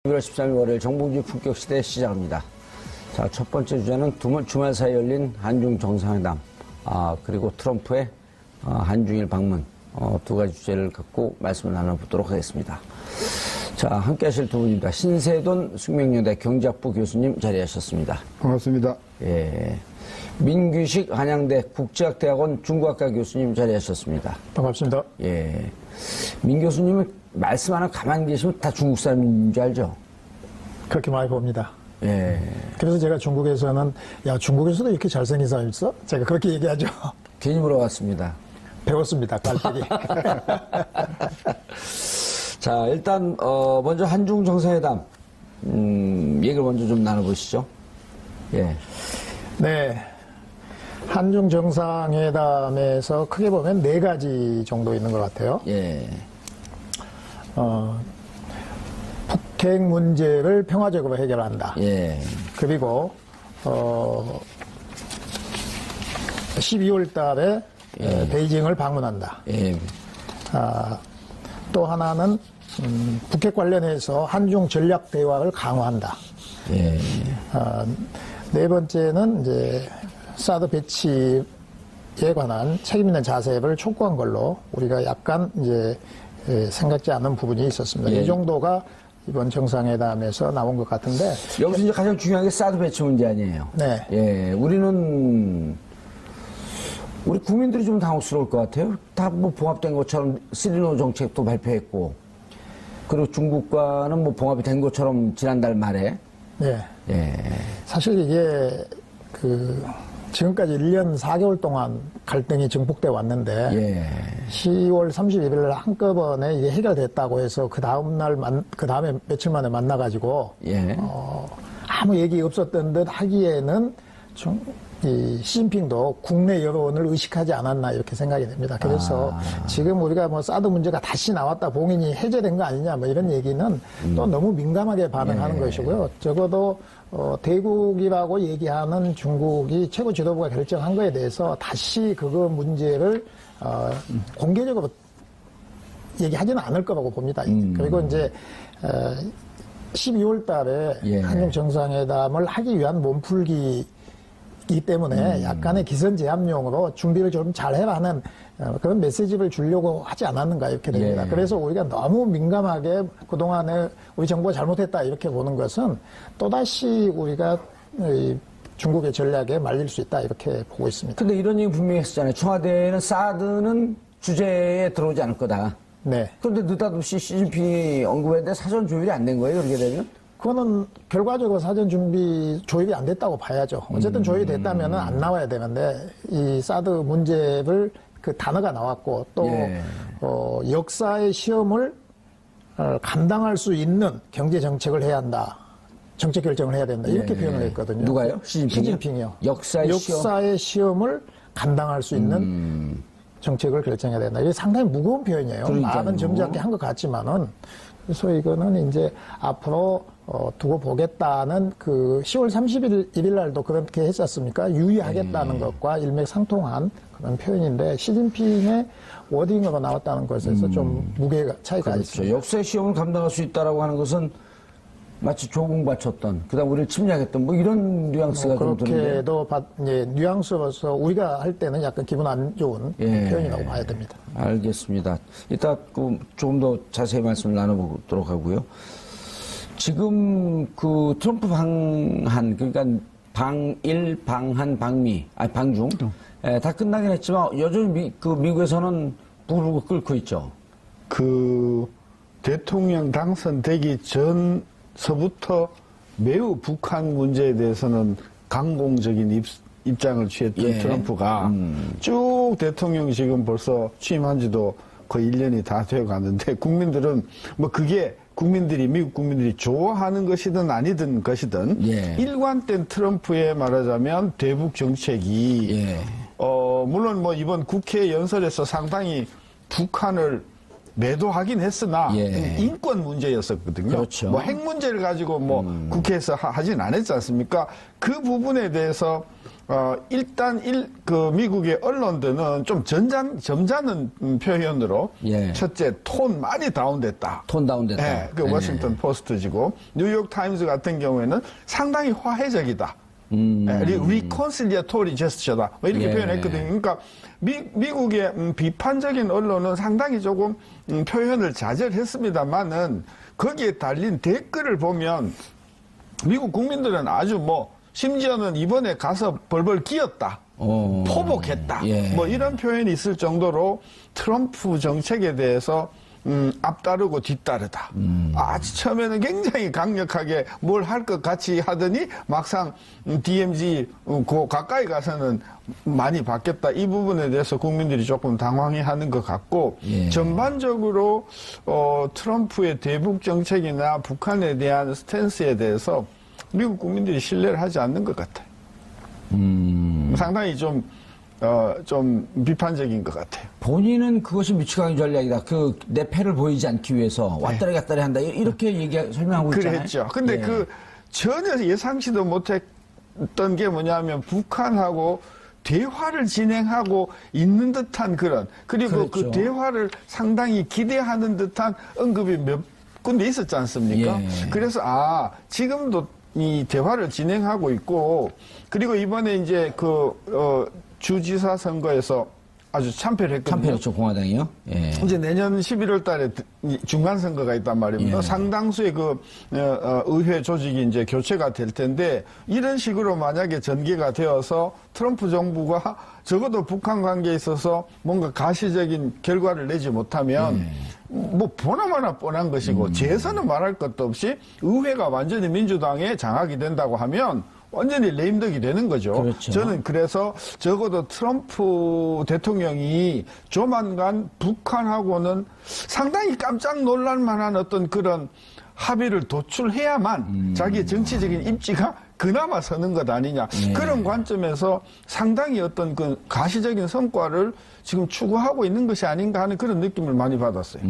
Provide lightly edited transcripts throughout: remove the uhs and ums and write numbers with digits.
1월 13일 월요일 정봉주 품격시대 시작합니다. 자, 첫 번째 주제는 주말 사이 열린 한중 정상회담, 그리고 트럼프의 한중일 방문, 두 가지 주제를 갖고 말씀을 나눠보도록 하겠습니다. 자, 함께 하실 두 분입니다. 신세돈 숙명여대 경제학부 교수님 자리하셨습니다. 반갑습니다. 예. 민규식 한양대 국제학대학원 중국학과 교수님 자리하셨습니다. 반갑습니다. 예. 민 교수님은 말씀 하나 가만히 계시면 다 중국 사람인 줄 알죠? 그렇게 많이 봅니다. 예. 그래서 제가 중국에서는 야, 중국에서도 이렇게 잘생긴 사람 있어? 제가 그렇게 얘기하죠. 괜히 물어봤습니다. 배웠습니다. 깔때기. 자, 일단 먼저 한중 정상회담 얘기를 먼저 좀 나눠보시죠. 예. 네. 한중 정상회담에서 크게 보면 네 가지 정도 있는 것 같아요. 예. 북핵 문제를 평화적으로 해결한다. 예. 그리고 12월 달에 베이징을 방문한다. 예. 또 하나는 북핵 관련해서 한중 전략 대화를 강화한다. 예. 네 번째는 이제 사드 배치에 관한 책임 있는 자세를 촉구한 걸로 우리가 약간 이제 생각지 않은 부분이 있었습니다. 예. 이 정도가 이번 정상회담에서 나온 것 같은데 여기서 이제 가장 중요한 게 사드 배치 문제 아니에요. 네. 예. 우리 국민들이 좀 당혹스러울 것 같아요. 다 뭐 봉합된 것처럼 3.15 정책도 발표했고, 그리고 중국과는 뭐 봉합이 된 것처럼 지난달 말에. 네. 예. 사실 이게 지금까지 1년 4개월 동안 갈등이 증폭돼 왔는데 예. 10월 31일 날 한꺼번에 이게 해결됐다고 해서 그 다음에 며칠 만에 만나가지고 예. 아무 얘기 없었던 듯 하기에는 이 시진핑도 국내 여론을 의식하지 않았나 이렇게 생각이 됩니다. 그래서 지금 우리가 뭐 사드 문제가 다시 나왔다, 봉인이 해제된 거 아니냐 뭐 이런 얘기는 또 너무 민감하게 반응하는 것이고요. 적어도 대국이라고 얘기하는 중국이 최고 지도부가 결정한 거에 대해서 다시 그거 문제를 공개적으로 얘기하지는 않을 거라고 봅니다. 그리고 이제 12월 달에 한중 정상회담을 하기 위한 몸풀기이기 때문에 약간의 기선제압용으로 준비를 좀 잘해라 하는 그런 메시지를 주려고 하지 않았는가 이렇게 됩니다. 그래서 우리가 너무 민감하게 그동안에 우리 정부가 잘못했다 이렇게 보는 것은 또다시 우리가 중국의 전략에 말릴 수 있다 이렇게 보고 있습니다. 근데 이런 얘기 분명히 했었잖아요. 청와대는 사드는 주제에 들어오지 않을 거다. 네. 그런데 느닷없이 시진핑이 언급했는데 사전 조율이 안 된 거예요, 그렇게 되면? 그거는 결과적으로 사전 준비 조율이 안 됐다고 봐야죠. 어쨌든 조율이 됐다면 안 나와야 되는데 이 사드 문제를 그 단어가 나왔고 또 역사의 시험을 감당할 수 있는 경제 정책을 해야 한다. 정책 결정을 해야 된다. 이렇게 표현을 했거든요. 누가요? 시진핑이요. 역사의 시험을 감당할 수 있는 정책을 결정해야 된다. 이게 상당히 무거운 표현이에요. 말은 점잖게 한 것 같지만은. 그래서 이거는 이제 앞으로 두고 보겠다는 그 10월 31일 날도 그렇게 했었습니까? 유의하겠다는 것과 일맥상통한 그런 표현인데 시진핑의 워딩으로 나왔다는 것에서 좀 무게가 차이가 있습니다. 역사의 시험을 감당할 수 있다라고 하는 것은 마치 조공 바쳤던, 그다음 우리를 침략했던 뭐 이런 뉘앙스가 좀 드는데. 그렇게도 뉘앙스로서 우리가 할 때는 약간 기분 안 좋은 표현이라고 봐야 됩니다. 알겠습니다. 이따 조금 더 자세히 말씀을 나눠보도록 하고요. 지금 그 트럼프 방한, 그러니까 방일, 방한, 방중 다 끝나긴 했지만 여전히 미국에서는 부르고 끓고 있죠. 그 대통령 당선되기 전서부터 매우 북한 문제에 대해서는 강공적인 입장을 취했던 트럼프가 쭉 대통령 지금 벌써 취임한 지도 거의 1년이 다 되어 가는데 국민들은 뭐 그게 미국 국민들이 좋아하는 것이든 아니든 것이든 일관된 트럼프의 말하자면 대북 정책이 물론 뭐 이번 국회 연설에서 상당히 북한을 매도하긴 했으나 인권 문제였었거든요. 그렇죠. 뭐 핵 문제를 가지고 뭐 국회에서 하진 않았지 않습니까? 그 부분에 대해서 일단 그 미국의 언론들은 좀 점잖은 표현으로 예. 첫째 톤 많이 다운됐다. 톤 다운됐다. 예, 그 워싱턴 포스트지고 뉴욕 타임즈 같은 경우에는 상당히 화해적이다. 리콘실리아토리 제스처다. 뭐 이렇게 예. 표현했거든요. 그러니까 미국의 비판적인 언론은 상당히 조금 표현을 자제했습니다만은 거기에 달린 댓글을 보면 미국 국민들은 아주 뭐 심지어는 이번에 가서 벌벌 기었다. 포복했다. 예. 뭐 이런 표현이 있을 정도로 트럼프 정책에 대해서 앞다르고 뒤따르다. 아주 처음에는 굉장히 강력하게 뭘 할 것 같이 하더니 막상 DMZ 그 가까이 가서는 많이 바뀌었다. 이 부분에 대해서 국민들이 조금 당황해하는 것 같고 예. 전반적으로 트럼프의 대북 정책이나 북한에 대한 스탠스에 대해서 미국 국민들이 신뢰를 하지 않는 것 같아요. 상당히 좀 비판적인 것 같아요. 본인은 그것이 미치광이 전략이다. 내 패를 보이지 않기 위해서 왔다리 갔다리 한다. 이렇게 설명하고 있잖아요. 그랬죠. 근데 예. 전혀 예상치도 못했던 게 뭐냐면 북한하고 대화를 진행하고 있는 듯한 그리고 그렇죠. 그 대화를 상당히 기대하는 듯한 언급이 몇 군데 있었지 않습니까? 예. 그래서 지금도 이 대화를 진행하고 있고 그리고 이번에 이제 주지사 선거에서 아주 참패를 했거든요. 참패했죠, 공화당이요. 예. 이제 내년 11월 달에 중간 선거가 있단 말입니다. 예. 상당수의 의회 조직이 이제 교체가 될 텐데 이런 식으로 만약에 전개가 되어서 트럼프 정부가 적어도 북한 관계에 있어서 뭔가 가시적인 결과를 내지 못하면 뭐 보나마나 뻔한 것이고 재선은 말할 것도 없이 의회가 완전히 민주당에 장악이 된다고 하면 완전히 레임덕이 되는 거죠. 그렇죠. 저는 그래서 적어도 트럼프 대통령이 조만간 북한하고는 상당히 깜짝 놀랄 만한 어떤 그런 합의를 도출해야만 자기의 정치적인 입지가 그나마 서는 것 아니냐. 네. 그런 관점에서 상당히 어떤 그 가시적인 성과를 지금 추구하고 있는 것이 아닌가 하는 그런 느낌을 많이 받았어요.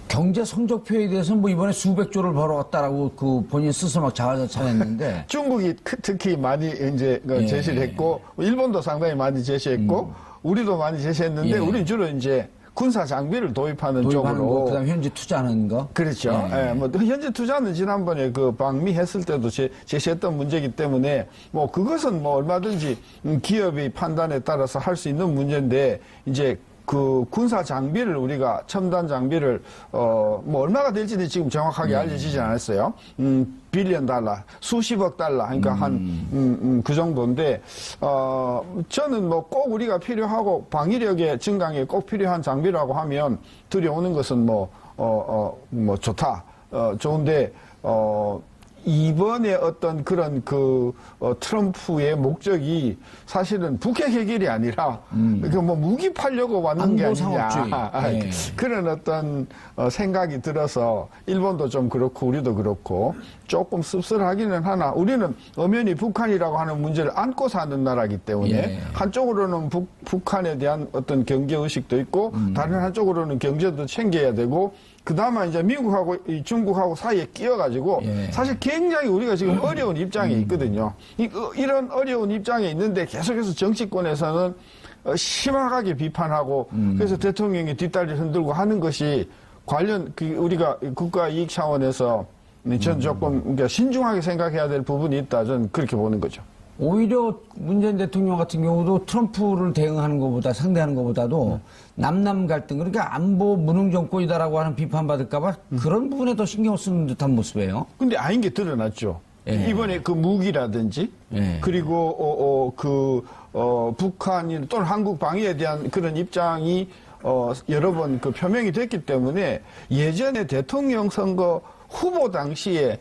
경제 성적표에 대해서는 뭐 이번에 수백조를 벌어왔다라고 본인 스스로 막 자화자찬했는데 중국이 특히 많이 이제 예. 제시를 했고 일본도 상당히 많이 제시했고 우리도 많이 제시했는데 예. 우리는 주로 이제 군사 장비를 도입하는 도입하는 쪽으로 거, 그다음 현지 투자하는 거. 그렇죠. 예. 예, 뭐 현재 투자는 지난번에 방미했을 때도 제시했던 문제이기 때문에 뭐 그것은 뭐 얼마든지 기업의 판단에 따라서 할 수 있는 문제인데 이제 군사 장비를 우리가 첨단 장비를 뭐 얼마가 될지는 지금 정확하게 알려지지 않았어요. 빌리언 달러, 수십억 달러, 그러니까 그 정도인데 저는 뭐 꼭 우리가 필요하고 방위력의 증강에 꼭 필요한 장비라고 하면 들여오는 것은 뭐 좋다, 좋은데 이번에 어떤 그런 트럼프의 목적이 사실은 북핵 해결이 아니라 뭐 무기 팔려고 왔는 게 아니냐. 네. 그런 어떤 생각이 들어서 일본도 좀 그렇고 우리도 그렇고 조금 씁쓸하기는 하나 우리는 엄연히 북한이라고 하는 문제를 안고 사는 나라이기 때문에 예. 한쪽으로는 북한에 대한 어떤 경계의식도 있고 다른 한쪽으로는 경제도 챙겨야 되고 그다음에 이제 미국하고 중국하고 사이에 끼어가지고 예. 사실 굉장히 우리가 지금 어려운 입장에 있거든요. 이런 어려운 입장에 있는데 계속해서 정치권에서는 심하게 비판하고 그래서 대통령이 뒷다리를 흔들고 하는 것이 관련 우리가 국가 이익 차원에서 전 조금 그러니까 신중하게 생각해야 될 부분이 있다. 저는 그렇게 보는 거죠. 오히려 문재인 대통령 같은 경우도 트럼프를 대응하는 것보다 상대하는 것보다도 남남 갈등 그러니까 안보 무능 정권이다라고 하는 비판받을까봐 그런 부분에 더 신경 쓰는 듯한 모습이에요. 근데 아닌 게 드러났죠. 예. 이번에 무기라든지 예. 그리고 북한이 또는 한국 방위에 대한 그런 입장이 여러 번 표명이 됐기 때문에 예전에 대통령 선거 후보 당시에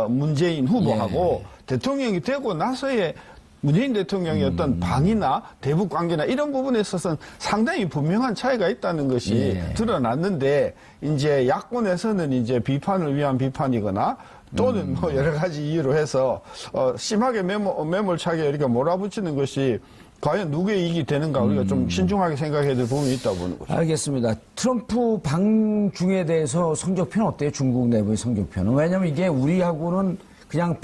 문재인 후보하고 대통령이 되고 나서의 문재인 대통령의 어떤 방위나 대북 관계나 이런 부분에 있어서는 상당히 분명한 차이가 있다는 것이 드러났는데 이제 야권에서는 이제 비판을 위한 비판이거나 또는 뭐 여러 가지 이유로 해서 심하게 매몰차게 이렇게 몰아붙이는 것이 과연 누구의 이익이 되는가 우리가 좀 신중하게 생각해야 될 부분이 있다고 보는 거죠. 알겠습니다. 트럼프 방중에 대해서 성적표는 어때요? 중국 내부의 성적표는. 왜냐하면 이게 우리하고는 그냥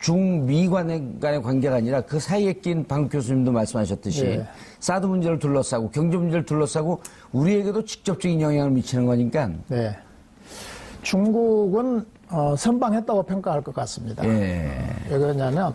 중미 간의 관계가 아니라 그 사이에 낀 방 교수님도 말씀하셨듯이 예. 사드 문제를 둘러싸고 경제 문제를 둘러싸고 우리에게도 직접적인 영향을 미치는 거니까. 네. 중국은 선방했다고 평가할 것 같습니다. 예. 왜 그러냐면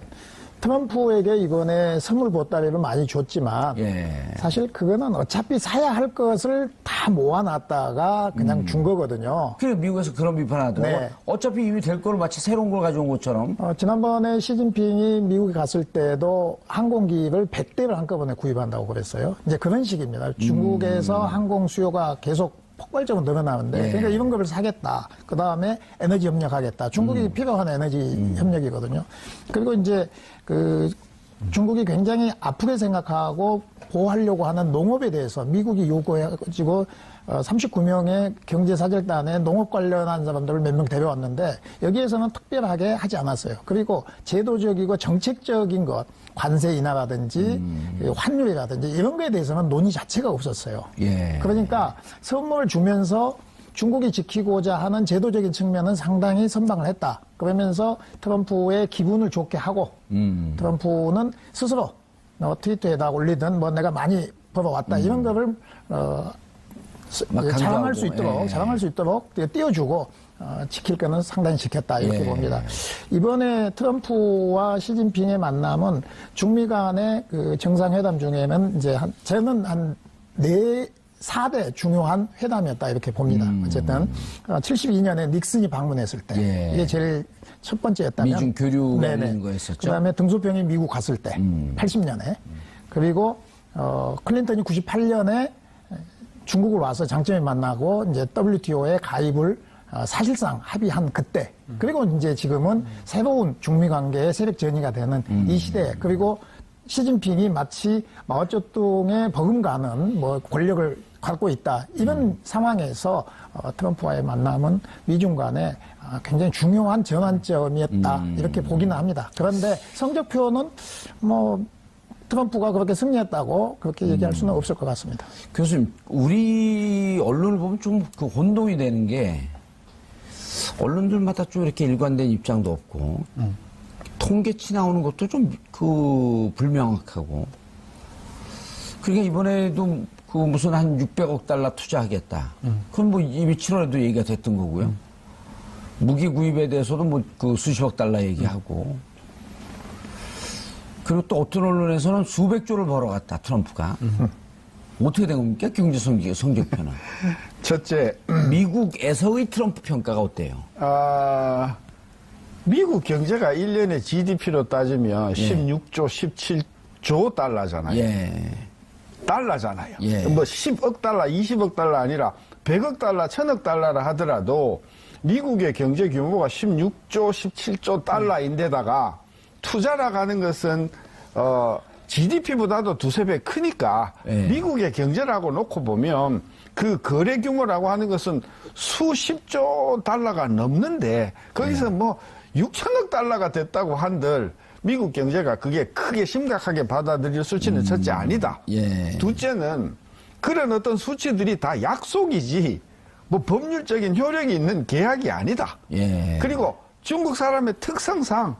트럼프에게 이번에 선물 보따리를 많이 줬지만 예. 사실 그거는 어차피 사야 할 것을 다 모아놨다가 그냥 준 거거든요. 그래 미국에서 그런 비판하더라고. 네. 어차피 이미 될 거를 마치 새로운 걸 가져온 것처럼. 지난번에 시진핑이 미국에 갔을 때도 항공기를 100대를 한꺼번에 구입한다고 그랬어요. 이제 그런 식입니다. 중국에서 항공 수요가 계속 폭발적으로 늘어나는데, 예. 그러니까 이런 거를 사겠다. 그 다음에 에너지 협력하겠다. 중국이 필요한 에너지 협력이거든요. 그리고 이제 중국이 굉장히 아프게 생각하고 보호하려고 하는 농업에 대해서 미국이 요구해가지고 39명의 경제사절단에 농업 관련한 사람들을 몇 명 데려왔는데 여기에서는 특별하게 하지 않았어요. 그리고 제도적이고 정책적인 것, 관세 인하라든지 환율이라든지 이런 거에 대해서는 논의 자체가 없었어요. 예. 그러니까 선물을 주면서 중국이 지키고자 하는 제도적인 측면은 상당히 선방을 했다. 그러면서 트럼프의 기분을 좋게 하고 트럼프는 스스로 트위터에다 올리든 뭐 내가 많이 벌어왔다 이런 거를 자랑할 수 있도록 예. 자랑할 수 있도록 띄워주고 지킬 거는 상당히 지켰다 이렇게 예. 봅니다. 이번에 트럼프와 시진핑의 만남은 중미 간의 그 정상회담 중에는 이제 저는 한 4대 중요한 회담이었다 이렇게 봅니다. 어쨌든 72년에 닉슨이 방문했을 때 예. 이게 제일 첫 번째였다면 미중 교류가 있는 거였었죠. 그다음에 등소평이 미국 갔을 때 80년에 그리고 클린턴이 98년에 중국을 와서 장점이 만나고 이제 WTO에 가입을 사실상 합의한 그때 그리고 이제 지금은 새로운 중미 관계의 새벽 전이가 되는 이 시대 그리고 시진핑이 마치 마오쩌둥의 버금가는 뭐 권력을 갖고 있다 이런 상황에서 트럼프와의 만남은 미중 간에 굉장히 중요한 전환점이었다 이렇게 보기는 합니다. 그런데 성적표는 뭐 트럼프가 그렇게 승리했다고 그렇게 얘기할 수는 없을 것 같습니다. 교수님, 우리 언론을 보면 좀 그 혼동이 되는 게 언론들마다 좀 이렇게 일관된 입장도 없고 통계치 나오는 것도 좀 불명확하고 그러니까 이번에도 그 무슨 한 600억 달러 투자하겠다. 그건 뭐 이미 7월에도 얘기가 됐던 거고요. 무기 구입에 대해서도 뭐 그 수십억 달러 얘기하고 그리고 또 어떤 언론에서는 수백조를 벌어갔다, 트럼프가. 어떻게 된 겁니까? 경제 성적표는. 첫째, 미국에서의 트럼프 평가가 어때요? 미국 경제가 1년에 GDP로 따지면 16조, 17조 달러잖아요. 예. 달러잖아요. 예. 뭐 10억 달러, 20억 달러 아니라 100억 달러, 1000억 달러라 하더라도 미국의 경제 규모가 16조, 17조 달러인데다가 투자라 가는 것은 GDP보다도 두세 배 크니까 예. 미국의 경제라고 놓고 보면 그 거래 규모라고 하는 것은 수십조 달러가 넘는데 거기서 뭐 6천억 달러가 됐다고 한들 미국 경제가 그게 크게 심각하게 받아들일 수치는 첫째 아니다. 예. 둘째는 그런 어떤 수치들이 다 약속이지 뭐 법률적인 효력이 있는 계약이 아니다. 예. 그리고 중국 사람의 특성상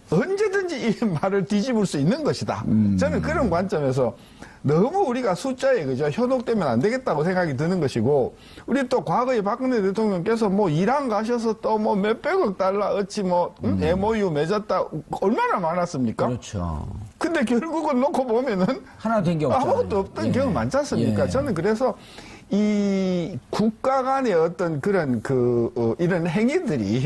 언제든지 이 말을 뒤집을 수 있는 것이다. 저는 그런 관점에서 너무 우리가 숫자에 그저 현혹되면 안 되겠다고 생각이 드는 것이고 우리 또 과거에 박근혜 대통령께서 뭐 이란 가셔서 또 뭐 몇백억 달러 어찌 뭐 MOU 맺었다 얼마나 많았습니까? 그렇죠. 근데 결국은 놓고 보면은 하나 된 게 없잖아요. 아무것도 없던 예. 경우 많지 않습니까? 예. 저는 그래서 이 국가 간의 어떤 그런 이런 행위들이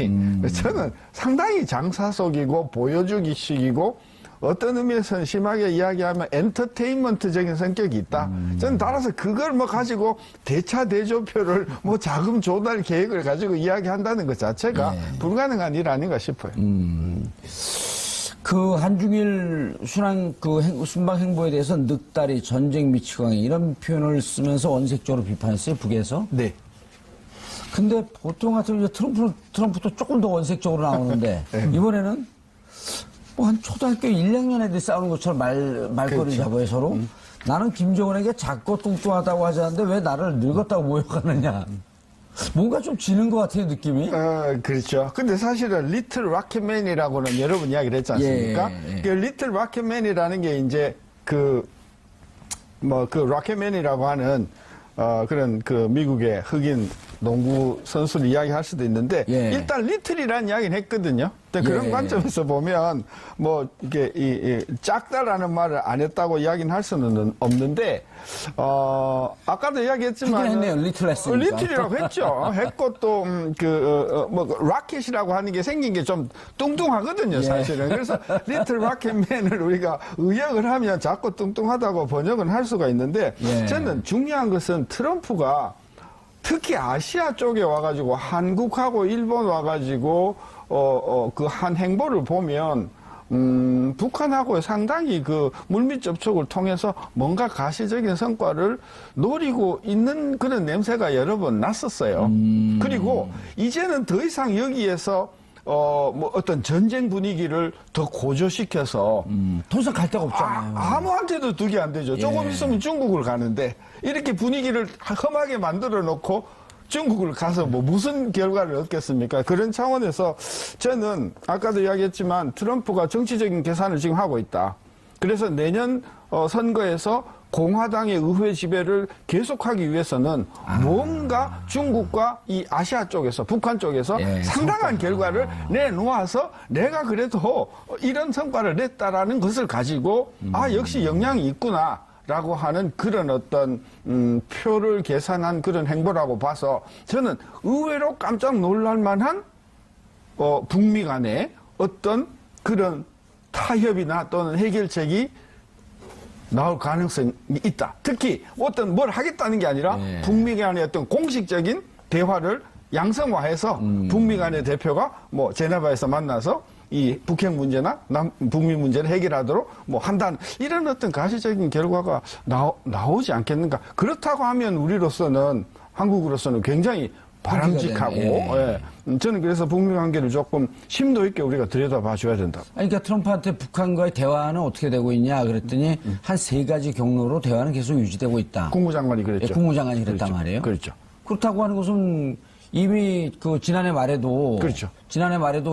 저는 상당히 장사 속이고 보여주기식이고 어떤 의미에서는 심하게 이야기하면 엔터테인먼트적인 성격이 있다. 저는 따라서 그걸 뭐 가지고 대차 대조표를 뭐 자금 조달 계획을 가지고 이야기한다는 것 자체가 예. 불가능한 일 아닌가 싶어요. 그 한중일 순방 행보에 대해서 늑다리, 전쟁 미치광이 이런 표현을 쓰면서 원색적으로 비판했어요, 북에서. 네. 근데 보통 같으면 이제 트럼프도 조금 더 원색적으로 나오는데 이번에는 뭐 한 초등학교 1, 2학년 애들이 싸우는 것처럼 말거리 그렇죠. 잡아요, 서로. 나는 김정은에게 작고 뚱뚱하다고 하지 않는데 왜 나를 늙었다고 모욕하느냐. 뭔가 좀 지는 것 같아요, 느낌이. 그렇죠. 근데 사실은 리틀 로켓맨이라고는 여러 번 이야기를 했지 않습니까? 예. 그 리틀 로켓맨이라는 게 이제 그 로켓맨이라고 하는 그런 그 미국의 흑인 농구 선수를 이야기할 수도 있는데 예. 일단 리틀이라는 이야기는 했거든요. 근데 그런 예. 관점에서 보면 뭐 이게 이 작다라는 말을 안 했다고 이야기는 할 수는 없는데 아까도 이야기했지만 하긴 했네요. 리틀 했으니까. 리틀이라고 했죠. 했고 또 라켓이라고 하는 게 생긴 게 좀 뚱뚱하거든요, 사실은. 그래서 리틀 로켓맨을 우리가 의역을 하면 자꾸 뚱뚱하다고 번역은 할 수가 있는데 예. 저는 중요한 것은 트럼프가 특히 아시아 쪽에 와가지고 한국하고 일본 와가지고 그 한 행보를 보면 북한하고 상당히 그 물밑 접촉을 통해서 뭔가 가시적인 성과를 노리고 있는 그런 냄새가 여러 번 났었어요. 그리고 이제는 더 이상 여기에서 뭐 어떤 전쟁 분위기를 더 고조시켜서 더 이상 갈 데가 없잖아요. 아무한테도 득이 안 되죠. 조금 있으면 중국을 가는데 이렇게 분위기를 험하게 만들어 놓고 중국을 가서 뭐 무슨 결과를 얻겠습니까? 그런 차원에서 저는 아까도 이야기했지만 트럼프가 정치적인 계산을 지금 하고 있다. 그래서 내년 선거에서 공화당의 의회 지배를 계속하기 위해서는 뭔가 중국과 이 아시아 쪽에서 북한 쪽에서 상당한 결과를 내놓아서 내가 그래도 이런 성과를 냈다라는 것을 가지고 역시 영향이 있구나. 라고 하는 그런 어떤 표를 계산한 그런 행보라고 봐서 저는 의외로 깜짝 놀랄 만한 북미 간의 어떤 그런 타협이나 또는 해결책이 나올 가능성이 있다. 특히 어떤 뭘 하겠다는 게 아니라 북미 간의 어떤 공식적인 대화를 양성화해서 북미 간의 대표가 뭐 제네바에서 만나서 이 북핵 문제나 북미 문제를 해결하도록 뭐 한다는 이런 어떤 가시적인 결과가 나오지 않겠는가. 그렇다고 하면 우리로서는 한국으로서는 굉장히 바람직하고 저는 그래서 북미 관계를 조금 심도 있게 우리가 들여다봐 줘야 된다. 아니, 그러니까 트럼프한테 북한과의 대화는 어떻게 되고 있냐 그랬더니 한 3가지 경로로 대화는 계속 유지되고 있다. 국무장관이 그랬죠. 국무장관이 그랬단 말이에요. 그렇죠. 그렇다고 하는 것은 이미 그 지난해 말에도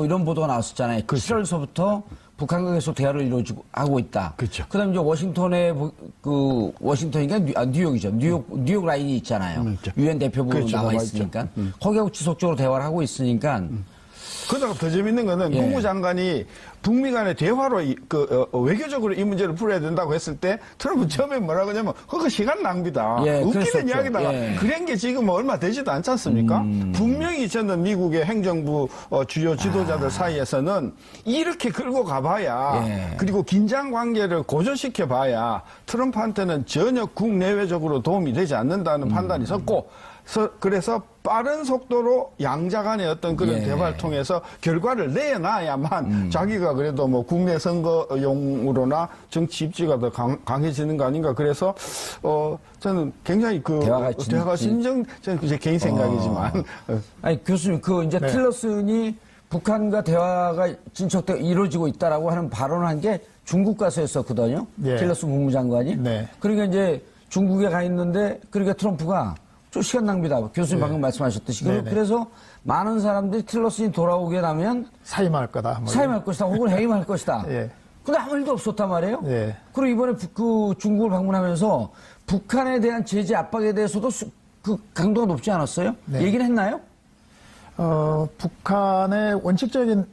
이런 보도가 나왔었잖아요. 7월서부터 북한과 계속 대화를 이루어지고 하고 있다. 그렇죠. 그다음에 이제 워싱턴인가 뉴욕이죠. 뉴욕 라인이 있잖아요. 유엔 대표부 나와 있으니까 거기하고 지속적으로 대화를 하고 있으니까. 그러다가 더 재밌는 거는 국무장관이 북미 간의 대화로 외교적으로 이 문제를 풀어야 된다고 했을 때 트럼프 처음에 뭐라고 하냐면 그거 시간 낭비다. 웃기는 그랬었죠. 이야기다가 그런 게 지금 얼마 되지도 않지 않습니까? 분명히 저는 미국의 행정부 주요 지도자들 사이에서는 이렇게 끌고 가봐야 그리고 긴장 관계를 고조시켜 봐야 트럼프한테는 전혀 국내외적으로 도움이 되지 않는다는 판단이 섰고 그래서 빠른 속도로 양자 간의 어떤 그런 대화를 통해서 결과를 내놔야만 자기가 그래도 뭐 국내 선거용으로나 정치 입지가 더 강해지는 거 아닌가. 그래서 저는 굉장히 대화가 저는 제 개인 생각이지만 아니 교수님 이제 틸러슨이 북한과 대화가 이루어지고 있다라고 하는 발언을 한 게 중국 가서 했었거든요. 틸러슨 국무장관이. 그러니까 이제 중국에 가 있는데 그러니까 트럼프가 좀 시간 낭비다. 교수님 방금 말씀하셨듯이. 그래서 많은 사람들이 틸러슨이 돌아오게 되면 사임할 거다. 사임할 것이다. 혹은 해임할 것이다. 근데 아무 일도 없었단 말이에요. 그리고 이번에 중국을 방문하면서 북한에 대한 제재 압박에 대해서도 그 강도가 높지 않았어요? 얘기는 했나요? 북한의 원칙적인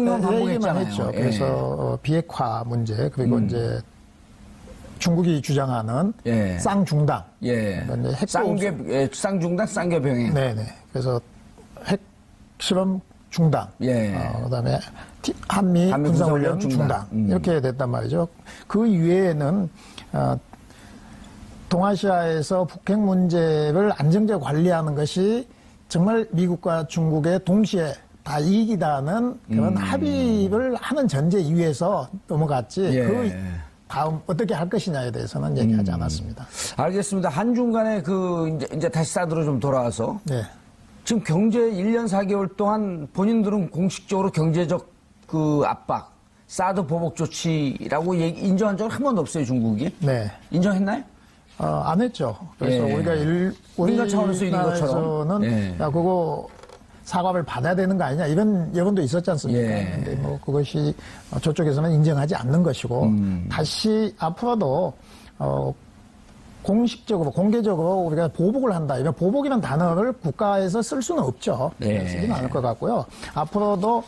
건 반복했잖아요. 했죠. 그래서 비핵화 문제 그리고 이제 중국이 주장하는 쌍중당. 쌍중당, 쌍교병행. 네네. 그래서 핵 실험 중당. 그다음에 한미 군사훈련 중당. 이렇게 됐단 말이죠. 그 이외에는 동아시아에서 북핵 문제를 안정적으로 관리하는 것이 정말 미국과 중국의 동시에 다 이익이다는 그런 합의를 하는 전제 위에서 넘어갔지. 다음 어떻게 할 것이냐에 대해서는 얘기하지 않았습니다. 알겠습니다. 한중 간에 이제 다시 사드로 좀 돌아와서. 지금 경제 1년 4개월 동안 본인들은 공식적으로 경제적 압박, 사드 보복 조치라고 인정한 적은 한 번도 없어요, 중국이. 인정했나요? 안 했죠. 그래서 예. 우리가 차원에서 이런 것처럼. 우리나라에서는 예. 야, 그거 사과를 받아야 되는 거 아니냐 이런 여론도 있었지 않습니까? 예. 근데 뭐 그것이 저쪽에서는 인정하지 않는 것이고 다시 앞으로도 공식적으로 공개적으로 우리가 보복을 한다. 이런 보복이라는 단어를 국가에서 쓸 수는 없죠. 네. 쓰지는 않을 것 같고요. 앞으로도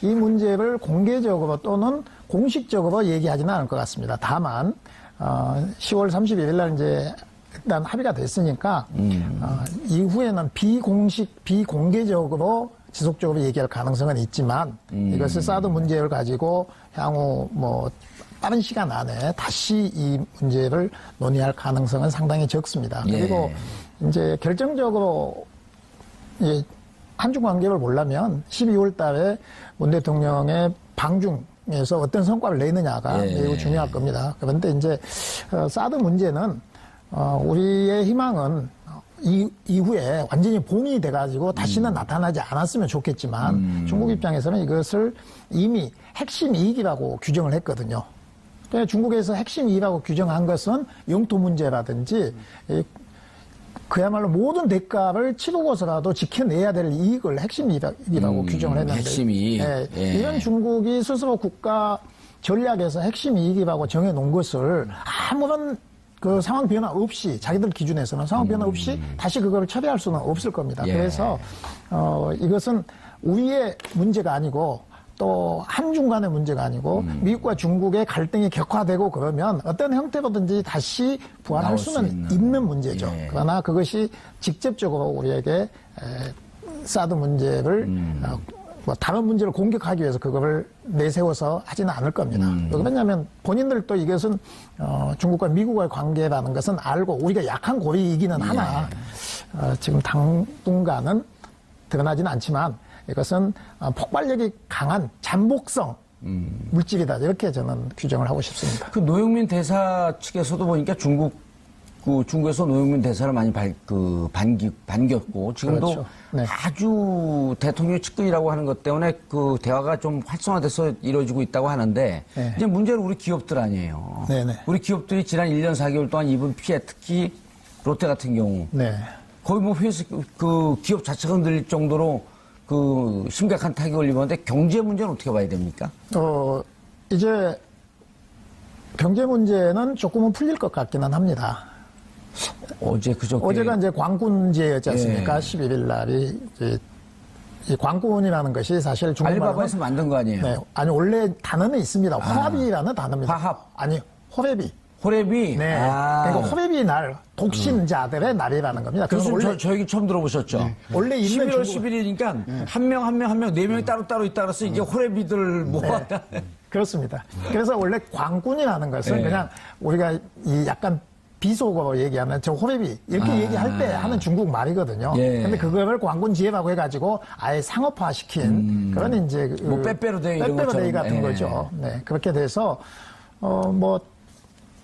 이 문제를 공개적으로 또는 공식적으로 얘기하지는 않을 것 같습니다. 다만 10월 31일 날 이제 일단 합의가 됐으니까 이후에는 비공개적으로 지속적으로 얘기할 가능성은 있지만 이것을 사드 문제를 가지고 향후 뭐 빠른 시간 안에 다시 이 문제를 논의할 가능성은 상당히 적습니다. 예. 그리고 이제 결정적으로 한중 관계를 보려면 12월 달에 문 대통령의 방중에서 어떤 성과를 내느냐가 예. 매우 중요할 겁니다. 그런데 이제 사드 문제는 우리의 희망은 이후에 완전히 봉이 돼가지고 다시는 나타나지 않았으면 좋겠지만 중국 입장에서는 이것을 이미 핵심 이익이라고 규정을 했거든요. 그러니까 중국에서 핵심 이익이라고 규정한 것은 영토 문제라든지 그야말로 모든 대가를 치르고서라도 지켜내야 될 이익을 핵심 이익이라고 규정을 했는데 핵심 이익. 예, 예. 이런 중국이 스스로 국가 전략에서 핵심 이익이라고 정해놓은 것을 아무런 그 상황 변화 없이 자기들 기준에서는 상황 변화 없이 다시 그걸 처리할 수는 없을 겁니다. 예. 그래서 이것은 우리의 문제가 아니고 또 한중 간의 문제가 아니고 미국과 중국의 갈등이 격화되고 그러면 어떤 형태로든지 다시 부활할 나올 수 수는 있는 문제죠. 예. 그러나 그것이 직접적으로 우리에게 사드 문제를 뭐 다른 문제를 공격하기 위해서 그거를 내세워서 하지는 않을 겁니다. 왜 그러냐면 본인들도 이것은 중국과 미국과의 관계라는 것은 알고 우리가 약한 고리이기는 하나 지금 당분간은 드러나지는 않지만 이것은 폭발력이 강한 잠복성 물질이다. 이렇게 저는 규정을 하고 싶습니다. 그 노영민 대사 측에서도 보니까 중국에서 노영민 대사를 많이 반겼고 지금도 그렇죠. 네. 아주 대통령 측근이라고 하는 것 때문에 그 대화가 좀 활성화돼서 이루어지고 있다고 하는데 네. 이제 문제는 우리 기업들 아니에요. 네네. 우리 기업들이 지난 1년 4개월 동안 입은 피해, 특히 롯데 같은 경우 네. 거의 뭐 회사 그 기업 자체가 흔들릴 정도로 그 심각한 타격을 입었는데 경제 문제는 어떻게 봐야 됩니까? 이제 경제 문제는 조금은 풀릴 것 같기는 합니다. 어제가 이제 광군제였지 않습니까? 예. 11일 날이 이제 이 광군이라는 것이 사실 중국말로 알리바바에서 만든 거 아니에요? 네, 아니 원래 단어는 있습니다. 호랍이라는 단어입니다. 화합. 아니 호랩이. 호랩이. 네. 그러니까 호랩이 날 독신자들의 날이라는 겁니다. 그래서 교수님 저 얘기 처음 들어보셨죠? 원래 있는 11월 중국- 11일이니까 한 명, 네 명이 따로 있다 그래서 이게 호랩이들 모아다. 그렇습니다. 그래서 원래 광군이라는 것은 네. 그냥 우리가 이 약간 비속어로 얘기하면 저 호랩이 이렇게 얘기할 때 하는 중국 말이거든요. 예. 근데 그거를 광군지혜라고 해가지고 아예 상업화시킨 그런 이제 뭐 빼빼로데이 이런 빼빼로데이 것처럼. 같은 예. 거죠. 네. 그렇게 돼서 뭐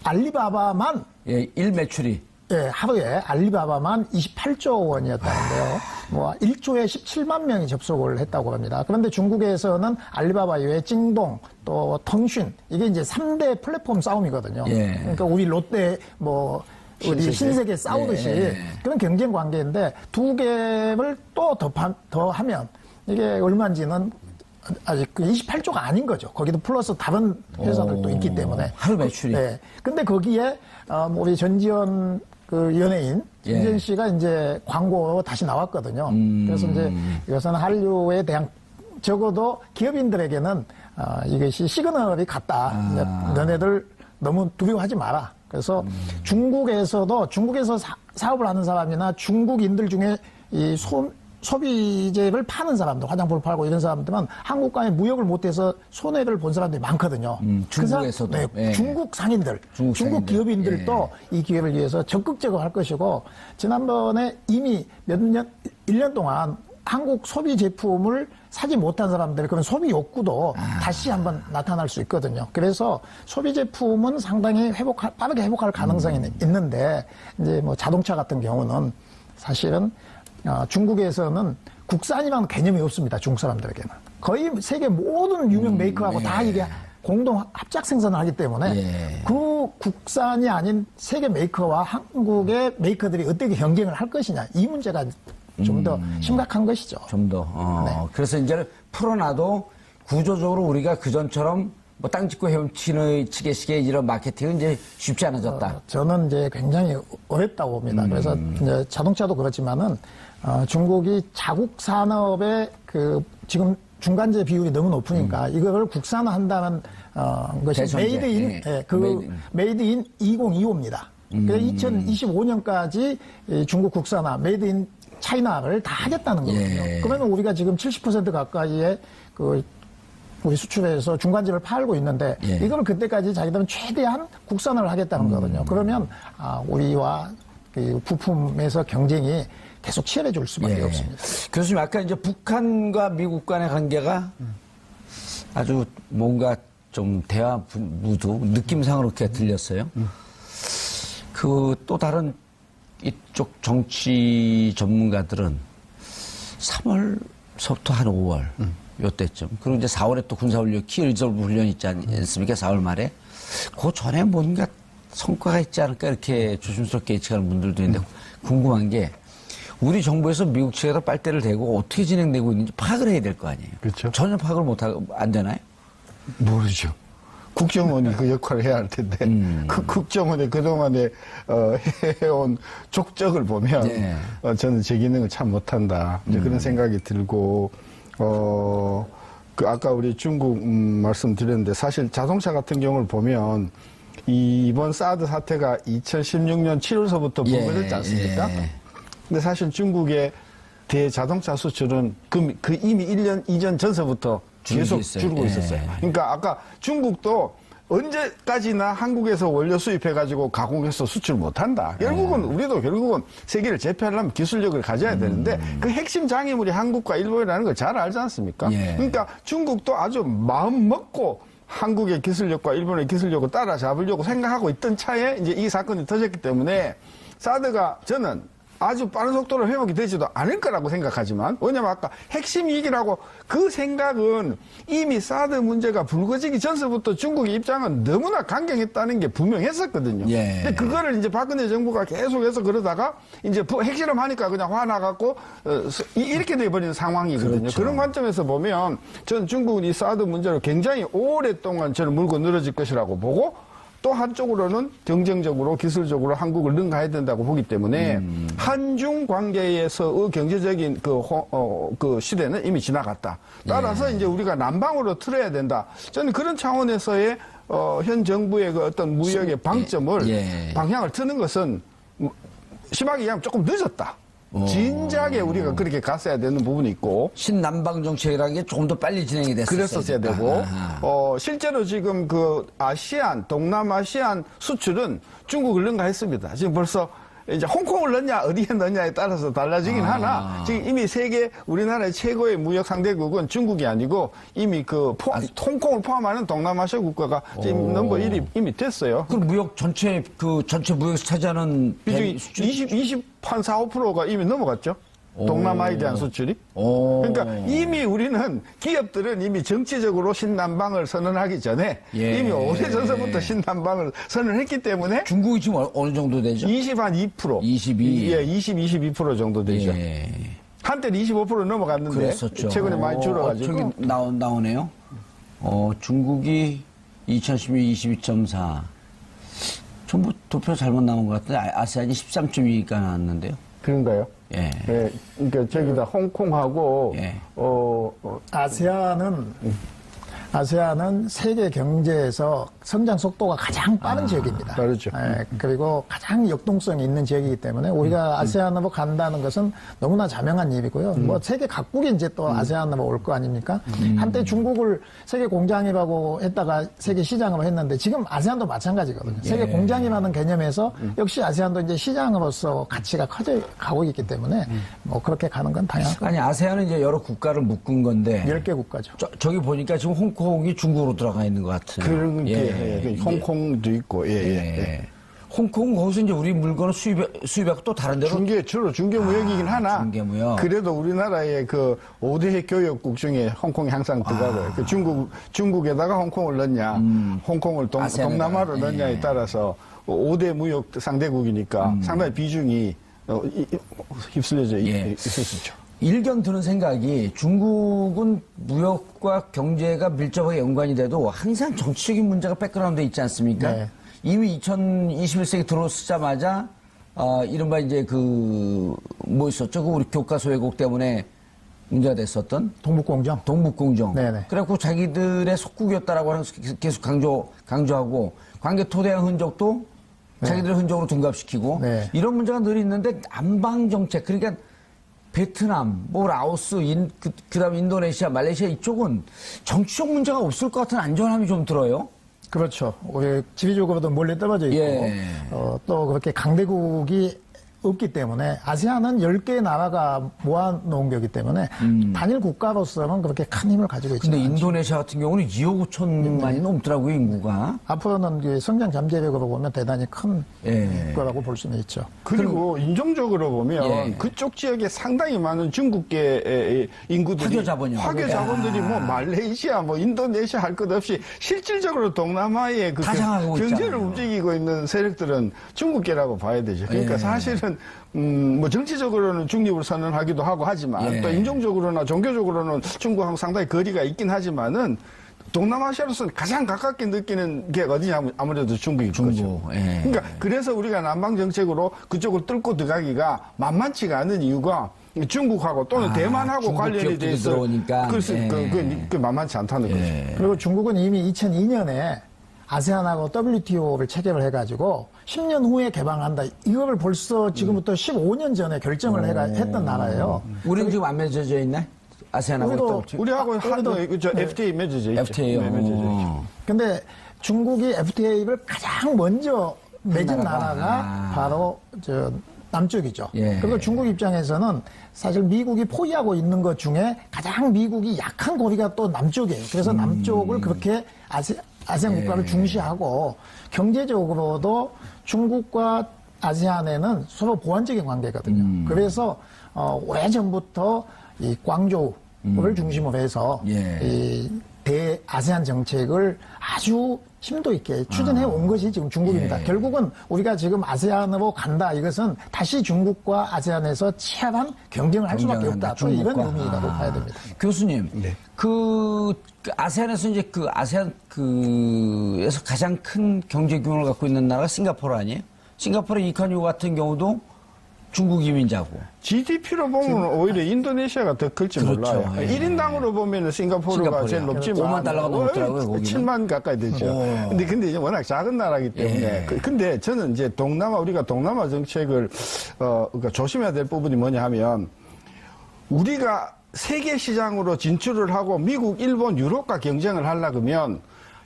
알리바바만 일 매출이. 예, 하루에 알리바바만 28조 원이었다는데요. 뭐 1조에 17만 명이 접속을 했다고 합니다. 그런데 중국에서는 알리바바 이외에 찡동 또 腾讯 이게 이제 3대 플랫폼 싸움이거든요. 예. 그러니까 우리 롯데 뭐 우리 신세계 싸우듯이 예. 그런 경쟁 관계인데 두 개를 또 더 하면 이게 얼마인지는 아직 그 28조가 아닌 거죠. 거기도 플러스 다른 회사들도 있기 때문에. 하루 매출이. 네. 근데 거기에 우리 전지현 그 연예인 예. 전지현 씨가 이제 광고로 다시 나왔거든요. 그래서 이제 이것은 한류에 대한 적어도 기업인들에게는 이것이 시그널이 같다. 너네들 너무 두려워하지 마라. 그래서 중국에서 사업을 하는 사람이나 중국인들 중에 이 소비재를 파는 사람들, 화장품을 팔고 이런 사람들은 한국과의 무역을 못해서 손해를 본 사람들이 많거든요. 중국에서도. 네, 예. 중국 상인들, 중국 중국 상인들. 기업인들도 이 기회를 위해서 적극적으로 할 것이고, 지난번에 이미 1년 동안 한국 소비 제품을 사지 못한 사람들, 그런 소비 욕구도 다시 한번 나타날 수 있거든요. 그래서 소비 제품은 상당히 빠르게 회복할 가능성이 있는데, 이제 뭐 자동차 같은 경우는 사실은 중국에서는 국산이라는 개념이 없습니다. 중국 사람들에게는. 거의 세계 모든 유명 메이커하고 다 이게 공동 합작 생산을 하기 때문에 예. 그 국산이 아닌 세계 메이커와 한국의 메이커들이 어떻게 경쟁을 할 것이냐. 이 문제가 좀 더 심각한 것이죠. 좀 더. 네. 그래서 이제 풀어놔도 구조적으로 우리가 그전처럼 뭐 땅 짓고 헤엄치게식의 이런 마케팅은 이제 쉽지 않아졌다. 저는 이제 굉장히 어렵다고 봅니다. 그래서 이제 자동차도 그렇지만은 중국이 자국 산업의 그 지금 중간재 비율이 너무 높으니까 이걸 국산화한다는 것이 대전제. 메이드 인 네. 메이드 인 2025입니다. 그래서 2025년까지 중국 국산화 메이드 인 차이나를 다 하겠다는 거거든요. 예. 그러면 우리가 지금 70% 가까이의 그 우리 수출해서 중간재를 팔고 있는데 예. 이걸 그때까지 자기들은 최대한 국산화를 하겠다는 거거든요. 그러면 우리와 그 부품에서 경쟁이 계속 치열해질 수밖에 없습니다. 교수님, 아까 이제 북한과 미국 간의 관계가 아주 뭔가 좀 대화 무드, 느낌상으로 그렇게 들렸어요. 그 또 다른 이쪽 정치 전문가들은 3월서부터 한 5월 요때쯤 그리고 이제 4월에 또 군사훈련 키 리저브 훈련 있지 않습니까? 4월 말에 그 전에 뭔가 성과가 있지 않을까 이렇게 조심스럽게 예측하는 분들도 있는데 궁금한 게 우리 정부에서 미국 측에다 빨대를 대고 어떻게 진행되고 있는지 파악을 해야 될 거 아니에요. 그렇죠. 전혀 파악을 못하고 안 되나요? 모르죠. 국정원이 그 역할을 해야 할 텐데 그 국정원이 그동안에 해온 족적을 보면 네. 저는 제 기능을 참 못한다 이제 그런 생각이 들고 그 아까 우리 중국 말씀드렸는데 사실 자동차 같은 경우를 보면 이번 사드 사태가 2016년 7월서부터 불거졌지 않습니까? 근데 사실 중국의 대자동차 수출은 그 이미 1년 이전 전서부터 계속 줄고 있었어요. 그러니까 아까 중국도 언제까지나 한국에서 원료 수입해가지고 가공해서 수출 못한다. 결국은 우리도 결국은 세계를 제패하려면 기술력을 가져야 되는데 그 핵심 장애물이 한국과 일본이라는 걸 잘 알지 않습니까? 그러니까 중국도 아주 마음 먹고 한국의 기술력과 일본의 기술력을 따라잡으려고 생각하고 있던 차에 이제 이 사건이 터졌기 때문에 사드가 저는 아주 빠른 속도로 회복이 되지도 않을 거라고 생각하지만 왜냐면 아까 핵심 이익이라고 그 생각은 이미 사드 문제가 불거지기 전서부터 중국의 입장은 너무나 강경했다는 게 분명했었거든요. 근데 그거를 이제 박근혜 정부가 계속해서 그러다가 이제 핵실험하니까 그냥 화나갖고 이렇게 돼버리는 상황이거든요. 그렇죠. 그런 관점에서 보면 저는 중국은 이 사드 문제로 굉장히 오랫동안 저는 물고 늘어질 것이라고 보고 또 한쪽으로는 경쟁적으로 기술적으로 한국을 능가해야 된다고 보기 때문에 한중 관계에서의 경제적인 그 시대는 이미 지나갔다. 따라서 이제 우리가 남방으로 틀어야 된다. 저는 그런 차원에서의 현 정부의 그 어떤 무역의 방점을 방향을 트는 것은 심하게 얘기하면 조금 늦었다. 진작에 우리가 그렇게 갔어야 되는 부분이 있고 신남방 정책이라는 게 조금 더 빨리 진행이 됐었어야 그랬었어야 되고 실제로 지금 그 아시안 동남아시안 수출은 중국을 능가했습니다. 지금 벌써 이제 홍콩을 넣냐 어디에 넣냐에 따라서 달라지긴 하나 지금 이미 세계 우리나라의 최고의 무역 상대국은 중국이 아니고 이미 홍콩을 포함하는 동남아시아 국가가 지금 넘버 1위 이미 됐어요. 그럼 무역 전체 무역에서 차지하는 비중이 24~5%가 이미 넘어갔죠. 동남아에 대한 수출이. 그러니까 이미 우리는 기업들은 이미 정치적으로 신남방을 선언하기 전에 이미 오래전서부터 신남방을 선언했기 때문에 중국이 지금 어느 정도 되죠? 22%. 22. 예, 22% 정도 되죠. 한때는 25% 넘어갔는데 그랬었죠. 최근에 많이 줄어가지고. 저기 나오네요. 중국이 2016 22.4. 전부 도표 잘못 나온 것 같은데 아세안이 13.2가 나왔는데요. 그런가요? 예. 그러니까 저기다 홍콩하고 아세안은 세계 경제에서 성장 속도가 가장 빠른 지역입니다. 빠르죠. 그리고 가장 역동성이 있는 지역이기 때문에 우리가 아세안으로 간다는 것은 너무나 자명한 일이고요. 뭐 세계 각국이 이제 또 아세안으로 올 거 아닙니까? 한때 중국을 세계 공장이라고 했다가 세계 시장으로 했는데 지금 아세안도 마찬가지거든요. 세계 공장이라는 개념에서 역시 아세안도 이제 시장으로서 가치가 커져 가고 있기 때문에 뭐 그렇게 가는 건 당연한 거죠. 아니 아세안은 이제 여러 국가를 묶은 건데 10개 국가죠. 저기 보니까 지금 홍콩이 중국으로 들어가 있는 것 같아요. 그런 게 홍콩도 있고 홍콩 거기서 이제 우리 물건을 수입하고 또 다른 데로 주로 중개무역이긴 하나. 중개무역. 그래도 우리나라의 그 5대 교역국 중에 홍콩이 항상 들어가고요. 그 중국에다가 홍콩을 넣냐, 홍콩을 동남아로 넣냐에 따라서 5대 무역 상대국이니까 상당히 비중이 휩쓸려져 있을 수 있죠. 일견 드는 생각이 중국은 무역과 경제가 밀접하게 연관이 돼도 항상 정치적인 문제가 백그라운드에 있지 않습니까? 네. 이미 2021세기 들어서자마자 이른바 이제 뭐 있었죠? 그 우리 교과서 왜곡 때문에 문제가 됐었던 동북공정. 동북공정. 네네. 그래갖고 자기들의 속국이었다라고 하는 계속 강조하고 관계 토대한 흔적도 자기들의 흔적으로 둔갑시키고 네. 이런 문제가 늘 있는데 남방 정책 그러니까 베트남, 뭐 라오스, 그다음 인도네시아, 말레이시아 이쪽은 정치적 문제가 없을 것 같은 안전함이 좀 들어요. 그렇죠. 우리 지리적으로도 멀리 떨어져 있고 예. 또 그렇게 강대국이 없기 때문에 아세안은 10개의 나라가 모아놓은 거기 때문에 단일 국가로서는 그렇게 큰 힘을 가지고 있지 근데 않죠. 인도네시아 같은 경우는 2억 5천만이 넘더라고요, 인구가. 앞으로는 그 성장 잠재력으로 보면 대단히 큰 예. 거라고 볼 수는 있죠. 그리고 인종적으로 보면 예. 그쪽 지역에 상당히 많은 중국계 인구들이 화교 자본들이 뭐 말레이시아, 뭐 인도네시아 할 것 없이 실질적으로 동남아의 그 가장하고 경제를 있잖아요. 움직이고 있는 세력들은 중국계라고 봐야 되죠. 그러니까 예. 사실은 뭐 정치적으로는 중립을 선언하기도 하고 하지만 예. 또 인종적으로나 종교적으로는 중국하고 상당히 거리가 있긴 하지만은 동남아시아로서는 가장 가깝게 느끼는 게 어디냐 아무래도 중국이죠. 예. 그러니까 그래서 우리가 남방 정책으로 그쪽을 뚫고 들어가기가 만만치가 않은 이유가 중국하고 또는 대만하고 중국 관련이 기업들이 돼서 들어오니까. 그래서 예. 그 만만치 않다는 거죠. 그리고 중국은 이미 2002년에 아세안하고 WTO를 체결을 해가지고 10년 후에 개방한다. 이거를 벌써 지금부터 15년 전에 결정을 했던 나라예요. 우리는 지금 안 맺어져 있나? 아세안하고 우리도 또 우리하고 FTA 맺어져 있죠. FTA 요. 네, 맺어져 있죠. 근데 중국이 FTA를 가장 먼저 맺은 나라가 바로 남쪽이죠. 예. 그리고 중국 입장에서는 사실 미국이 포위하고 있는 것 중에 가장 미국이 약한 고리가 또 남쪽이에요. 그래서 남쪽을 그렇게 아세안 국가를 중시하고 경제적으로도 중국과 아세안에는 서로 보완적인 관계거든요. 그래서 오래전부터 이 광저우를 중심으로 해서 이 대아세안 정책을 아주 심도 있게 추진해 온 것이 지금 중국입니다. 예. 결국은 우리가 지금 아세안으로 간다. 이것은 다시 중국과 아세안에서 치열한 경쟁을 할 수밖에 없다. 또 이런 의미라고 봐야 됩니다. 교수님, 그 아세안에서 이제 그 아세안 에서 가장 큰 경제 규모를 갖고 있는 나라가 싱가포르 아니에요? 싱가포르 이칸유 같은 경우도 중국 이민자고. GDP로 보면 오히려 인도네시아가 더 클지 그렇죠. 몰라요. 예. 1인당으로 보면 싱가포르가 제일 높지만 5만 달러가 넘더라고요, 거기는. 7만 가까이 되죠. 근데 이제 워낙 작은 나라이기 때문에. 예. 근데 저는 이제 우리가 동남아 정책을 그러니까 조심해야 될 부분이 뭐냐 하면 우리가 세계 시장으로 진출을 하고 미국, 일본, 유럽과 경쟁을 하려면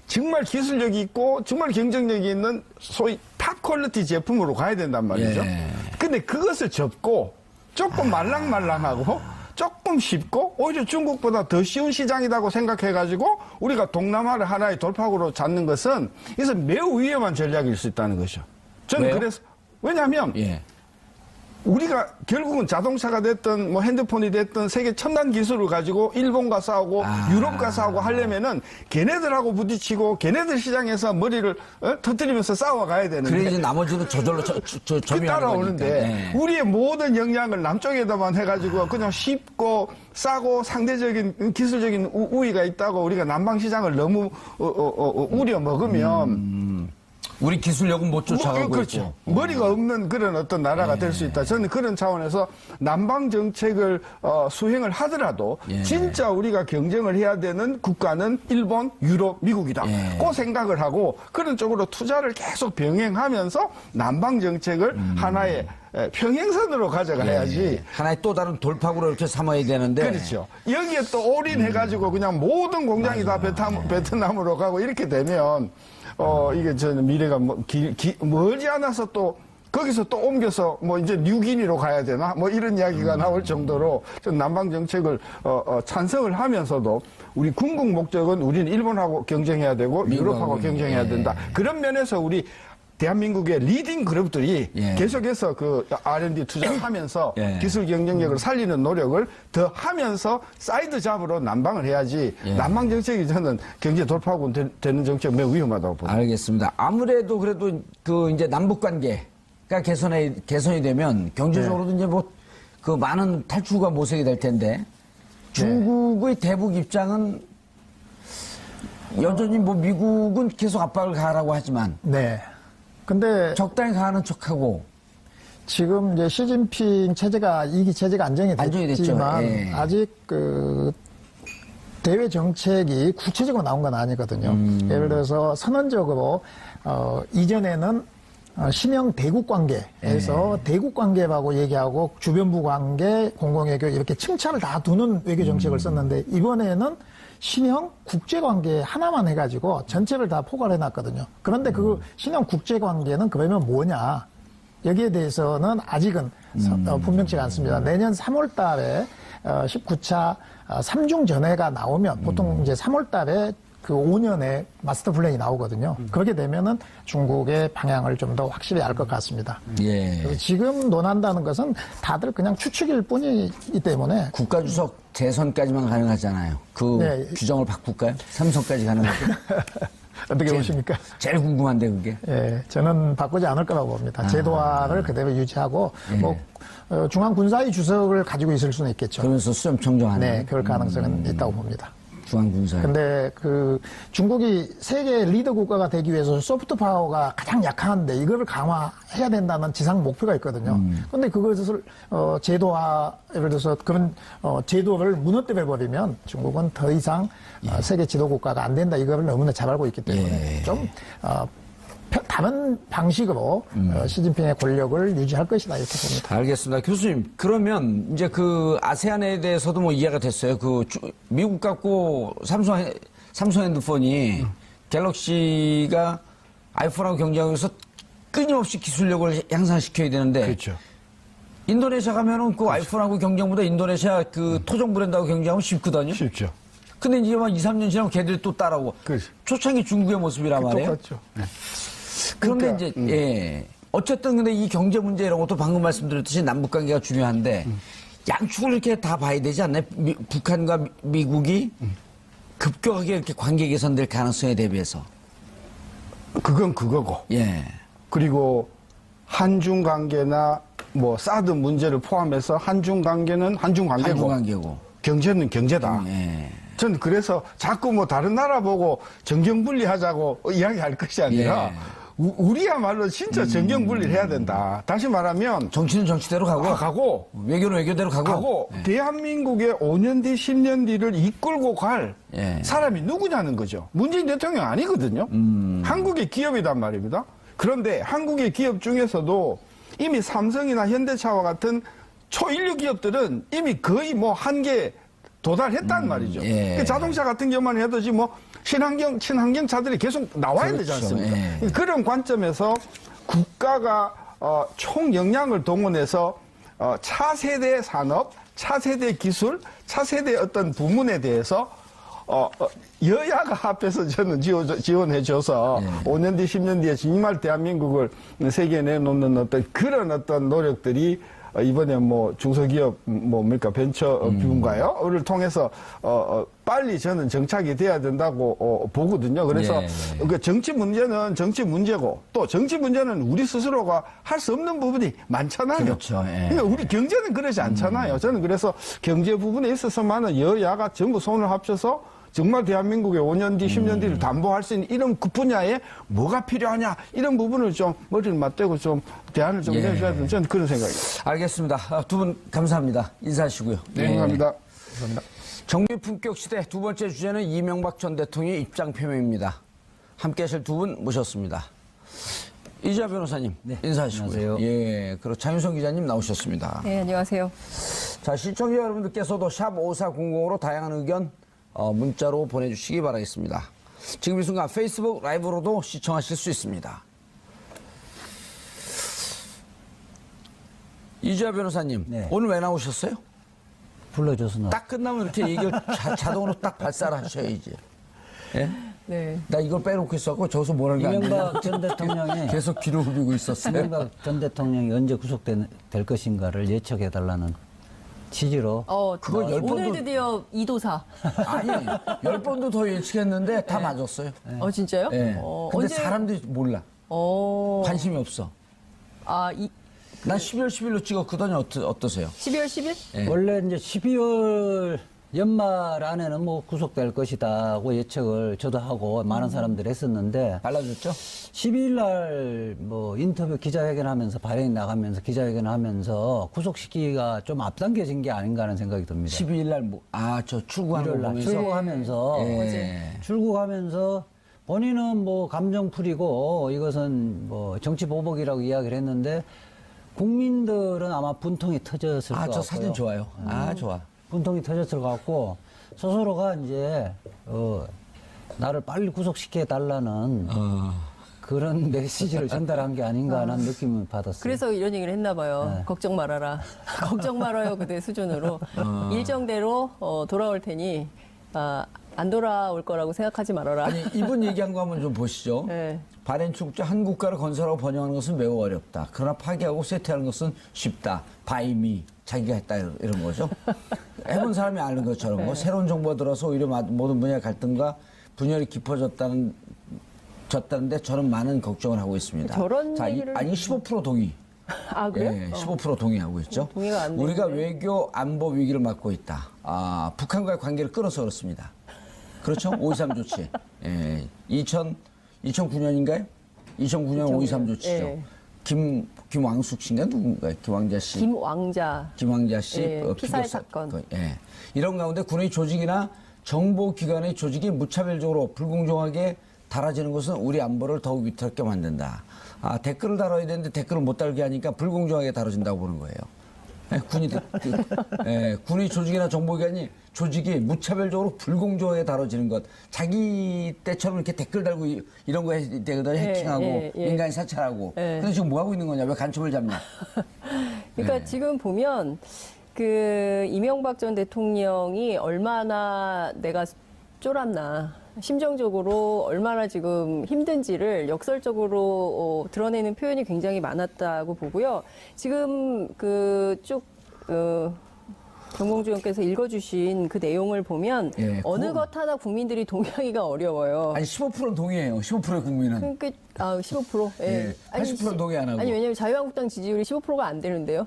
정말 기술력이 있고 정말 경쟁력이 있는 소위 탑 퀄리티 제품으로 가야 된단 말이죠. 예. 근데 그것을 접고 조금 말랑말랑하고 조금 쉽고 오히려 중국보다 더 쉬운 시장이라고 생각해가지고 우리가 동남아를 하나의 돌파구로 잡는 것은 그래서 매우 위험한 전략일 수 있다는 것이죠. 저는 왜요? 그래서 왜냐하면 예. 우리가 결국은 자동차가 됐든 뭐 핸드폰이 됐든 세계 첨단 기술을 가지고 일본과 싸우고 유럽과 싸우고 하려면은 걔네들하고 부딪히고 걔네들 시장에서 머리를 터뜨리면서 싸워가야 되는데 그래 이제 나머지는 저절로 점유하는 따라오는데 거니까. 예. 우리의 모든 역량을 남쪽에다만 해가지고 그냥 쉽고 싸고 상대적인 기술적인 우위가 있다고 우리가 남방 시장을 너무 우려 먹으면 우리 기술력은 못 쫓아가고 그렇죠. 있고. 머리가 없는 그런 어떤 나라가 될 수 있다. 저는 그런 차원에서 남방 정책을 수행을 하더라도 예. 진짜 우리가 경쟁을 해야 되는 국가는 일본, 유럽, 미국이다. 예. 그 생각을 하고 그런 쪽으로 투자를 계속 병행하면서 남방 정책을 하나의 평행선으로 가져가야지. 예. 하나의 또 다른 돌파구로 이렇게 삼아야 되는데. 그렇죠. 여기에 또 올인해가지고 그냥 모든 공장이 다 베트남으로 가고 이렇게 되면 이게 저는 미래가 멀지 않아서 또 거기서 또 옮겨서 뭐 이제 뉴기니로 가야 되나 뭐 이런 이야기가 나올 정도로 전 남방 정책을 찬성을 하면서도 우리 궁극 목적은 우리는 일본하고 경쟁해야 되고 유럽하고 경쟁해야 된다. 그런 면에서 우리 대한민국의 리딩 그룹들이 예. 계속해서 그 R&D 투자를 하면서 예. 기술 경쟁력을 살리는 노력을 더 하면서 사이드 잡으로 난방을 해야지 예. 난방 정책이 저는 경제 돌파구 되는 정책 매우 위험하다고 봅니다. 알겠습니다. 아무래도 그래도 그 이제 남북 관계가 개선이 되면 경제적으로도 이제 뭐 그 많은 탈출구가 모색이 될 텐데 중국의 대북 입장은 여전히 뭐 미국은 계속 압박을 가하라고 하지만 네. 근데 적당히 가하는 척하고 지금 이제 시진핑 체제가 2기 체제가 안정이 안정이 됐죠. 됐지만 예. 아직 그 대외 정책이 구체적으로 나온 건 아니거든요. 예를 들어서 선언적으로 이전에는 신형 대국 관계에서 대국 관계라고 얘기하고 주변부 관계, 공공외교 이렇게 칭찬을 다 두는 외교 정책을 썼는데 이번에는 신형 국제관계 하나만 해가지고 전체를 다 포괄해 놨거든요. 그런데 그 신형 국제관계는 그러면 뭐냐? 여기에 대해서는 아직은 분명치가 않습니다. 내년 3월 달에 19차 3중 전회가 나오면 보통 이제 3월 달에 그 5년의 마스터 플랜이 나오거든요. 그렇게 되면은 중국의 방향을 좀 더 확실히 알 것 같습니다. 예. 그래서 지금 논한다는 것은 다들 그냥 추측일 뿐이기 때문에 국가주석 재선까지만 가능하잖아요. 그 네. 규정을 바꿀까요? 삼선까지 가능하고. 어떻게 보십니까? 제일 궁금한데 그게. 예, 저는 바꾸지 않을 거라고 봅니다. 제도화를 그대로 유지하고 뭐 중앙군사위 주석을 가지고 있을 수는 있겠죠. 그러면서 수렴 청정하는. 네, 그럴 가능성은 있다고 봅니다. 중앙군사. 근데 그 중국이 세계 리더 국가가 되기 위해서 소프트 파워가 가장 약한데 이거를 강화해야 된다는 지상 목표가 있거든요. 근데 그것을 제도화 예를 들어서 그런 제도를 무너뜨려 버리면 중국은 더 이상 세계 지도 국가가 안 된다 이거를 너무나 잘 알고 있기 때문에 좀 다른 방식으로 시진핑의 권력을 유지할 것이다 이렇게 봅니다. 알겠습니다. 교수님, 그러면 이제 그 아세안에 대해서도 뭐 이해가 됐어요. 그 미국 갖고 삼성 핸드폰이 갤럭시가 아이폰하고 경쟁하면서 끊임없이 기술력을 향상시켜야 되는데 그렇죠. 인도네시아 가면은 그 아이폰하고 경쟁보다 인도네시아 그 토종 브랜드하고 경쟁하면 쉽거든요. 쉽죠. 근데 이제 막 2, 3년 지나면 걔들이 또 따라오고. 그렇죠. 초창기 중국의 모습이란 말이에요. 똑같죠. 네. 그런데 그러니까, 이제 예. 어쨌든 근데 이 경제 문제 이런 것도 방금 말씀드렸듯이 남북 관계가 중요한데 양축을 이렇게 다 봐야 되지 않나요? 북한과 미국이 급격하게 이렇게 관계 개선될 가능성에 대비해서. 그건 그거고. 예. 그리고 한중 관계나 뭐 사드 문제를 포함해서 한중 관계는 한중 관계고 한중 관계고. 경제는 경제다. 예. 전 그래서 자꾸 뭐 다른 나라 보고 정경분리하자고 이야기할 것이 아니라 예. 우리야말로 진짜 정경분리를 해야 된다. 다시 말하면 정치는 정치대로 가고 외교는 외교대로 가고 예. 대한민국의 5년 뒤, 10년 뒤를 이끌고 갈 예. 사람이 누구냐는 거죠. 문재인 대통령 아니거든요. 한국의 기업이란 말입니다. 그런데 한국의 기업 중에서도 이미 삼성이나 현대차와 같은 초인류 기업들은 이미 거의 뭐 한계 도달했단 말이죠. 예. 그 자동차 같은 경우만 해도 지금 뭐 친환경 차들이 계속 나와야 그렇죠. 되지 않습니까? 예. 그런 관점에서 국가가 총 역량을 동원해서 차세대 산업, 차세대 기술, 차세대 어떤 부문에 대해서 여야가 앞에서 저는 지원해줘서 5년 뒤, 10년 뒤에 정말 대한민국을 세계에 내놓는 어떤 그런 어떤 노력들이 이번에 뭐 중소기업 뭡니까 벤처 부분가요?를 통해서 빨리 저는 정착이 돼야 된다고 보거든요. 그래서 그 정치 문제는 정치 문제고 또 정치 문제는 우리 스스로가 할 수 없는 부분이 많잖아요. 그렇죠. 예. 그러니까 우리 경제는 그러지 않잖아요. 저는 그래서 경제 부분에 있어서만은 여야가 전부 손을 합쳐서 정말 대한민국의 5년 뒤, 10년 뒤를 담보할 수 있는 이런 그 분야에 뭐가 필요하냐 이런 부분을 좀 머리를 맞대고 좀 대안을 좀 내줘야 되는 저는 그런 생각이에요. 알겠습니다. 두 분 감사합니다. 인사하시고요. 네, 감사합니다. 감사합니다. 정비 품격 시대 두 번째 주제는 이명박 전 대통령의 입장 표명입니다. 함께 하실 두 분 모셨습니다. 이지아 변호사님, 네, 인사하시고요. 안녕하세요. 예, 그리고 장윤성 기자님 나오셨습니다. 네, 안녕하세요. 자, 시청자 여러분들께서도 샵 5400으로 다양한 의견 문자로 보내주시기 바라겠습니다. 지금 이 순간 페이스북 라이브로도 시청하실 수 있습니다. 이지아 변호사님, 네. 오늘 왜 나오셨어요? 불러줘서 나. 딱 끝나면 이렇게 얘기를 자동으로 딱 발사를 하셔야지. 예? 네. 나 이걸 빼놓고 있었고 저기서 뭐라는 게 아니라 이명박 전 대통령이 계속 귀를 후비고 있었어요. 이명박 전 대통령이 언제 구속될 것인가를 예측해달라는 취지로 그거 열 오늘 번도- 드디어 이도사. 아니 10번도 더 예측했는데 다 맞았어요. 진짜요? 네. 근데 언제? 사람들이 몰라. 관심이 없어. 난 12월 10일로 찍었거든요. 어떠세요? 12월 10일? 네. 원래 이제 12월 연말 안에는 뭐 구속될 것이다고 예측을 저도 하고 많은 사람들이 했었는데 달라졌죠? 12일 날 뭐 인터뷰 기자회견하면서 발행이 나가면서 기자회견하면서 구속 시기가 좀 앞당겨진 게 아닌가 하는 생각이 듭니다. 12일 날 저 출구하는 거 일요일 날 보면서 출국하면서 출국하면서 본인은 뭐 감정 풀이고 이것은 뭐 정치 보복이라고 이야기를 했는데 국민들은 아마 분통이 터졌을 것 같고요. 저 사진 좋아요. 좋아. 분통이 터졌을 것 같고 스스로가 이제 나를 빨리 구속시켜 달라는 그런 메시지를 전달한 게 아닌가 하는 느낌을 받았어요. 그래서 이런 얘기를 했나 봐요. 걱정 말아라. 걱정 말아요. 그대 수준으로. 일정대로 돌아올 테니 안 돌아올 거라고 생각하지 말아라. 아니 이분 얘기한 거 한번 좀 보시죠. 네. 발행축제 한 국가를 건설하고 번영하는 것은 매우 어렵다. 그러나 파괴하고 쇠퇴하는 것은 쉽다. 바이미 자기가 했다 이런 거죠. 해본 사람이 아는 것처럼 뭐 새로운 정보가 들어서 오히려 모든 분야의 갈등과 분열이 깊어졌다는데 저는 많은 걱정을 하고 있습니다. 저런 얘기를- 15% 동의. 그래요? 예, 15% 동의하고 있죠. 동의가 안 되는데. 우리가 외교 안보 위기를 맞고 있다. 북한과의 관계를 끊어서 그렇습니다. 그렇죠? 5.23 조치. 2009년인가요? 2009년 5.23 조치죠. 예. 김왕숙 씨인가 누군가요? 김왕자 씨. 김왕자 씨. 피살 피고 사건. 이런 가운데 군의 조직이나 정보기관의 조직이 무차별적으로 불공정하게 달아지는 것은 우리 안보를 더욱 위태롭게 만든다. 댓글을 달아야 되는데 댓글을 못 달게 하니까 불공정하게 다뤄진다고 보는 거예요. 군의 조직이나 정보기관이 조직이 무차별적으로 불공정하게 다뤄지는 것. 자기 때처럼 이렇게 댓글 달고 이런 거 해야 되거든요. 해킹하고 민간인 사찰하고. 근데 지금 뭐 하고 있는 거냐? 왜 간첩을 잡냐? 그러니까 지금 보면 이명박 전 대통령이 얼마나 내가 쫄았나. 심정적으로 얼마나 지금 힘든지를 역설적으로 드러내는 표현이 굉장히 많았다고 보고요. 지금 정봉주 의원께서 읽어주신 그 내용을 보면 어느 것 하나 국민들이 동의하기가 어려워요. 아니 15%는 동의해요. 15%의 국민은. 그러니까 15%? 예. 80%는 동의 안 하고. 아니 왜냐면 자유한국당 지지율이 15%가 안 되는데요.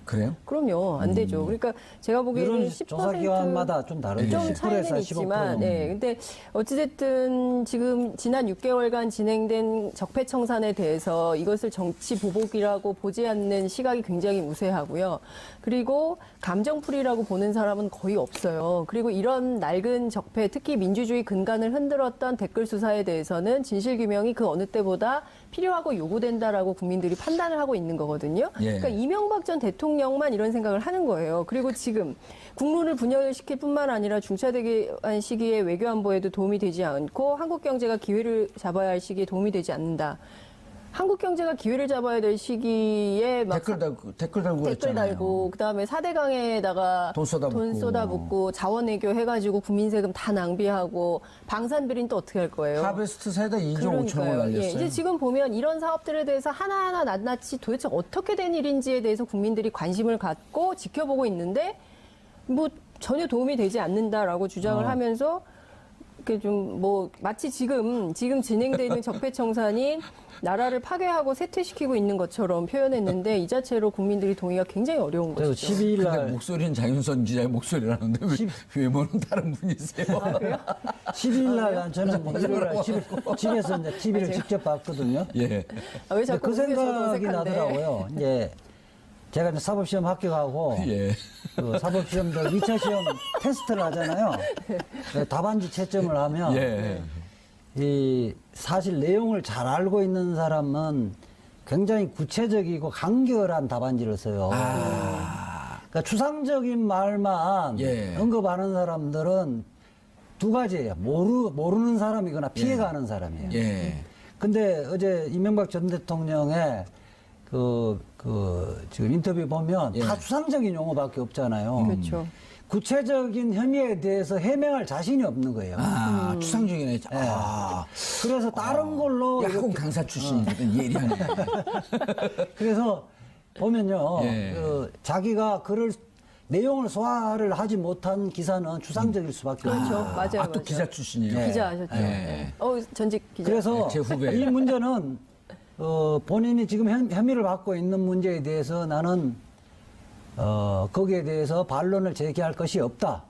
그래요? 그럼요, 안 되죠. 그러니까 제가 보기에는 10% 조사기관마다 좀 다르죠. 좀 차이는 10%에서 있지만, 근데 어찌됐든 지금 지난 6개월간 진행된 적폐청산에 대해서 이것을 정치 보복이라고 보지 않는 시각이 굉장히 우세하고요. 그리고 감정풀이라고 보는 사람은 거의 없어요. 그리고 이런 낡은 적폐, 특히 민주주의 근간을 흔들었던 댓글 수사에 대해서는 진실규명이 그 어느 때보다 필요하고 요구된다라고 국민들이 판단을 하고 있는 거거든요. 그러니까 이명박 전 대통령만 이런 생각을 하는 거예요. 그리고 지금 국론을 분열시킬 뿐만 아니라 중차대기 한 시기에 외교안보에도 도움이 되지 않고 한국 경제가 기회를 잡아야 할 시기에 도움이 되지 않는다. 한국 경제가 기회를 잡아야 될 시기에 막 댓글 달고 그랬잖아요. 그다음에 4대강에다가 돈 쏟아붓고 자원외교 해가지고 국민 세금 다 낭비하고 방산비리는 또 어떻게 할 거예요? 하베스트 사이다 2조 5천을 날렸어요. 이제 지금 보면 이런 사업들에 대해서 하나하나 낱낱이 도대체 어떻게 된 일인지에 대해서 국민들이 관심을 갖고 지켜보고 있는데 뭐 전혀 도움이 되지 않는다라고 주장을 하면서 마치 지금 진행되는 적폐청산이 나라를 파괴하고 쇠퇴시키고 있는 것처럼 표현했는데 이 자체로 국민들이 동의가 굉장히 어려운 그래서 것이죠. 12일 날 근데 목소리는 장윤선 기자의 목소리라는데 외모는 다른 분이세요? 12일 날 저는 일요일 날 집에서 이제 TV를 직접 봤거든요. 왜 자꾸 그 생각이 어색한데. 나더라고요. 이제 제가 이제 사법시험 합격하고 그 사법시험들 2차 시험 테스트를 하잖아요. 답안지 채점을 하면 이 사실 내용을 잘 알고 있는 사람은 굉장히 구체적이고 간결한 답안지를 써요. 그러니까 추상적인 말만 언급하는 사람들은 두 가지예요. 모르는 사람이거나 피해가는 사람이에요. 근데 어제 이명박 전 대통령의 지금 인터뷰 보면 다 추상적인 용어밖에 없잖아요. 그렇죠. 구체적인 혐의에 대해서 해명할 자신이 없는 거예요. 추상 중이네. 그래서 다른 걸로 야공 강사 출신이거든. 예리하네. 그래서 보면요, 예. 자기가 글을 내용을 소화를 하지 못한 기사는 추상적일 수밖에 그렇죠. 없죠. 맞아요. 또 맞아요. 기자 출신이에요. 네. 기자 하셨죠. 네. 네. 전직 기자. 그래서 제 후배. 이 문제는 본인이 지금 혐의를 받고 있는 문제에 대해서 나는 거기에 대해서 반론을 제기할 것이 없다.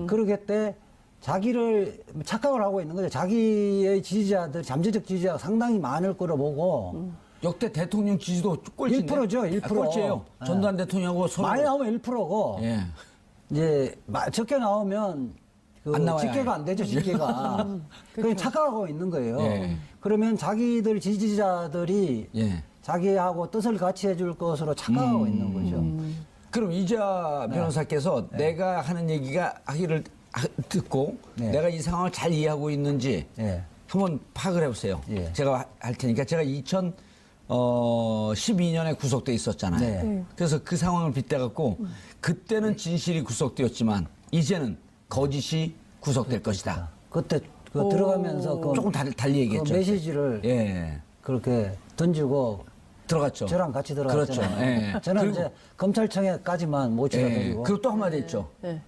그러겠대 자기를 착각을 하고 있는 거죠. 자기의 지지자들, 잠재적 지지자가 상당히 많을 거로 보고 역대 대통령 지지도 꼴찌인데. 1%죠, 1%. 꼴찌예요. 전두환 대통령하고 서로. 많이 나오면 1%고 예. 이제 적게 나오면 안 나와요, 집계가 아예. 안 되죠, 집계가. 그냥 착각하고 있는 거예요. 예. 그러면 자기들 지지자들이 예. 자기하고 뜻을 같이 해줄 것으로 착각하고 있는 거죠. 그럼 이자 변호사께서 내가 하는 얘기가 하기를 듣고 네. 내가 이 상황을 잘 이해하고 있는지 예. 한번 파악을 해보세요. 예. 제가 할 테니까 제가 2012년에 구속돼 있었잖아요. 네. 그래서 그 상황을 빗대갖고 그때는 진실이 구속되었지만 이제는 거짓이 구속될 것이다. 그때 들어가면서 그 조금 달리 얘기했죠. 그 메시지를 예. 그렇게 던지고 들어갔죠. 저랑 같이 들어갔잖아요. 그렇죠. 예. 저는 그리고- 이제 검찰청에까지만 모시가 예. 드리고 그리고 또 한마디 했죠. 네.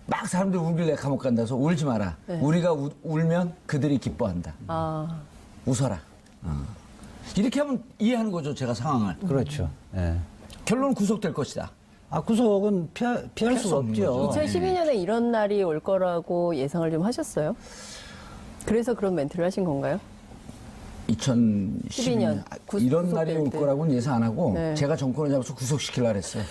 막 사람들이 울길래 감옥 간다서 울지 마라. 네. 우리가 울면 그들이 기뻐한다. 아, 웃어라. 이렇게 하면 이해하는 거죠, 제가 상황을. 그렇죠. 예. 결론은 구속될 것이다. 구속은 피할 수가 없는 없죠. 거죠. 2012년에 이런 날이 올 거라고 예상을 좀 하셨어요? 그래서 그런 멘트를 하신 건가요? 2012년 이런 날이 올 때. 거라고는 예상 안 하고 네. 제가 정권을 잡아서 구속시키려고 했어요.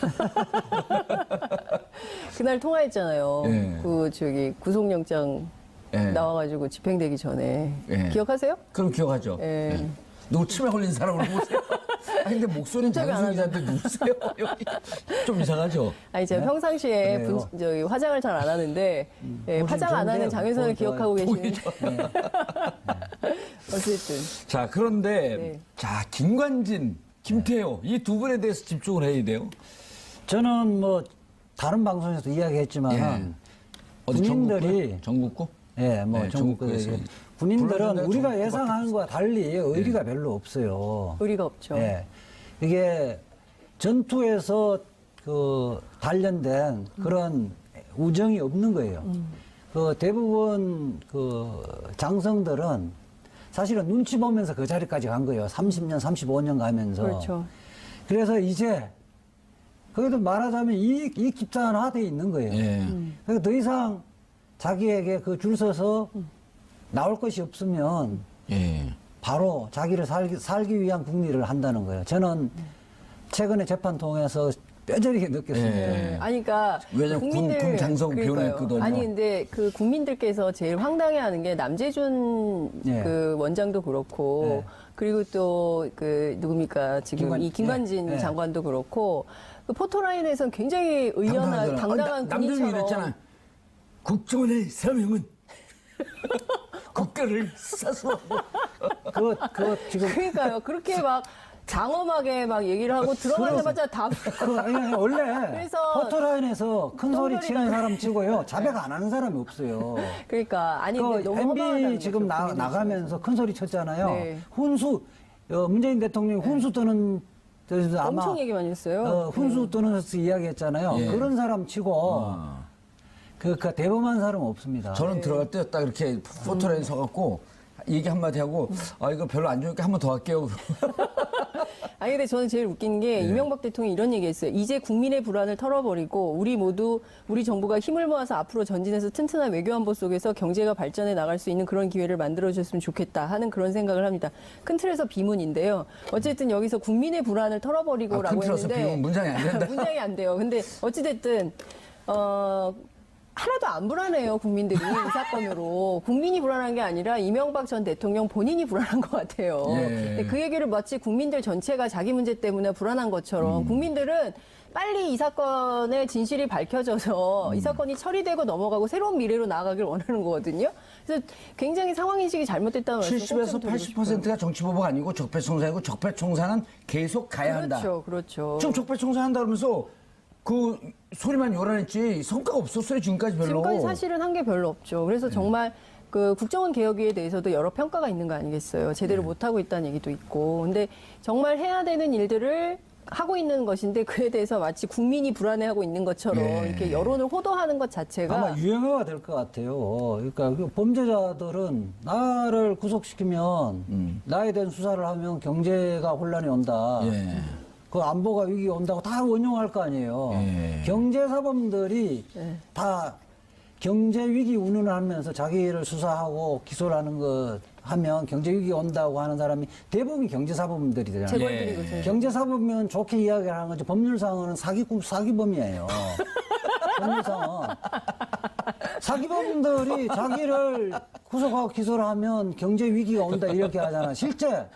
그날 통화했잖아요. 예. 구속영장 예. 나와가지고 집행되기 전에. 예. 기억하세요? 그럼 기억하죠. 예. 예. 누구 치매 걸린 사람을 보세요. 근데 목소리는 인터뷰 안 장윤성 기자인데 누구세요? 여기 좀 이상하죠. 아니, 제가 평상시에 그래요? 화장을 잘 안 하는데, 예, 보기 화장 안 하는 좋은데요. 장윤선을 보기 좋아요. 기억하고 계시는데. 어쨌든. 자, 그런데 네. 자, 김관진, 김태호 이 두 분에 대해서 집중을 해야 돼요. 저는 뭐 다른 방송에서 이야기했지만 예. 어디 군인들이 전국구? 예, 뭐 네, 전국에서 전국구에서. 군인들은 불러준다고 우리가 전국구밖에 예상하는 것과 달리 의리가 별로 없어요. 의리가 없죠. 예. 이게 전투에서 단련된 그런 우정이 없는 거예요. 대부분 장성들은 사실은 눈치 보면서 그 자리까지 간 거예요. 30년, 35년 가면서. 그렇죠. 그래서 이제 거기도 말하자면 이익 집단화돼 있는 거예요. 예. 그래서 더 이상 자기에게 줄 서서 나올 것이 없으면 예. 바로 자기를 살기 위한 국리를 한다는 거예요. 저는 최근에 재판 통해서 뼈저리게 느꼈습니다. 예. 아니, 그러니까 왜냐면 군 장성 그러니까요. 변호했거든요. 아니, 근데 그 국민들께서 제일 황당해하는 게 남재준 예. 그 원장도 그렇고, 예. 그리고 또 누굽니까 지금 이 김관진 예. 장관도 그렇고, 그 포토라인에서는 굉장히 의연한 당당한 남들이 군인처럼. 이랬잖아. 국정원의 사명은 국가를 사수하고. 지금 그러니까요. 그렇게 막 장엄하게 막 얘기를 하고 들어가자마자 다. 아니, 원래 그래서 포토라인에서 큰 소리 치는 사람 치고요 자백 안 하는 사람이 없어요. 그러니까 아니 근데 너무 허망하다는 MB 지금 거죠, 국민들 나가면서 큰 소리 쳤잖아요. 네. 훈수 문재인 대통령이 훈수 떠는 데서 아마 엄청 얘기 많이 했어요. 훈수 떠는 데서 이야기했잖아요. 예. 그런 사람 치고 그 대범한 사람은 없습니다. 저는 들어갈 때 딱 이렇게 포토라인 서갖고 얘기 한마디 하고 이거 별로 안 좋으니까 한 번 더 할게요. 아니 근데 저는 제일 웃긴 게 이명박 대통령이 이런 얘기했어요. 이제 국민의 불안을 털어버리고 우리 정부가 힘을 모아서 앞으로 전진해서 튼튼한 외교안보 속에서 경제가 발전해 나갈 수 있는 그런 기회를 만들어줬으면 좋겠다 하는 그런 생각을 합니다. 큰 틀에서 비문인데요. 어쨌든 여기서 국민의 불안을 털어버리고라고 큰 틀에서 했는데 비문 문장이 안 된다. 문장이 안 돼요. 근데 어찌됐든 하나도 안 불안해요, 국민들이. 이 사건으로. 국민이 불안한 게 아니라 이명박 전 대통령 본인이 불안한 것 같아요. 예. 근데 그 얘기를 마치 국민들 전체가 자기 문제 때문에 불안한 것처럼 국민들은 빨리 이 사건의 진실이 밝혀져서 이 사건이 처리되고 넘어가고 새로운 미래로 나아가길 원하는 거거든요. 그래서 굉장히 상황인식이 잘못됐다는 말씀 70에서 80%가 정치보복 아니고 적폐청산이고 적폐청산은 계속 가야 한다. 그렇죠, 그렇죠. 지금 적폐청산 한다 그러면서 그 소리만 요란했지 성과가 없었어요 지금까지 별로. 지금까지 사실은 한 게 별로 없죠. 그래서 정말 그 국정원 개혁위에 대해서도 여러 평가가 있는 거 아니겠어요. 제대로 못하고 있다는 얘기도 있고. 근데 정말 해야 되는 일들을 하고 있는 것인데 그에 대해서 마치 국민이 불안해하고 있는 것처럼 이렇게 여론을 호도하는 것 자체가 아마 유행어가 될 것 같아요. 그러니까 그 범죄자들은 나를 구속시키면 나에 대한 수사를 하면 경제가 혼란이 온다. 예. 그 안보가 위기 온다고 다 원용할 거 아니에요. 예. 경제사범들이 다 경제 위기 운운을 하면서 자기를 수사하고 기소를 하는 것 하면 경제 위기 온다고 하는 사람이 대부분이 경제사범들이잖아요. 재벌들이 예. 그렇죠. 경제사범이면 좋게 이야기를 하는 거죠. 법률상은 사기범이에요. 법률상은. 사기범들이 자기를 구속하고 기소를 하면 경제 위기가 온다 이렇게 하잖아. 실제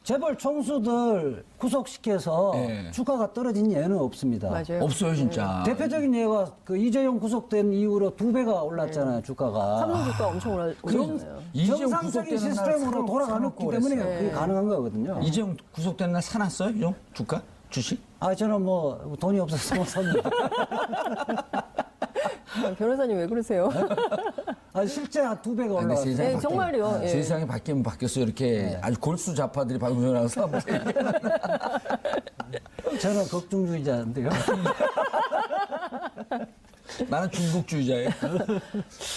재벌 총수들 구속시켜서 예. 주가가 떨어진 예는 없습니다. 맞아요. 없어요 진짜. 대표적인 예가 그 이재용 구속된 이후로 2배가 올랐잖아요, 주가가. 삼성 주가 엄청 올랐잖아요. 이재용 정상적인 구속되는 날 시스템으로 돌아가기 때문에 그게 가능한 거거든요. 이재용 구속된 날 사놨어요 이종 주가 주식? 아, 저는 뭐 돈이 없어서 못 삽니다. 변호사님 왜 그러세요? 아, 실제 한 2배가 올라왔어요. 세상이 네, 정말요. 예. 세상이 바뀌면 바뀌었어요. 이렇게 아주 골수 좌파들이 방송에 나와서 저는 걱정주의자인데요. 나는 중국주의자예요.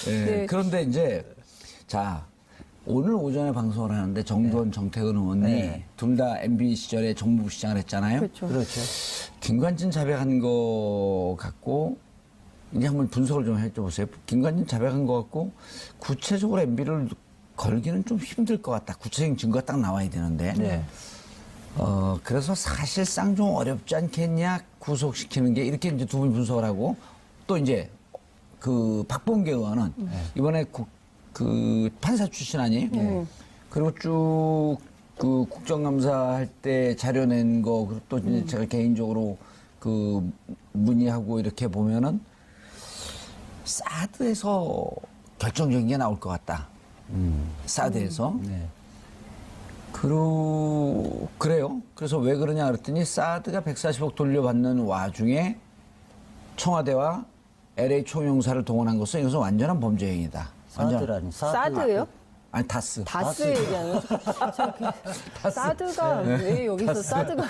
예, 네. 그런데 이제 자 오늘 오전에 방송을 하는데 정두원, 정태근 의원이 네. 둘 다 MB 시절에 정무부 시장을 했잖아요. 그렇죠. 그렇죠. 김관진 자백한 거 갖고 이제 한번 분석을 좀 해줘보세요. 김관진 자백한 거 갖고 구체적으로 MB를 걸기는 좀 힘들 것 같다. 구체적인 증거가 딱 나와야 되는데. 네. 그래서 사실상 좀 어렵지 않겠냐 구속시키는 게 이렇게 이제 두 분이 분석을 하고 또 이제 그 박범계 의원은 이번에 그 판사 출신 아니에요? 그리고 쭉 그 국정감사 할 때 자료 낸 거 그리고 또 이제 제가 개인적으로 그 문의하고 이렇게 보면은 사드에서 결정적인 게 나올 것 같다. 사드에서. 네. 그래요. 그래서 왜 그러냐 그랬더니 사드가 140억 돌려받는 와중에 청와대와 LA 총영사를 동원한 것은 이것은 완전한 범죄 행위다. 사드라니. 사드예요? 아니 다스. 다스 얘기하는 사드가 왜 여기서 사드가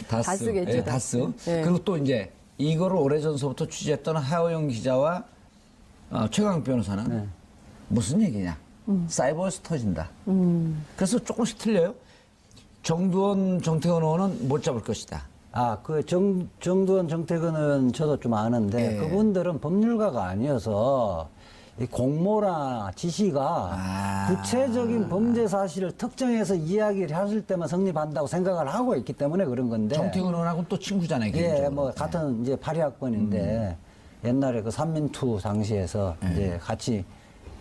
다스겠죠, 예, 다스. 다스. 네. 그리고 또 이제 이거를 오래전서부터 취재했던 하호영 기자와 최강 변호사는 무슨 얘기냐. 사이버에서 터진다. 그래서 조금씩 틀려요. 정두원, 정태근 의원은 못 잡을 것이다. 아, 그 정두원, 정태근은 저도 좀 아는데 예. 그분들은 법률가가 아니어서 이 공모나 지시가 구체적인 범죄 사실을 특정해서 이야기를 하실 때만 성립한다고 생각을 하고 있기 때문에 그런 건데. 정태근 의원하고는 또 친구잖아요. 예, 개인적으로. 뭐 같은 이제 82학번인데 옛날에 그 산민투 당시에서 이제 같이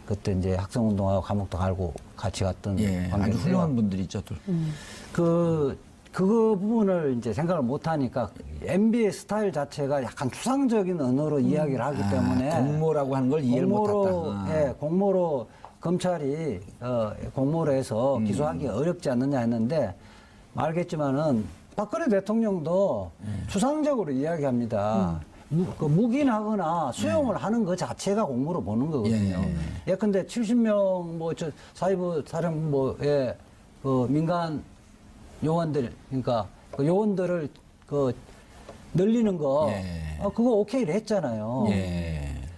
그때 이제 학생운동하고 감옥도 갈고 같이 갔던 예, 아주 관계인데요. 훌륭한 분들이죠. 또. 그 부분을 이제 생각을 못 하니까 MB의 스타일 자체가 약간 추상적인 언어로 이야기를 하기 때문에 공모라고 하는 걸 이해를 못했다. 예, 공모로 검찰이 공모로 해서 기소하기 어렵지 않느냐 했는데 알겠지만은 박근혜 대통령도 추상적으로 이야기합니다. 묵인하거나 수용을 하는 것 자체가 공모로 보는 거거든요. 예컨대 70명 뭐 저 사이버 사령부의 그 민간 요원들, 그러니까 그 요원들을 그 늘리는 거, 그거 오케이를 했잖아요.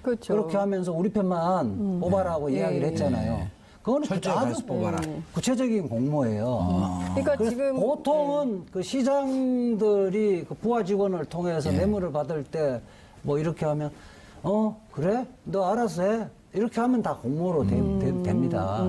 그렇죠. 그렇게 하면서 우리 편만 뽑아라고 이야기를 했잖아요. 그거는 철저히 아주 가서 뽑아라. 구체적인 공모예요. 그러니까 그래서 지금 보통은 그 시장들이 그 부하 직원을 통해서 뇌물을 받을 때 뭐 이렇게 하면 그래? 너 알아서 해. 이렇게 하면 다 공모로 됩니다.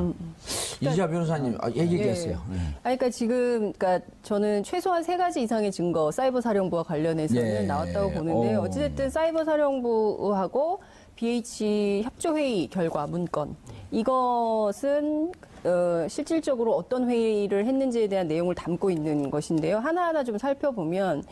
이지아 변호사님 얘기했어요. 그러니까 지금, 그러니까 저는 최소한 3가지 이상의 증거, 사이버 사령부와 관련해서는 나왔다고 보는데, 어찌됐든 사이버 사령부하고 BH 협조회의 결과 문건, 이것은 실질적으로 어떤 회의를 했는지에 대한 내용을 담고 있는 것인데요. 하나하나 좀 살펴보면,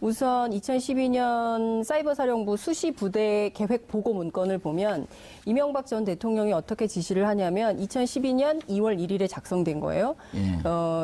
우선 2012년 사이버사령부 수시부대 계획 보고 문건을 보면 이명박 전 대통령이 어떻게 지시를 하냐면 2012년 2월 1일에 작성된 거예요.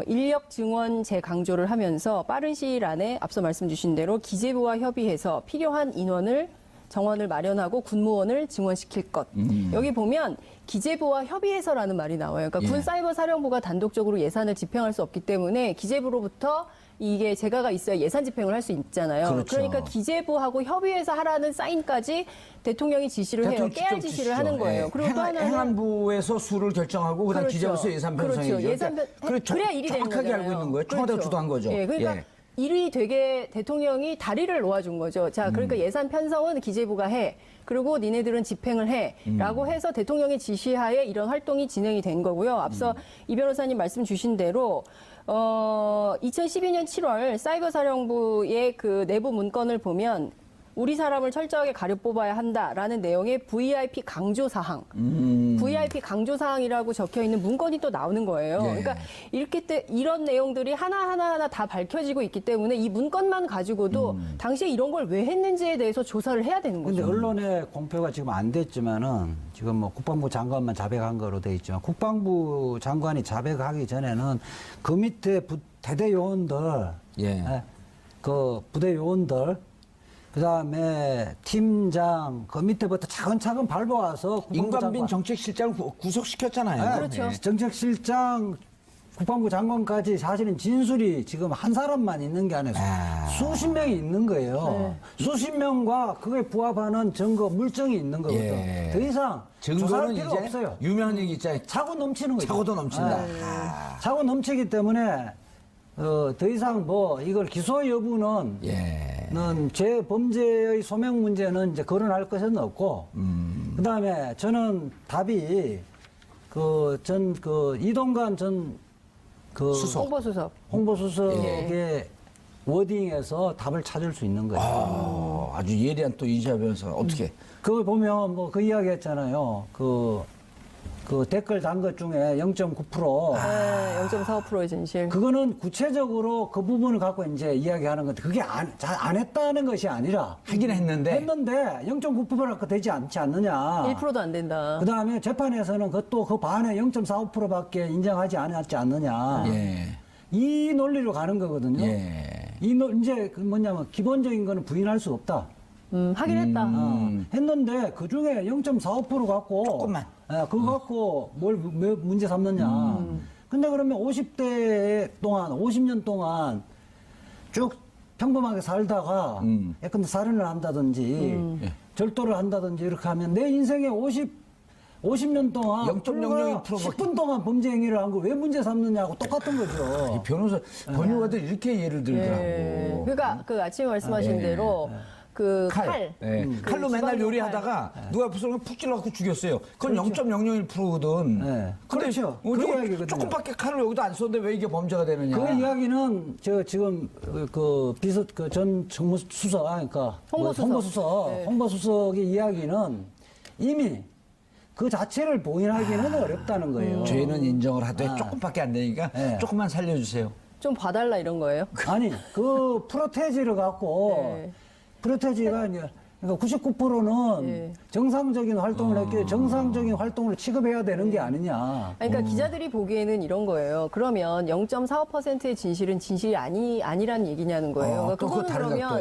인력 증원 재강조를 하면서 빠른 시일 안에 앞서 말씀 주신 대로 기재부와 협의해서 필요한 인원을 정원을 마련하고 군무원을 증원시킬 것. 여기 보면 기재부와 협의해서라는 말이 나와요. 그러니까 군 사이버 사령부가 단독적으로 예산을 집행할 수 없기 때문에 기재부로부터 이게 재가가 있어야 예산 집행을 할 수 있잖아요. 그렇죠. 그러니까 기재부하고 협의해서 하라는 사인까지 대통령이 지시를 해요. 깨알 지시를 하는 거예요. 그리고 또 하나는 행안부에서 수를 결정하고 그다음 그렇죠. 기재부에서 예산 편성이죠. 그렇죠. 예산 그래야 일이 되는 정확하게 거잖아요. 알고 있는 거예요. 청와대가 그렇죠. 주도한 거죠. 예, 그러니까 예. 일이 되게 대통령이 다리를 놓아준 거죠. 자, 그러니까 예산 편성은 기재부가 해. 그리고 니네들은 집행을 해. 라고 해서 대통령의 지시하에 이런 활동이 진행이 된 거고요. 앞서 이 변호사님 말씀 주신 대로 2012년 7월 사이버사령부의 그 내부 문건을 보면 우리 사람을 철저하게 가려 뽑아야 한다라는 내용의 VIP 강조 사항, VIP 강조 사항이라고 적혀 있는 문건이 또 나오는 거예요. 예. 그러니까 이런 내용들이 하나 다 밝혀지고 있기 때문에 이 문건만 가지고도 당시에 이런 걸 왜 했는지에 대해서 조사를 해야 되는 거죠. 근데 언론에 공표가 지금 안 됐지만은 지금 뭐 국방부 장관만 자백한 거로 돼 있지만 국방부 장관이 자백하기 전에는 그 밑에 대대 요원들, 그 부대 요원들, 그 다음에 팀장, 그 밑에부터 차근차근 밟아와서 임관빈 정책실장을 구속시켰잖아요. 네. 그렇죠. 정책실장, 국방부 장관까지 사실은 진술이 지금 한 사람만 있는 게 아니라 수십 명이 있는 거예요. 수십 명과 그에 부합하는 증거, 물증이 있는 거거든. 예. 더 이상 조사할 증거는 필요 이제 없어요. 유명한 얘기 있잖아요. 차고 넘치는 거죠. 차고도 넘친다. 차고 넘치기 때문에 더 이상 뭐 이걸 기소 여부는 제 범죄의 소명 문제는 이제 거론할 것은 없고 그다음에 저는 답이 이동관 전 홍보수석의 워딩에서 답을 찾을 수 있는 거예요. 아주 예리한 또 이지아 변호사 어떻게? 그걸 보면 뭐 그 이야기 했잖아요. 그 댓글 단 것 중에 0.9%. 0.45%의 진실. 그거는 구체적으로 그 부분을 갖고 이제 이야기하는 건데 그게 안 했다는 것이 아니라 하긴 했는데 0.9%가 되지 않지 않느냐. 1%도 안 된다. 그 다음에 재판에서는 그 반에 0.45%밖에 인정하지 않았지 않느냐. 이 논리로 가는 거거든요. 이제 그 뭐냐면 기본적인 거는 부인할 수 없다. 하긴 했다. 했는데 그 중에 0.45% 갖고 조금만. 그거 갖고 뭘 문제 삼느냐. 근데 그러면 50년 동안 쭉 평범하게 살다가 예컨대 살인을 한다든지 절도를 한다든지 이렇게 하면 내 인생에 50년 동안 0.001% 10분 동안 범죄 행위를 한 거 왜 문제 삼느냐고 똑같은 거죠. 이 변호사 법률가들 이렇게 예를 들더라고. 그러니까 그 아침에 말씀하신 대로 그 칼. 칼로 맨날 요리하다가 누가 앞에서 푹 찔러갖고 죽였어요. 그건 0.001%거든. 그렇죠. 그 이야기거든요. 조금밖에 칼을 여기도 안 썼는데 왜 이게 범죄가 되느냐. 그 이야기는 지금 전 정무수석, 그러니까 홍보수석의 이야기는 이미 그 자체를 봉인하기는 어렵다는 거예요. 죄는 인정을 하되 조금밖에 안 되니까 조금만 살려주세요. 좀 봐달라 이런 거예요? 아니, 그 프로테지를 갖고 프로테지가 이제 그러니까 99%는 정상적인 활동을 했기에 정상적인 활동을 취급해야 되는 게 아니냐. 그러니까 기자들이 보기에는 이런 거예요. 그러면 0.45%의 진실은 진실이 아니란 얘기냐는 거예요. 그러니까 그거는 그러면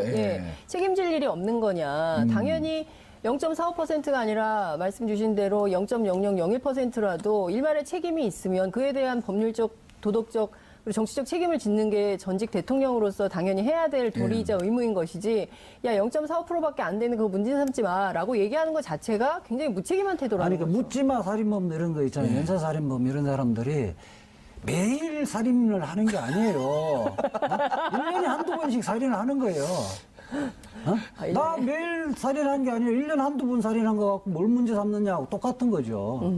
책임질 일이 없는 거냐. 당연히 0.45%가 아니라 말씀 주신 대로 0.0001%라도 일말의 책임이 있으면 그에 대한 법률적, 도덕적, 그리고 정치적 책임을 짓는 게 전직 대통령으로서 당연히 해야 될 도리이자 의무인 것이지, 야 0.45%밖에 안 되는 그거 문제 삼지 마라고 얘기하는 것 자체가 굉장히 무책임한 태도라는 아니, 거죠. 묻지마 살인범 이런 거 있잖아요. 연쇄살인범 이런 사람들이 매일 살인을 하는 게 아니에요. 1년에 한두 번씩 살인을 하는 거예요. 나 매일 살인한 게 아니에요. 1년에 한두 번 살인한 거 갖고 뭘 문제 삼느냐고 똑같은 거죠.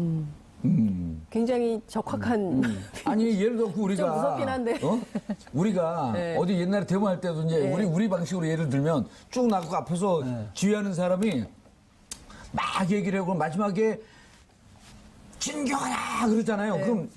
굉장히 적확한. 아니, 예를 들어 우리가. 좀 무섭긴 한데. 우리가 어디 옛날에 데모할 때도 이제 우리 방식으로 예를 들면 쭉 나가고 앞에서 지휘하는 사람이 막 얘기를 하고 마지막에 진경하라 그러잖아요. 그럼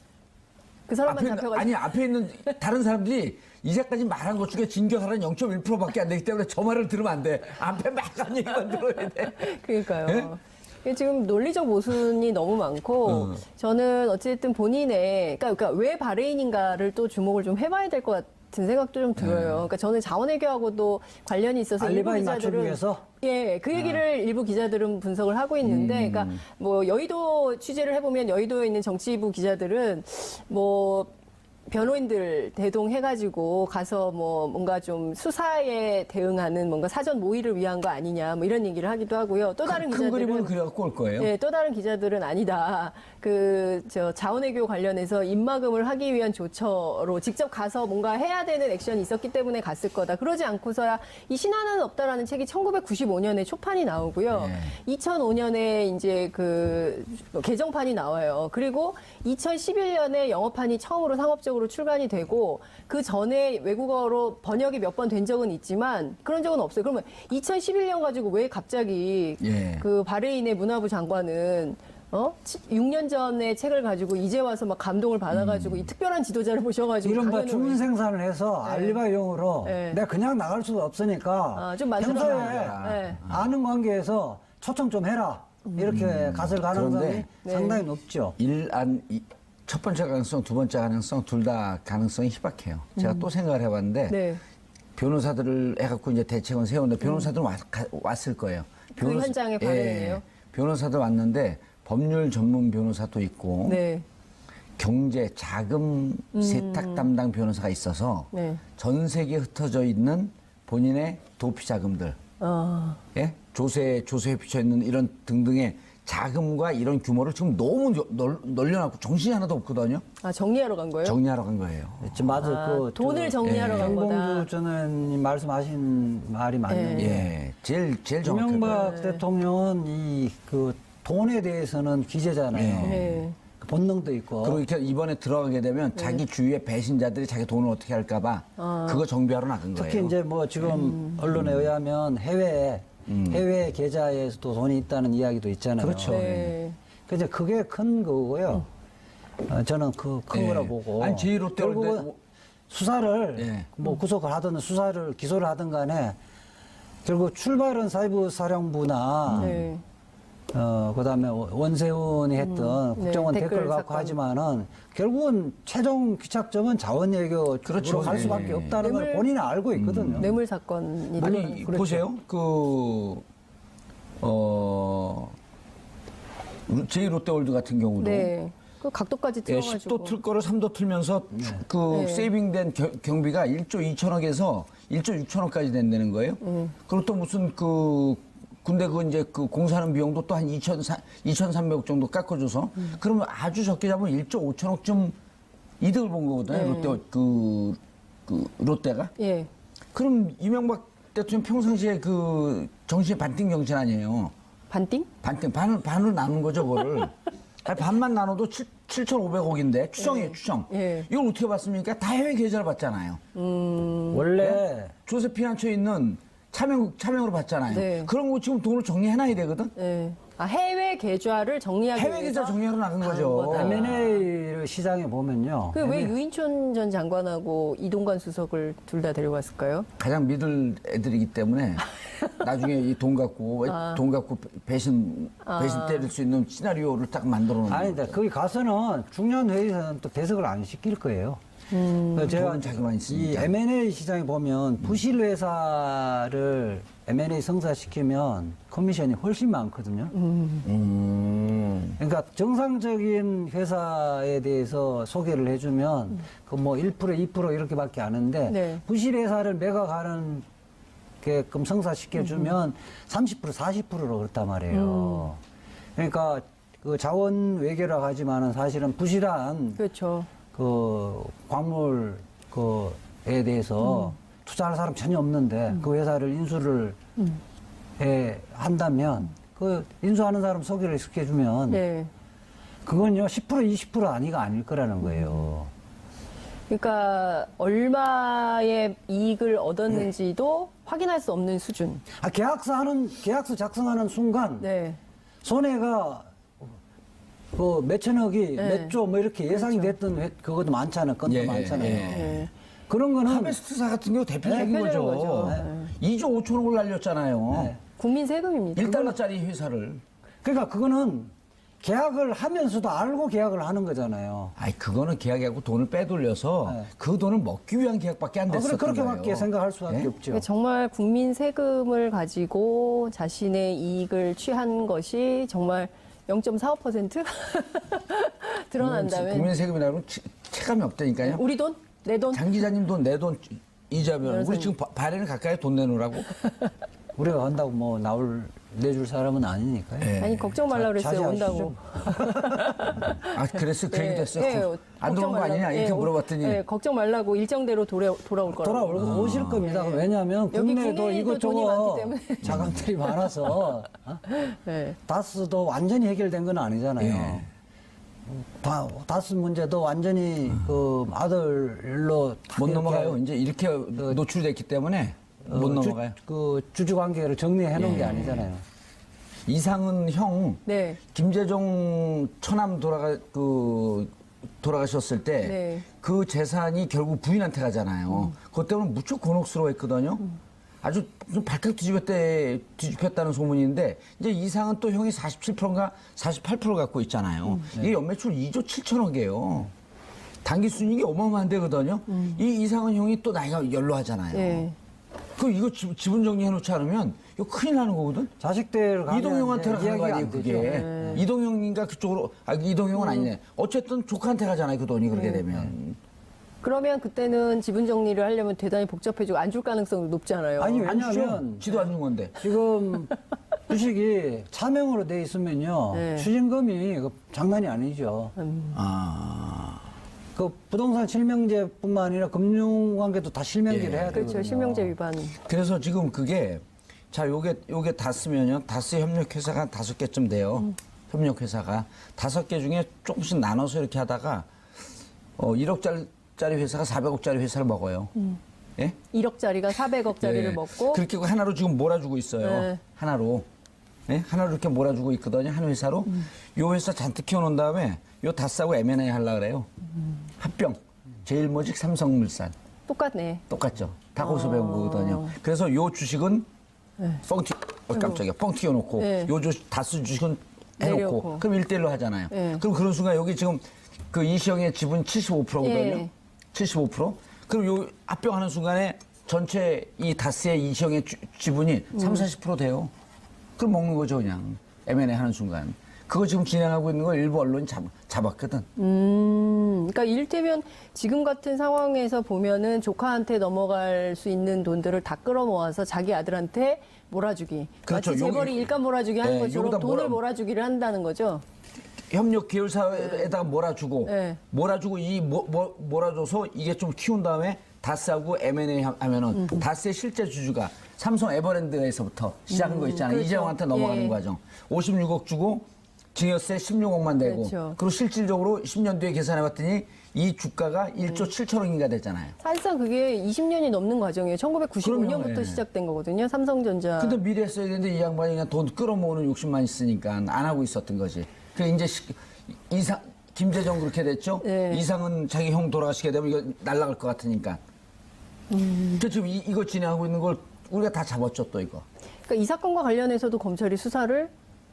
그 사람만 잡혀가지고. 아니, 앞에 있는 다른 사람들이 이제까지 말한 것 중에 진교사는 0.1%밖에 안 되기 때문에 저 말을 들으면 안 돼. 앞에 막 한 얘기만 들어야 돼. 그러니까요. 이게 지금 논리적 모순이 너무 많고 저는 어쨌든 본인의 그러니까 왜 바레인인가를 또 주목을 좀 해봐야 될 것 같은 생각도 좀 들어요. 그러니까 저는 자원외교하고도 관련이 있어서 일부 알리바이 맞추기 기자들은 위해서? 예, 그 얘기를 일부 기자들은 분석을 하고 있는데, 그러니까 뭐 여의도 취재를 해보면 여의도에 있는 정치부 기자들은 뭐 변호인들 대동해가지고 가서 뭐 뭔가 좀 수사에 대응하는 뭔가 사전 모의를 위한 거 아니냐 뭐 이런 얘기를 하기도 하고요. 또 다른 큰 그림을 기자들은 그려갖고 올 거예요. 예, 또 다른 기자들은 아니다. 자원외교 관련해서 입막음을 하기 위한 조처로 직접 가서 뭔가 해야 되는 액션이 있었기 때문에 갔을 거다. 그러지 않고서야 이 신화는 없다라는 책이 1995년에 초판이 나오고요. 2005년에 이제 그 개정판이 나와요. 그리고 2011년에 영어판이 처음으로 상업적으로 출간이 되고 그 전에 외국어로 번역이 몇 번 된 적은 있지만 그런 적은 없어요. 그러면 2011년 가지고 왜 갑자기 그 바레인의 문화부 장관은 6년 전에 책을 가지고 이제 와서 막 감동을 받아가지고 이 특별한 지도자를 모셔가지고 이른바 강연을 주문 생산을 해서 알리바이용으로 네. 내가 그냥 나갈 수가 없으니까 좀 만들어 평소에 놔야 돼. 아는 관계에서 초청 좀 해라. 이렇게 갔을 가능성이 그런데 상당히 높죠. 첫 번째 가능성, 두 번째 가능성 둘 다 가능성이 희박해요. 제가 또 생각을 해봤는데 네. 변호사들을 해갖고 이제 대책은 세웠는데 변호사들은 왔을 거예요. 그 현장에 발행이에요? 변호사들 왔는데 법률 전문 변호사도 있고 네. 경제 자금 세탁 담당 변호사가 있어서 네. 전 세계에 흩어져 있는 본인의 도피 자금들, 예? 조세에 비쳐 있는 이런 등등의 자금과 이런 규모를 지금 너무 널려놨고 정신이 하나도 없거든요. 아, 정리하러 간 거예요? 정리하러 간 거예요. 맞아. 그 돈을 정리하러 간 거다. 정봉주 전원님 말씀하신 말이 맞는데 예, 제일 정확해요. 이명박 대통령은 이 그 돈에 대해서는 기재잖아요. 네. 그 본능도 있고. 그리고 이렇게 이번에 들어가게 되면 자기 주위의 배신자들이 자기 돈을 어떻게 할까봐 그거 정비하러 나간 거예요. 특히 이제 뭐 지금 언론에 의하면 해외 계좌에서도 돈이 있다는 이야기도 있잖아요. 그렇죠. 네. 그래서 그게 큰 거고요. 저는 큰 거라 보고. 아니, 제1호 때 결국은 수사를 예. 뭐 구속을 하든 수사를 기소를 하든 간에 결국 출발은 사이버 사령부나 네. 그다음에 원세훈이 했던 국정원 네, 댓글 댓글 갖고 사건. 하지만은 결국은 최종 귀착점은 자원외교 그렇죠. 갈 수밖에 네. 없다는 걸 본인은 알고 있거든요. 뇌물 사건이 아니 그렇죠. 보세요. 제1롯데월드 같은 경우도 네. 그 각도까지 예, 틀어가지고. 10도 틀 거를 3도 틀면서 그 세이빙된 경비가 1조 2천억에서 1조 6천억까지 된다는 거예요. 그리고 또 무슨 근데 이제 공사하는 비용도 또 한 2,300억 정도 깎아줘서 그러면 아주 적게 잡으면 1조 5천억쯤 이득을 본 거거든요. 롯데가. 예. 그럼 이명박 대통령 평상시에 정신이 반띵 정신 아니에요. 반띵? 반을 나눈 거죠, 그거를. 아니, 반만 나눠도 7,500억인데, 추정이에요, 추정. 예. 이걸 어떻게 받습니까? 다 해외 계좌를 받잖아요. 원래 조세 피난처에 있는 차명으로 받잖아요. 네. 그런 거 지금 돈을 정리해놔야 되거든? 예. 아, 해외 계좌를 정리하기 위해서. 해외 계좌 정리하러 나간 가는 거죠. 거다. M&A 시장에 보면요. 그 왜 유인촌 전 장관하고 이동관 수석을 둘 다 데려갔을까요? 가장 믿을 애들이기 때문에 나중에 이 돈 갖고 배신 때릴 수 있는 시나리오를 딱 만들어 놓는 아니다. 거기 가서는 중요한 회의에서는 또 배석을 안 시킬 거예요. 제가 돈은 자기만 이 있으니까. M&A 시장에 보면 부실 회사를 M&A 성사시키면 커미션이 훨씬 많거든요. 그러니까 정상적인 회사에 대해서 소개를 해주면 그 뭐 1%, 2% 이렇게밖에 안 하는데 네. 부실 회사를 매각하는 게끔 성사시켜주면 30%, 40%로 그렇단 말이에요. 그러니까 그 자원 외교라고 하지만은 사실은 부실한 그렇죠. 그 광물 그에 대해서 투자할 사람 전혀 없는데 그 회사를 인수를 한다면 그 인수하는 사람 소개를 시켜주면 네. 그건요 10% 20% 아니가 아닐 거라는 거예요. 그러니까 얼마의 이익을 얻었는지도 확인할 수 없는 수준. 계약서 작성하는 순간 네. 손해가 그 몇천억이 네. 몇 조 뭐 이렇게 예상이 됐던 그것도 많잖아요. 건도 예, 많잖아요. 예. 그런 거는 하베스트사 같은 경우 대표적인 대표적인 거죠. 거죠. 2조 5천억을 날렸잖아요. 네. 국민 세금입니다. 1달러짜리 회사를. 그러니까 그거는 계약을 하면서도 알고 계약을 하는 거잖아요. 아이 그거는 계약하고 돈을 빼돌려서 네. 그 돈을 먹기 위한 계약밖에 안 됐었던 거예요. 그렇게밖에 생각할 수밖에 예? 없죠. 그러니까 정말 국민 세금을 가지고 자신의 이익을 취한 것이 정말 0.45% 드러난다면 국민 세금이라면 체감이 없다니까요. 우리 돈? 내 돈? 장 기자님 돈, 내 돈 이자면 우리 지금 발에는 가까이 돈 내놓으라고. 우리가 한다고 뭐 내줄 사람은 아니니까요. 예. 아니 걱정 말라 그랬어요. 자제하시죠. 온다고. 아 그랬어요. 그 얘기 됐어요. 안 걱정 들어온 거 말라고. 아니냐 이렇게 예, 물어봤더니 예, 걱정 말라고 일정대로 돌아올 거라고. 돌아오고 오실 겁니다. 네. 왜냐하면 여기 국내에도 국내에도 돈이 이것저것 많기 때문에. 자금들이 많아서 네. 다스도 완전히 해결된 건 아니잖아요. 예. 다스 문제도 완전히 그 아들로 못 이렇게 넘어가요. 이제 이렇게 노출됐기 때문에 못 넘어가요. 그 주주 관계를 정리해 놓은 게 아니잖아요. 이상은 형 네. 김재정 처남 돌아가셨을 때 그 네. 재산이 결국 부인한테 가잖아요. 그것 때문에 무척 곤혹스러워했거든요. 아주 좀 발칵 뒤집혔다는 소문인데 이제 이상은 또 형이 47%인가 48% 갖고 있잖아요. 이게 연매출 2조 7천억이에요. 단기 순이익이 어마어마한 데거든요. 이 이상은 형이 또 나이가 연로하잖아요. 네. 그 이거 지분 정리해 놓지 않으면 이거 큰일 나는 거거든. 자식들 간에 이동형한테는 가는 거 이야기가 아니에요, 안 그게. 되죠. 이동형인가 그쪽으로, 이동형은 아니네. 어쨌든 조카한테 가잖아요, 그 돈이 그렇게 되면. 그러면 그때는 지분 정리를 하려면 대단히 복잡해지고 안 줄 가능성이 높잖아요. 아니 안 주죠. 왜냐하면 지도 안 준 건데. 지금 주식이 차명으로 돼 있으면요 네. 추징금이 그 장난이 아니죠. 아. 그 부동산 실명제뿐만 아니라 금융관계도 다 실명제를 해야 되거든요. 그렇죠. 실명제 위반. 그래서 지금 그게, 자, 요게 다 쓰면요. 다스 협력회사가 5개쯤 돼요. 협력회사가. 5개 중에 조금씩 나눠서 이렇게 하다가, 1억짜리 회사가 400억짜리 회사를 먹어요. 예? 1억짜리가 400억짜리를 예. 먹고 그렇게 하나로 지금 몰아주고 있어요. 네. 하나로. 예? 하나로 이렇게 몰아주고 있거든요. 한 회사로. 요 회사 잔뜩 키워놓은 다음에 요 다스하고 M&A 하려고 그래요. 합병. 제일모직 삼성물산. 똑같네. 똑같죠. 다 거기서 배운 거거든요. 그래서 요 주식은 뻥 깜짝이야. 뻥 튀겨놓고 네. 요 다스 주식은 해놓고 내려놓고. 그럼 1대1로 하잖아요. 네. 그럼 그런 순간 여기 지금 그 이시영의 지분 75%거든요. 예. 75%. 그럼 요 합병하는 순간에 전체 이 다스의 이시영의 지분이 30-40% 돼요. 그럼 먹는 거죠, 그냥. M&A 하는 순간. 그거 지금 진행하고 있는 걸 일부 언론이 잡았거든. 그러니까 이를테면 지금 같은 상황에서 보면은 조카한테 넘어갈 수 있는 돈들을 다 끌어모아서 자기 아들한테 몰아주기. 그렇죠. 마치 재벌이 일감 몰아주기 하는 네, 것처럼 여기다 돈을 몰아주기를 한다는 거죠. 협력 계열사에다가 몰아주고, 네. 몰아주고 몰아줘서 이게 좀 키운 다음에 다스하고 M&A 하면은 다스의 실제 주주가 삼성 에버랜드에서부터 시작한 거 있잖아요. 그렇죠. 이재용한테 넘어가는 예. 과정. 56억 주고 증여세 16억만 내고. 그렇죠. 그리고 실질적으로 10년 뒤에 계산해봤더니 이 주가가 1조 7천억인가 됐잖아요. 사실상 그게 20년이 넘는 과정이에요. 1995년부터 그럼요, 예. 시작된 거거든요. 삼성전자. 근데 미리 했어야 되는데 이 양반이 그냥 돈 끌어모으는 욕심만 있으니까 안 하고 있었던 거지. 그 이제 김재정 그렇게 됐죠? 네. 이상은 자기 형 돌아가시게 되면 이거 날아갈 것 같으니까. 그 지금 이거 진행하고 있는 걸 우리가 다 잡았죠, 또 이거. 그러니까 이 사건과 관련해서도 검찰이 수사를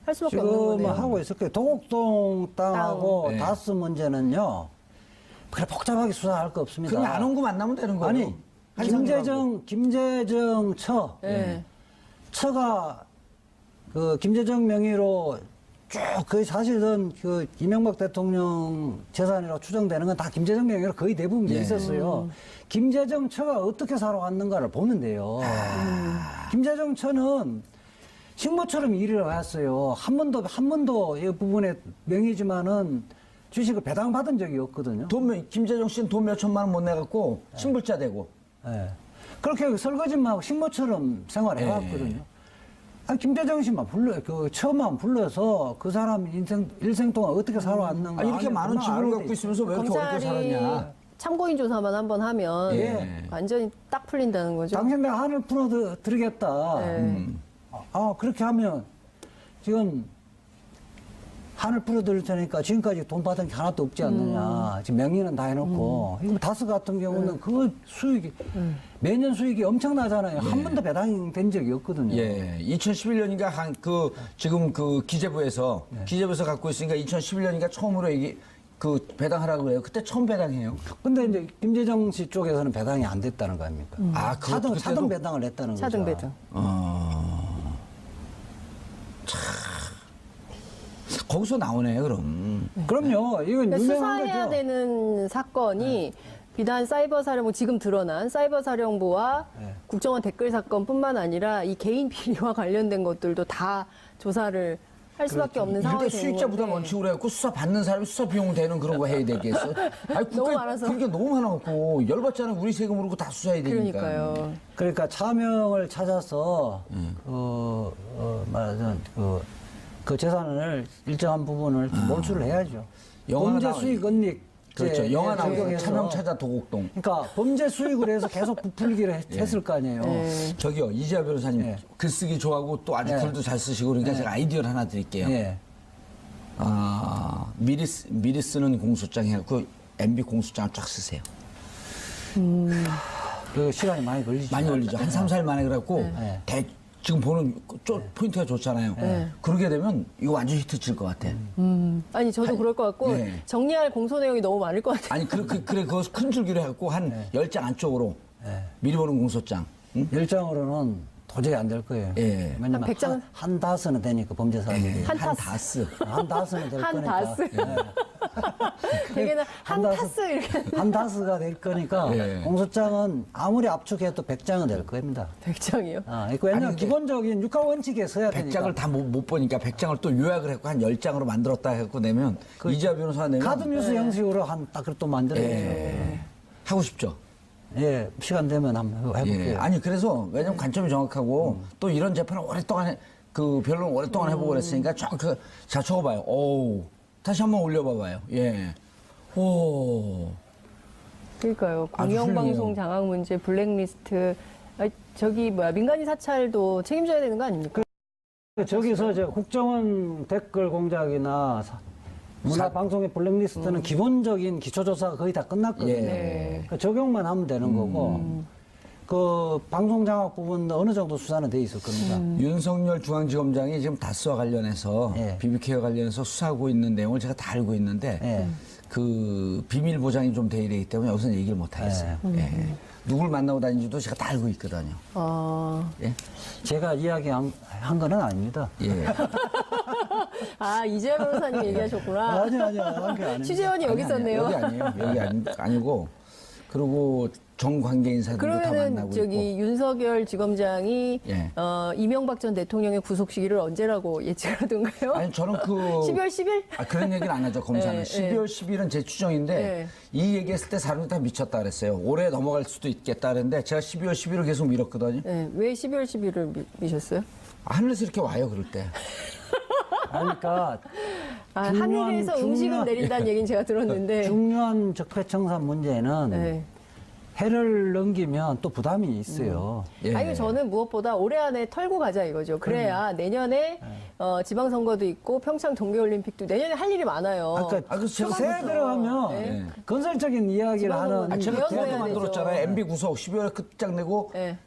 할 수밖에 없는 지금 거네요. 하고 있을 거예요. 도곡동 땅하고 땅. 네. 다스 문제는요. 그래 복잡하게 수사할 거 없습니다. 그냥 안 온 거 만나면 되는 거예요. 아니 김재정 네. 처가 그 김재정 명의로 쭉 거의 사실은 그 이명박 대통령 재산이라고 추정되는 건 다 김재정 명의로 거의 대부분 돼 예. 있었어요. 김재정 처가 어떻게 살아왔는가를 보면 돼요. 김재정 처는 식모처럼 일을 해왔어요. 한 번도 이 부분에 명의지만은 주식을 배당받은 적이 없거든요. 김재정 씨는 돈 몇 천만 원 못 내갖고 신불자 되고. 예. 그렇게 설거지만 하고 식모처럼 생활해왔거든요. 아니, 김재정 씨만 처음만 불러서 그 사람 일생 동안 어떻게 살아왔는가. 이렇게 많은 지분을 갖고 있으면서 왜 이렇게 어렵게 검찰이 살았냐. 참고인 조사만 한번 하면 예. 완전히 딱 풀린다는 거죠. 당신 내가 한을 풀어드리겠다. 네. 그렇게 하면 지금 하늘 풀어드릴 테니까 지금까지 돈 받은 게 하나도 없지 않느냐. 지금 명의는 다 해놓고. 이거 다스 같은 경우는 그 수익이, 매년 수익이 엄청나잖아요. 한 번도 배당된 적이 없거든요. 예, 2011년인가 지금 그 기재부에서 갖고 있으니까 2011년인가 처음으로 그 배당하라고 그래요. 그때 처음 배당해요. 근데 이제 김재정 씨 쪽에서는 배당이 안 됐다는 거 아닙니까? 차등 배당을 했다는 거죠. 차등 배당. 거기서 나오네요, 그럼. 그럼요. 이건 그러니까 유명한 수사해야 거죠. 되는 사건이 비단 사이버 사령부 지금 드러난 사이버 사령부와 국정원 댓글 사건뿐만 아니라 이 개인 비리와 관련된 것들도 다 조사를 할 수밖에 없는 상황이 일단 되는 수익자 부담 건데. 원칙으로 해갖고 수사 받는 사람이 수사 비용 되는 그런 거 해야 되겠어? 아니, 너무 많아서. 그게 너무 많아갖고 열받잖아요. 우리 세금으로 다 수사해야 되니까. 그러니까요. 그러니까 차명을 찾아서 말하자면 그 재산을 일정한 부분을 몰수를 해야죠. 영화가 범죄 나와요. 수익 은닉 그렇죠. 영화 나오고 적용해서. 차명 찾아 도곡동. 그러니까 범죄 수익으로 해서 계속 부풀기를 했을 거 아니에요. 저기요, 이지아 변호사님 예. 글쓰기 좋아하고 또 아주 예. 글도 잘 쓰시고 그러니까 제가 아이디어를 하나 드릴게요. 예. 미리 쓰는 공소장 해갖고 MB 공소장을 쫙 쓰세요. 그 시간이 많이 걸리죠. 많이 걸리죠. 한 3, 4일 만에 그래갖고 지금 보는 포인트가 좋잖아요. 그러게 되면 이거 완전 히트 칠 것 같아. 아니 저도 그럴 것 같고 네. 정리할 공소 내용이 너무 많을 것 같아요. 아니 그래 그거 큰 줄기로 해갖고 한 10장 안쪽으로 미리 보는 공소장. 응? 열장으로는 도저히 안 될 거예요. 예. 왜냐면 한 100장? 한 다스는 되니까 범죄 사람들이. 한 한 타스. 다스. 한 다스는 될 한 거니까. 다스. 되게는 한 다스. 타스 이렇게 한 다스가 될 거니까 예. 공소장은 아무리 압축해도 100장은 될 겁니다. 100장이요. 왜냐면 아니, 근데 기본적인 육하 원칙에 서야 되니까. 100장을 다 못 보니까 100장을 또 요약을 했고 한 10장으로 만들었다 해갖고 내면 이지아 변호사가 내면 카드뉴스 형식으로 딱 또 만들어야죠. 하고 싶죠. 예, 시간 되면 한번 해볼게요. 예. 아니 그래서 왜냐면 관점이 정확하고 또 이런 재판을 오랫동안 변론을 오랫동안 해보고 그랬으니까 자 적어봐요. 오 다시 한번 올려봐봐요. 예. 오. 그러니까요. 아주 공영방송 훌륭해요. 장악 문제, 블랙리스트, 민간인 사찰도 책임져야 되는 거 아닙니까? 저기서 국정원 댓글 공작이나 문화방송의 블랙리스트는 기본적인 기초조사가 거의 다 끝났거든요. 예. 그러니까 적용만 하면 되는 거고, 그 방송장악 부분도 어느 정도 수사는 돼 있을 겁니다. 윤석열 중앙지검장이 지금 다스와 관련해서 예. BBK와 관련해서 수사하고 있는 내용을 제가 다 알고 있는데 예. 그 비밀 보장이 좀 돼야 되기 때문에 여기서는 얘기를 못 하겠어요. 예. 누굴 만나고 다니는지도 제가 다 알고 있거든요. 예. 제가 이야기한 거는 아닙니다. 예. 이재현 변호사님 얘기하셨구나. 아니요, 그게 아닙니다. 취재원이 여기 있었네요. 여기 아니에요. 여기 아니고 그리고 정 관계 인사들도 다 그러면은 만나고 저기 있고. 윤석열 지검장이 예. 이명박 전 대통령의 구속 시기를 언제라고 예측하던가요? 아니 저는 12월 10일? 그런 얘기는 안 하죠 검사는. 예, 12월 10일은 제 추정인데 예. 이 얘기했을 때 사람들이 다 미쳤다 그랬어요. 올해 넘어갈 수도 있겠다 그랬는데 제가 12월 10일을 계속 미뤘거든요. 네, 왜 12월 10일을 미셨어요? 하늘에서 이렇게 와요 그럴 때. 그러니까 하늘에서 음식을 내린다는 얘기는 제가 들었는데. 중요한 적폐청산 문제는 네. 해를 넘기면 또 부담이 있어요. 예. 아니 저는 무엇보다 올해 안에 털고 가자 이거죠. 그래야 내년에 지방선거도 있고 평창 동계올림픽도 내년에 할 일이 많아요. 그러니까 제가 새해 들어가면 네. 건설적인 이야기를 지방선거 하는 제가 예언도 그것도 해야 만들었잖아요. 되죠. MB 구속 12월에 끝장내고 네.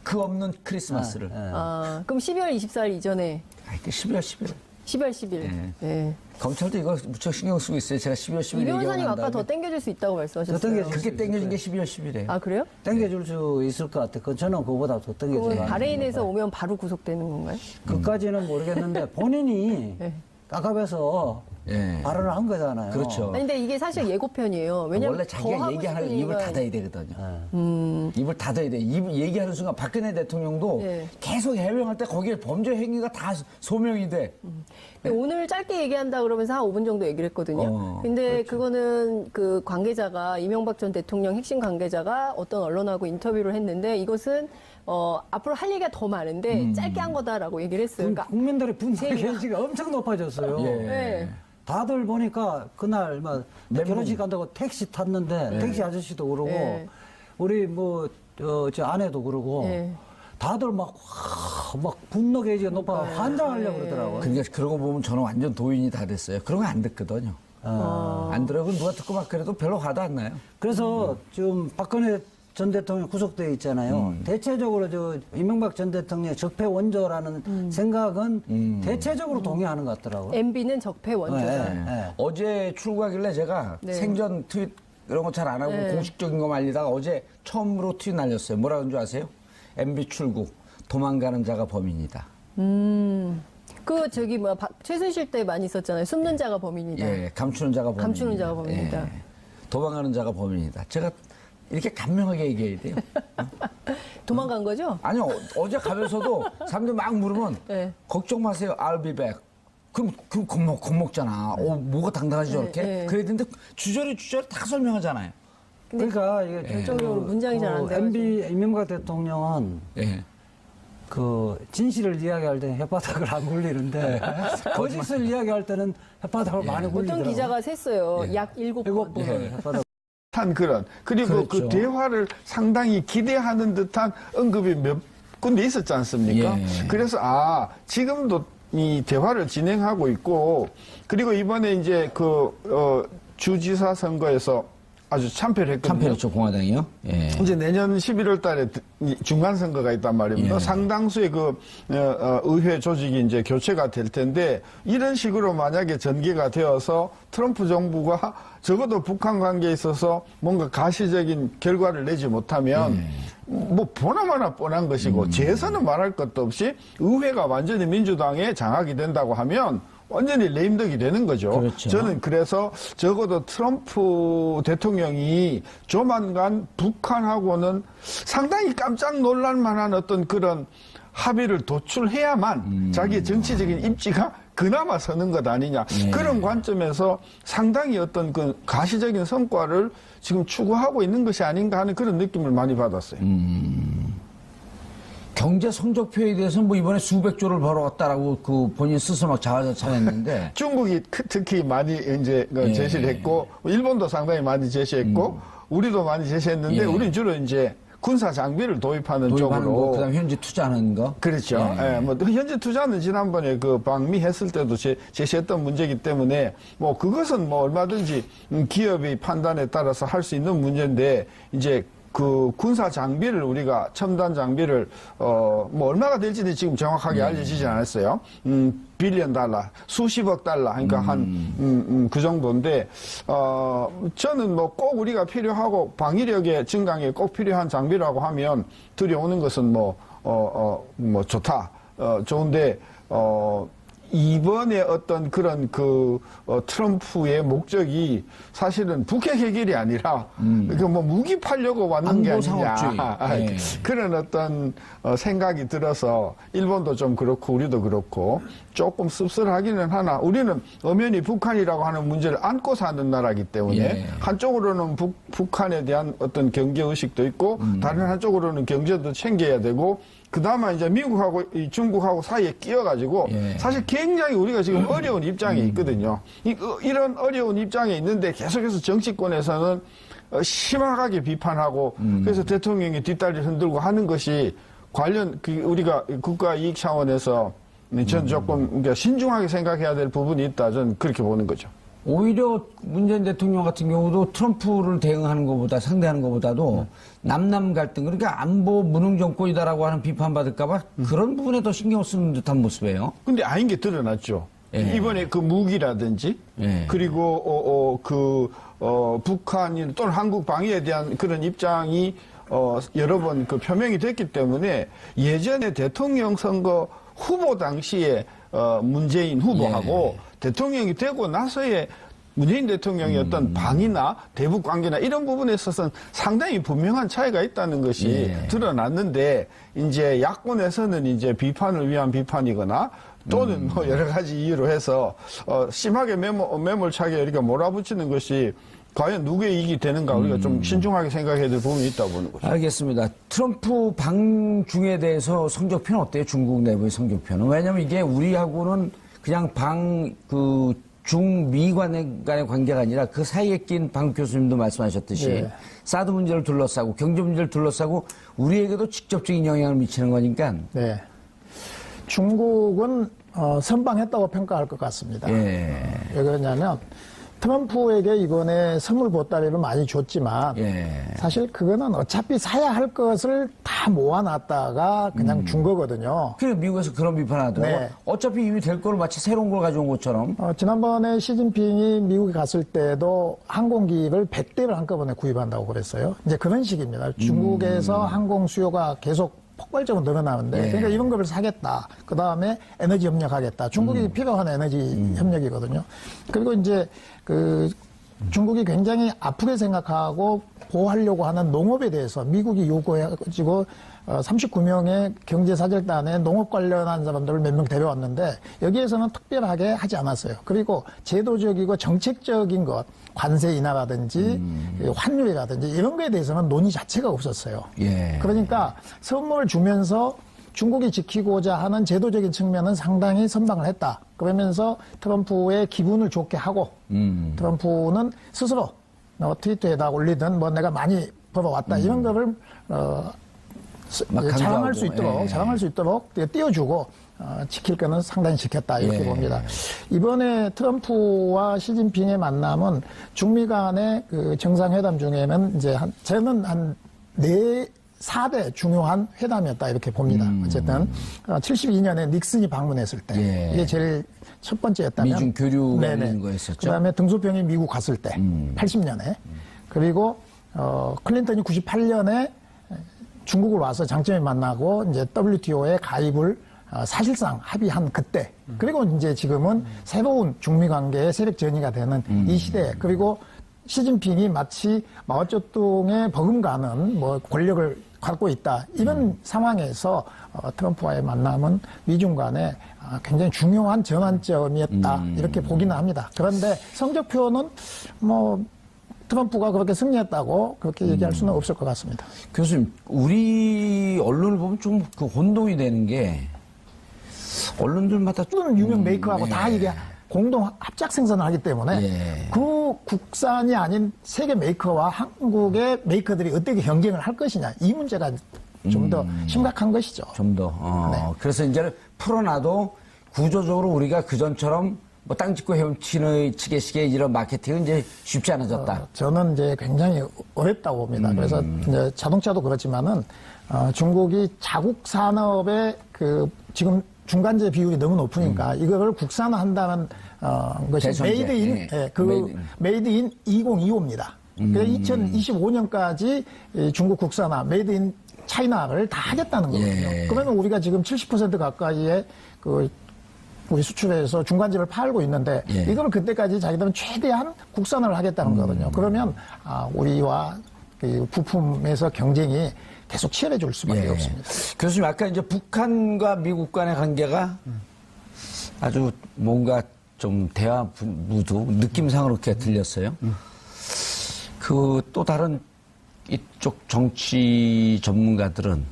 그 없는 크리스마스를. 그럼 12월 24일 이전에 아이, 12월 10일. 10월 10일. 네. 네. 검찰도 이거 무척 신경 쓰고 있어요. 제가 12월 10일 이 얘기하고 변호사님 난 아까 더 다음에 땡겨줄 수 있다고 말씀하셨어요. 더 땡겨줄 그게 땡겨진 게 12월 10일이에요. 아 그래요? 땡겨줄 수 있을 것 같아요. 저는 그거보다 더 땡겨줄 것 그건 같아요. 바레인에서 오면 바로 구속되는 건가요? 그까지는 모르겠는데 본인이 네. 깝깝해서 예. 발언을 한 거잖아요. 그렇죠. 아니, 근데 이게 사실 예고편이에요. 왜냐면 원래 더 자기가 하고 얘기하는 싶은 입을 얘기가- 닫아야 되거든요. 입을 닫아야 돼. 얘기하는 순간 박근혜 대통령도 네. 계속 해명할 때 거기에 범죄 행위가 다 소명이 돼. 근데 오늘 짧게 얘기한다 그러면서 한 5분 정도 얘기를 했거든요. 근데 그거는 그 관계자가 이명박 전 대통령 핵심 관계자가 어떤 언론하고 인터뷰를 했는데 이것은 앞으로 할 얘기가 더 많은데 짧게 한 거다라고 얘기를 했어요. 그러니까 국민들의 분노의 견지가 엄청 높아졌어요. 예. 네. 다들 보니까 그날 막 멘붕. 결혼식 간다고 택시 탔는데 택시 아저씨도 그러고 네. 우리 저 아내도 그러고 네. 다들 막 분노 게이지가 높아 환장하려고 그러더라고요. 그러니까 그러고 보면 저는 완전 도인이 다 됐어요. 그런 거 안 듣거든요. 안 들어요. 누가 듣고 막 그래도 별로 화도 안 나요. 그래서 지금 박근혜 전 대통령 구속돼 있잖아요. 대체적으로 이명박 전 대통령의 적폐 원조라는 생각은 대체적으로 동의하는 것 같더라고요. MB는 적폐 원조다. 네. 어제 출구하길래 제가 네. 생전 트윗 이런 거 잘 안 하고 네. 공식적인 거 말리다가 어제 처음으로 트윗 날렸어요. 뭐라 그런 줄 아세요? MB 출국, 도망가는 자가 범인이다. 최순실 때 많이 있었잖아요. 숨는 자가 범인이다. 예, 감추는 자가 범인이다. 감추는 자가 범인이다. 예, 도망가는 자가 범인이다. 제가 이렇게 간명하게 얘기해야 돼요. 도망간 거죠? 아니요, 어제 가면서도 사람들 막 물으면 네. 걱정 마세요, I'll be back. 그럼 겁먹잖아. 뭐가 당당하지 저렇게? 네. 그래야 되는데 주저리 다 설명하잖아요. 그러니까 이게 결정적으로 문장이 잘 안 돼요. MB 이명박 대통령은 예. 그 진실을 이야기할 때는 혓바닥을 안 굴리는데 거짓을 이야기할 때는 혓바닥을 많이 굴리더라고요. 어떤 기자가 셌어요. 약 7번. 7번을 혓바닥. 한 그런 그리고 그렇죠. 그 대화를 상당히 기대하는 듯한 언급이 몇 군데 있었지 않습니까? 예. 그래서 지금도 이 대화를 진행하고 있고 그리고 이번에 이제 주지사 선거에서 아주 참패를 했거든요. 참패했죠, 공화당이요. 예. 이제 내년 11월 달에 중간 선거가 있단 말입니다. 예. 상당수의 의회 조직이 이제 교체가 될 텐데 이런 식으로 만약에 전개가 되어서 트럼프 정부가 적어도 북한 관계에 있어서 뭔가 가시적인 결과를 내지 못하면 뭐 보나마나 뻔한 것이고 재선은 말할 것도 없이 의회가 완전히 민주당의 장악이 된다고 하면 완전히 레임덕이 되는 거죠. 그렇죠. 저는 그래서 적어도 트럼프 대통령이 조만간 북한하고는 상당히 깜짝 놀랄 만한 어떤 그런 합의를 도출해야만 자기의 정치적인 입지가 그나마 서는 것 아니냐. 그런 관점에서 상당히 어떤 그 가시적인 성과를 지금 추구하고 있는 것이 아닌가 하는 그런 느낌을 많이 받았어요. 경제 성적표에 대해서는 뭐 이번에 수백 조를 벌어왔다라고 본인 스스로 막 자화자찬했는데 중국이 특히 많이 이제 제시를 했고 일본도 상당히 많이 제시했고 우리도 많이 제시했는데 예. 우리는 주로 이제 군사 장비를 도입하는 거, 쪽으로 그다음 현지 투자하는 거. 그렇죠. 예, 뭐 현재 투자는 지난번에 방미했을 때도 제시했던 문제이기 때문에 뭐 그것은 뭐 얼마든지 기업의 판단에 따라서 할 수 있는 문제인데 이제 군사 장비를 우리가 첨단 장비를 뭐 얼마가 될지는 지금 정확하게 알려지지 않았어요. 빌리언 달러, 수십억 달러, 그러니까 한 그 정도인데 저는 뭐 꼭 우리가 필요하고 방위력의 증강에 꼭 필요한 장비라고 하면 들여오는 것은 뭐 좋다, 좋은데 이번에 어떤 그런 트럼프의 목적이 사실은 북핵 해결이 아니라 뭐 무기 팔려고 왔는 게 아니냐. 네. 그런 어떤 생각이 들어서 일본도 좀 그렇고 우리도 그렇고 조금 씁쓸하기는 하나 우리는 엄연히 북한이라고 하는 문제를 안고 사는 나라이기 때문에 예. 한쪽으로는 북한에 대한 어떤 경계의식도 있고 다른 한쪽으로는 경제도 챙겨야 되고 그나마 이제 미국하고 중국하고 사이에 끼어가지고 예. 사실 굉장히 우리가 지금 어려운 입장에 있거든요. 이런 어려운 입장에 있는데 계속해서 정치권에서는 심하게 비판하고 그래서 대통령이 뒷다리를 흔들고 하는 것이 관련 우리가 국가 이익 차원에서 전 조금 그러니까 신중하게 생각해야 될 부분이 있다. 저는 그렇게 보는 거죠. 오히려 문재인 대통령 같은 경우도 트럼프를 대응하는 것보다 상대하는 것보다도 남남 갈등 그러니까 안보 무능 정권이다라고 하는 비판받을까봐 그런 부분에 더 신경 쓰는 듯한 모습이에요. 근데 아닌 게 드러났죠. 예. 이번에 무기라든지 예. 그리고 북한이 또는 한국 방위에 대한 그런 입장이 여러 번 표명이 됐기 때문에 예전에 대통령 선거 후보 당시에 문재인 후보하고 대통령이 되고 나서의 문재인 대통령의 어떤 방위나 대북 관계나 이런 부분에 있어서는 상당히 분명한 차이가 있다는 것이 드러났는데 이제 야권에서는 이제 비판을 위한 비판이거나 또는 뭐 여러 가지 이유로 해서 심하게 매몰차게 이렇게 몰아붙이는 것이 과연 누구의 이익이 되는가 우리가 좀 신중하게 생각해야 될 부분이 있다고 보는 거죠. 알겠습니다. 트럼프 방중에 대해서 성적표는 어때요? 중국 내부의 성적표는? 왜냐하면 이게 우리하고는 그냥 중미 간의 관계가 아니라 그 사이에 낀 방 교수님도 말씀하셨듯이 예. 사드 문제를 둘러싸고 경제 문제를 둘러싸고 우리에게도 직접적인 영향을 미치는 거니까. 네. 중국은 선방했다고 평가할 것 같습니다. 예. 왜 그러냐면 트럼프에게 이번에 선물 보따리를 많이 줬지만 예. 사실 그거는 어차피 사야 할 것을 다 모아놨다가 그냥 준 거거든요. 그래 미국에서 그런 비판하더라고. 네. 어차피 이미 될 거를 마치 새로운 걸 가져온 것처럼. 지난번에 시진핑이 미국에 갔을 때도 항공기를 100대를 한꺼번에 구입한다고 그랬어요. 이제 그런 식입니다. 중국에서 항공 수요가 계속 폭발적으로 늘어나는데, 예. 그러니까 이런 거를 사겠다. 그 다음에 에너지 협력하겠다. 중국이 필요한 에너지 협력이거든요. 그리고 이제 중국이 굉장히 아프게 생각하고 보호하려고 하는 농업에 대해서 미국이 요구해가지고 39명의 경제사절단에 농업 관련한 사람들을 몇 명 데려왔는데 여기에서는 특별하게 하지 않았어요. 그리고 제도적이고 정책적인 것, 관세 인하라든지 환율이라든지 이런 거에 대해서는 논의 자체가 없었어요. 예. 그러니까 선물을 주면서 중국이 지키고자 하는 제도적인 측면은 상당히 선방을 했다. 그러면서 트럼프의 기분을 좋게 하고 트럼프는 스스로 트위터에다 올리든 뭐 내가 많이 벌어왔다 이런 거를 자랑할 수 있도록 예. 자랑할 수 있도록 띄워주고 지킬 거는 상당히 지켰다 이렇게 예. 봅니다. 이번에 트럼프와 시진핑의 만남은 중미 간의 그 정상회담 중에는 이제 저는 한 4대 중요한 회담이었다 이렇게 봅니다. 어쨌든 72년에 닉슨이 방문했을 때 예. 이게 제일 첫 번째였다면 미중 교류가 네네. 있는 거였었죠. 그다음에 등소평이 미국 갔을 때 80년에 그리고 클린턴이 98년에 중국을 와서 장점에 만나고 이제 WTO에 가입을 사실상 합의한 그때 그리고 이제 지금은 새로운 중미 관계의 세력 전이가 되는 이 시대 그리고 시진핑이 마치 마오쩌둥의 버금가는 뭐 권력을 갖고 있다 이런 상황에서 트럼프와의 만남은 미중 간에 굉장히 중요한 전환점이었다 이렇게 보기는 합니다. 그런데 성적표는 뭐 트럼프가 그렇게 승리했다고 그렇게 얘기할 수는 없을 것 같습니다. 교수님, 우리 언론을 보면 좀 그 혼동이 되는 게 언론들마다 모든 유명 메이커하고 예. 다 이게 공동 합작 생산을 하기 때문에 예. 그 국산이 아닌 세계 메이커와 한국의 메이커들이 어떻게 경쟁을 할 것이냐 이 문제가 좀 더 심각한 것이죠. 좀 더. 네. 그래서 이제는 풀어놔도 구조적으로 우리가 그전처럼 뭐 땅 짓고 헤엄치게식의 이런 마케팅은 이제 쉽지 않아졌다. 저는 이제 굉장히 어렵다고 봅니다. 그래서 이제 자동차도 그렇지만은 중국이 자국 산업의 그 지금 중간재 비율이 너무 높으니까 이거를 국산화한다는 것이 대선제. 메이드 인 예. 메이드 인 2025입니다. 그래서 2025년까지 중국 국산화 메이드 인 차이나를 다 하겠다는 거거든요. 예. 그러면 우리가 지금 70% 가까이의 우리 수출에서 중간재를 팔고 있는데 예. 이걸 그때까지 자기들은 최대한 국산화를 하겠다는 거거든요. 그러면 우리와 그 부품에서 경쟁이 계속 치열해질 수밖에 예. 없습니다. 교수님, 아까 이제 북한과 미국 간의 관계가 아주 뭔가 좀 대화 무드, 느낌상으로 이렇게 들렸어요. 그 또 다른 이쪽 정치 전문가들은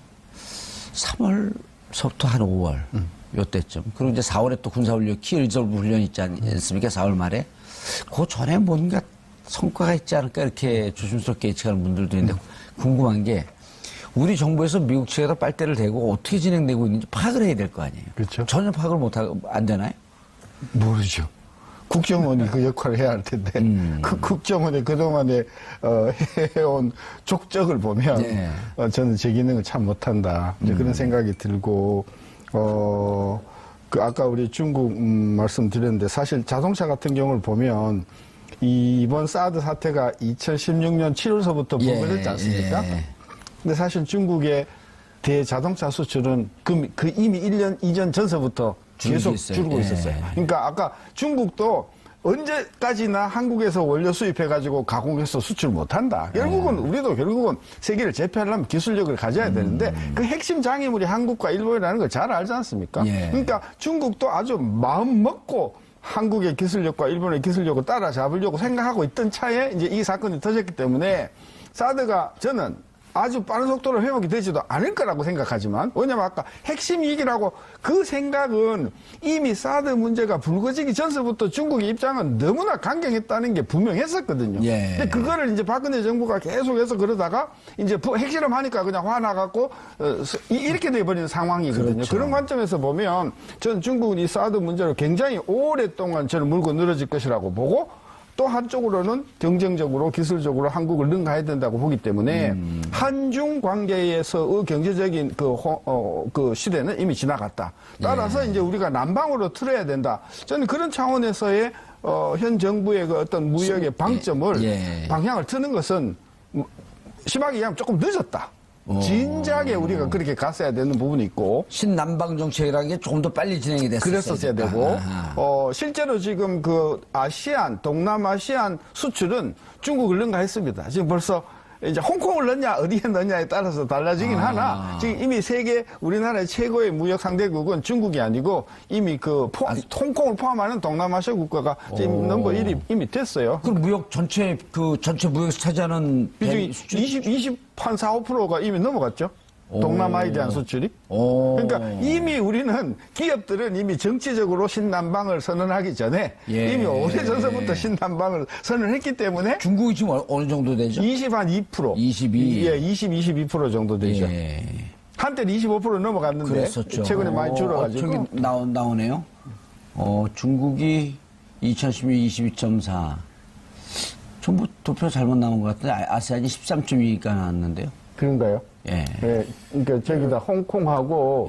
3월서부터 한 5월 요때쯤 그리고 이제 4월에 또 군사훈련 키 리저브 훈련 있지 않습니까? 4월 말에 그 전에 뭔가 성과가 있지 않을까 이렇게 조심스럽게 예측하는 분들도 있는데 궁금한 게 우리 정부에서 미국 측에다 빨대를 대고 어떻게 진행되고 있는지 파악을 해야 될 거 아니에요. 그렇죠. 전혀 파악을 못하고 안 되나요? 모르죠. 국정원이 그 역할을 해야 할 텐데 그 국정원이 그동안에 해온 족적을 보면 네. 저는 제 기능을 참 못한다 이제 그런 생각이 들고 그 아까 우리 중국 말씀드렸는데 사실 자동차 같은 경우를 보면 이번 사드 사태가 2016년 7월서부터 불거졌지 않습니까? 예. 근데 사실 중국의 대자동차 수출은 그 이미 1년 이전 전서부터 계속 줄고 예. 있었어요. 그러니까 아까 중국도 언제까지나 한국에서 원료 수입해가지고 가공해서 수출 못한다. 결국은 우리도 결국은 세계를 제패하려면 기술력을 가져야 되는데 그 핵심 장애물이 한국과 일본이라는 걸 잘 알지 않습니까? 예. 그러니까 중국도 아주 마음 먹고 한국의 기술력과 일본의 기술력을 따라잡으려고 생각하고 있던 차에 이제 이 사건이 터졌기 때문에 사드가 저는 아주 빠른 속도로 회복이 되지도 않을 거라고 생각하지만, 왜냐면 아까 핵심 위기라고 그 생각은 이미 사드 문제가 불거지기 전서부터 중국의 입장은 너무나 강경했다는 게 분명했었거든요. 예. 근데 그거를 이제 박근혜 정부가 계속해서 그러다가 이제 핵실험하니까 그냥 화나갖고 이렇게 돼버리는 상황이거든요. 그렇죠. 그런 관점에서 보면 저는 중국은 이 사드 문제로 굉장히 오랫동안 저는 물고 늘어질 것이라고 보고, 또 한쪽으로는 경쟁적으로 기술적으로 한국을 능가해야 된다고 보기 때문에 한중 관계에서의 경제적인 그 시대는 이미 지나갔다. 따라서 이제 우리가 남방으로 틀어야 된다. 저는 그런 차원에서의 현 정부의 그 어떤 무역의 방점을 방향을 트는 것은 심하게 얘기하면 조금 늦었다. 진작에 우리가 그렇게 갔어야 되는 부분이 있고, 신남방 정책이라는 게 조금 더 빨리 진행이 됐었어야 그랬었어야 되고, 실제로 지금 그 동남아시안 수출은 중국을 능가했습니다. 지금 벌써 이제 홍콩을 넣냐 어디에 넣냐에 따라서 달라지긴 하나, 지금 이미 세계 우리나라의 최고의 무역 상대국은 중국이 아니고 이미 홍콩을 포함하는 동남아시아 국가가 지금 넘버 1이 이미 됐어요. 그 무역 전체 무역에서 차지하는 비중이 수출 24~25%가 이미 넘어갔죠. 동남아에 대한 수출이. 그러니까 이미 우리는 기업들은 이미 정치적으로 신남방을 선언하기 전에 이미 오래전서부터 신남방을 선언했기 때문에 중국이 지금 어느 정도 되죠? 22%. 22. 예, 22% 정도 되죠. 한때는 25% 넘어갔는데 그랬었죠. 최근에 많이 줄어가지고. 저기 나오네요. 중국이 2012 22.4. 전부 도표 잘못 나온 것 같은데 아세안이 13.2가 나왔는데요. 그런가요? 예. 예, 그러니까 저기다 홍콩하고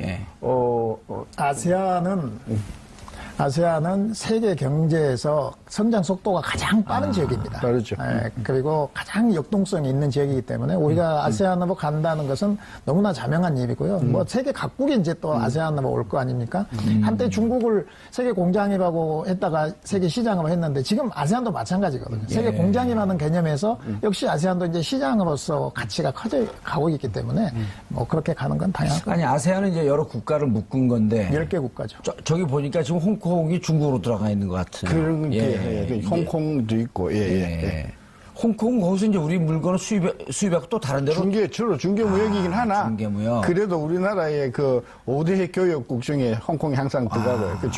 아세안은 세계 경제에서 성장 속도가 가장 빠른 지역입니다. 빠르죠. 그리고 가장 역동성이 있는 지역이기 때문에 우리가 아세안으로 간다는 것은 너무나 자명한 일이고요. 뭐 세계 각국이 이제 또 아세안으로 올 거 아닙니까? 한때 중국을 세계 공장이라고 했다가 세계 시장으로 했는데 지금 아세안도 마찬가지거든요. 세계 공장이라는 개념에서 역시 아세안도 이제 시장으로서 가치가 커져 가고 있기 때문에 뭐 그렇게 가는 건 당연한 거예요. 아니 아세안은 이제 여러 국가를 묶은 건데 10개 국가죠. 저기 보니까 지금 홍콩이 중국으로 들어가 있는 것 같은. 그런 게 홍콩도 있고, 홍콩 거기서 이제 우리 물건을 수입하고 또 다른 데로 주로 중개 무역이긴 하나. 중개 무역. 그래도 우리나라의 그 5대 교역국 중에 홍콩이 항상 들어가고요. 그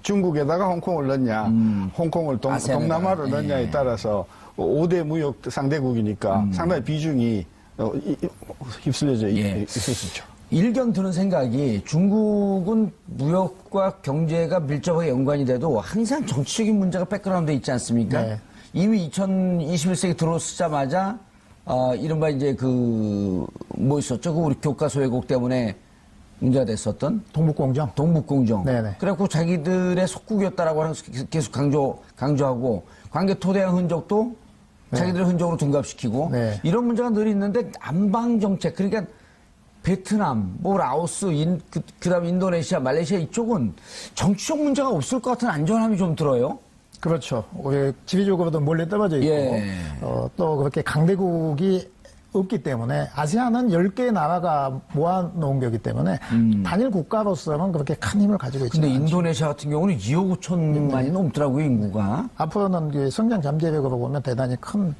중국에다가 홍콩을 넣냐, 홍콩을 동남아로 넣냐에 따라서 5대 무역 상대국이니까 상당히 비중이 휩쓸려져 있었죠. 일견 드는 생각이 중국은 무역과 경제가 밀접하게 연관이 돼도 항상 정치적인 문제가 백그라운드에 있지 않습니까? 네. 이미 2021세기 들어서자마자 이른바 이제 뭐 있었죠? 그 우리 교과서 왜곡 때문에 문제가 됐었던 동북공정. 동북공정. 네네. 그래갖고 자기들의 속국이었다라고 하는 계속 강조하고 관계 토대한 흔적도 자기들의 흔적으로 둔갑시키고 이런 문제가 늘 있는데 남방 정책 그러니까 베트남, 뭐 라오스, 그다음에 인도네시아, 말레이시아 이쪽은 정치적 문제가 없을 것 같은 안전함이 좀 들어요. 그렇죠. 우리 지리적으로도 멀리 떨어져 있고 또 그렇게 강대국이 없기 때문에 아세안은 10개의 나라가 모아놓은 거기 때문에 단일 국가로서는 그렇게 큰 힘을 가지고 있지 근데 않죠. 인도네시아 같은 경우는 2억 5천만이 넘더라고요, 인구가. 앞으로는 그 성장 잠재력으로 보면 대단히 큰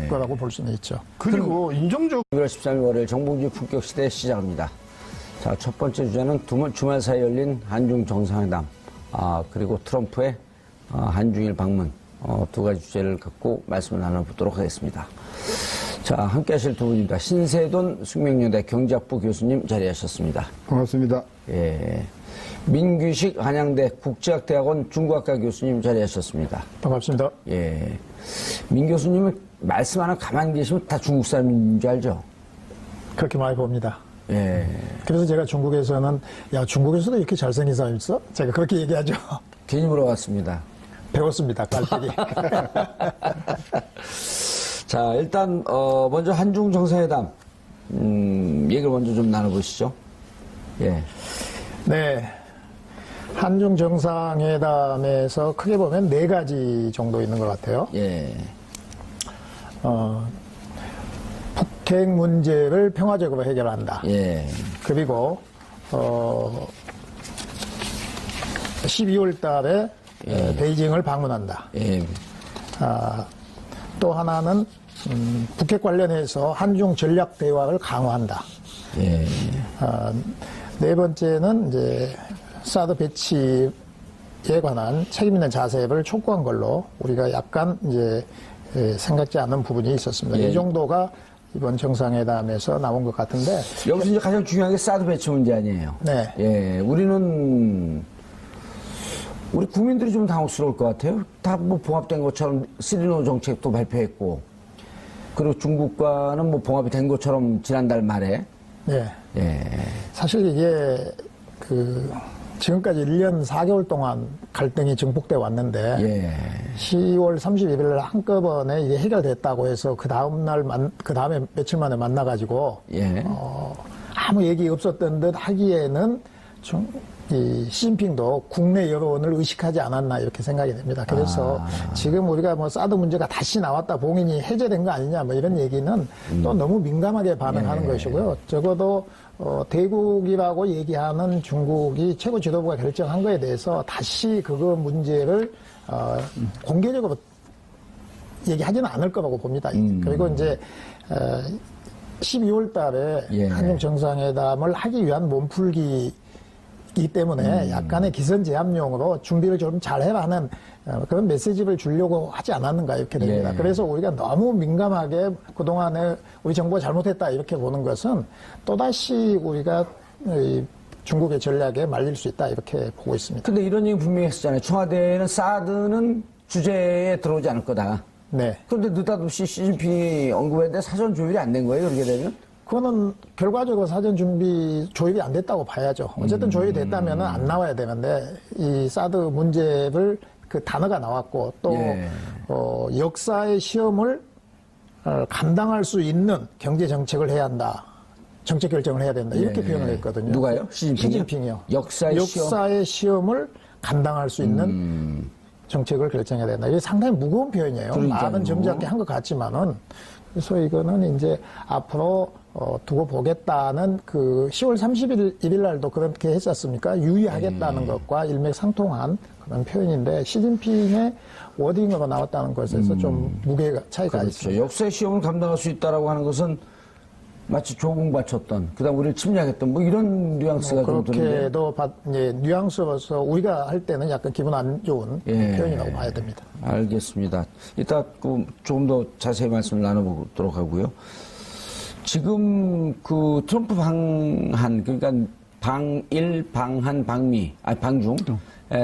거라고 볼 수는 있죠. 그리고 인종적 1월 13일 월요일 정봉주 품격 시대 시작합니다. 자, 첫 번째 주제는 주말 사이에 열린 한중 정상회담, 그리고 트럼프의 한중일 방문, 두 가지 주제를 갖고 말씀을 나눠보도록 하겠습니다. 자, 함께 하실 두 분입니다. 신세돈 숙명여대 경제학부 교수님 자리하셨습니다. 고맙습니다. 예. 민규식 한양대 국제학대학원 중국학과 교수님 자리하셨습니다. 반갑습니다. 예. 민 교수님은 말씀 하나 가만히 계시면 다 중국 사람인 줄 알죠? 그렇게 많이 봅니다. 예. 그래서 제가 중국에서는 야 중국에서도 이렇게 잘생긴 사람 있어? 제가 그렇게 얘기하죠. 괜히 물어봤습니다. 배웠습니다. 깔때기. 자, 일단 먼저 한중 정상회담 얘기를 먼저 좀 나눠보시죠. 예. 네. 한중 정상회담에서 크게 보면 4가지 정도 있는 것 같아요. 예. 북핵 문제를 평화적으로 해결한다. 예. 그리고 12월 달에 베이징을 방문한다. 예. 또 하나는 북핵 관련해서 한중 전략 대화를 강화한다. 예. 네 번째는 이제 사드 배치에 관한 책임 있는 자세를 촉구한 걸로 우리가 약간 이제 생각지 않은 부분이 있었습니다. 예. 이 정도가 이번 정상회담에서 나온 것 같은데 여기서 이제 가장 중요한 게 사드 배치 문제 아니에요. 네. 예. 우리 국민들이 좀 당혹스러울 것 같아요. 다 뭐 봉합된 것처럼 3노 정책도 발표했고, 그리고 중국과는 뭐 봉합이 된 것처럼 지난달 말에. 네. 예. 사실 이게 지금까지 1년 4개월 동안 갈등이 증폭돼 왔는데 예. 10월 31일 날 한꺼번에 이게 해결됐다고 해서 그 다음에 며칠 만에 만나가지고 예. 아무 얘기 없었던 듯 하기에는 이 시진핑도 국내 여론을 의식하지 않았나 이렇게 생각이 됩니다. 그래서 지금 우리가 뭐 사드 문제가 다시 나왔다 봉인이 해제된 거 아니냐 뭐 이런 얘기는 또 너무 민감하게 반응하는 것이고요. 적어도 대국이라고 얘기하는 중국이 최고 지도부가 결정한 거에 대해서 다시 그거 문제를 공개적으로 얘기하지는 않을 거라고 봅니다. 그리고 이제 12월 달에 예. 한중 정상회담을 하기 위한 몸풀기이기 때문에 약간의 기선제압용으로 준비를 좀 잘해라는 그런 메시지를 주려고 하지 않았는가 이렇게 됩니다. 예. 그래서 우리가 너무 민감하게 그동안에 우리 정부가 잘못했다 이렇게 보는 것은 또다시 우리가 중국의 전략에 말릴 수 있다 이렇게 보고 있습니다. 근데 이런 얘기 분명히 했었잖아요. 청와대는 사드는 주제에 들어오지 않을 거다. 네. 그런데 느닷없이 시진핑이 언급했는데 사전 조율이 안 된 거예요, 그렇게 되면? 그거는 결과적으로 사전 준비 조율이 안 됐다고 봐야죠. 어쨌든 조율이 됐다면 안 나와야 되는데 이 사드 문제를 그 단어가 나왔고 또 예. 역사의 시험을 감당할 수 있는 경제 정책을 해야 한다. 정책 결정을 해야 된다. 이렇게 예. 표현을 했거든요. 누가요? 시진핑이요? 시진핑이요. 역사의 시험을 감당할 수 있는 정책을 결정해야 된다. 이게 상당히 무거운 표현이에요. 그러니까요. 말은 점잖게 한 것 같지만은 그래서 이거는 이제 앞으로 두고 보겠다는 그 10월 31일 날도 그렇게 했었습니까? 유의하겠다는 것과 일맥상통한 그런 표현인데 시진핑의 워딩으로 나왔다는 것에서 좀 무게가 차이가 그렇죠. 있습니다. 역사의 시험을 감당할 수 있다라고 하는 것은 마치 조공 바쳤던, 그 다음 우리를 침략했던, 뭐 이런 뉘앙스가 좀 드는데. 그렇게도 뉘앙스로서 우리가 할 때는 약간 기분 안 좋은 예. 표현이라고 봐야 됩니다. 알겠습니다. 이따 조금 더 자세히 말씀을 나눠보도록 하고요. 지금 그 트럼프 방한, 그러니까 방일, 방한, 방중,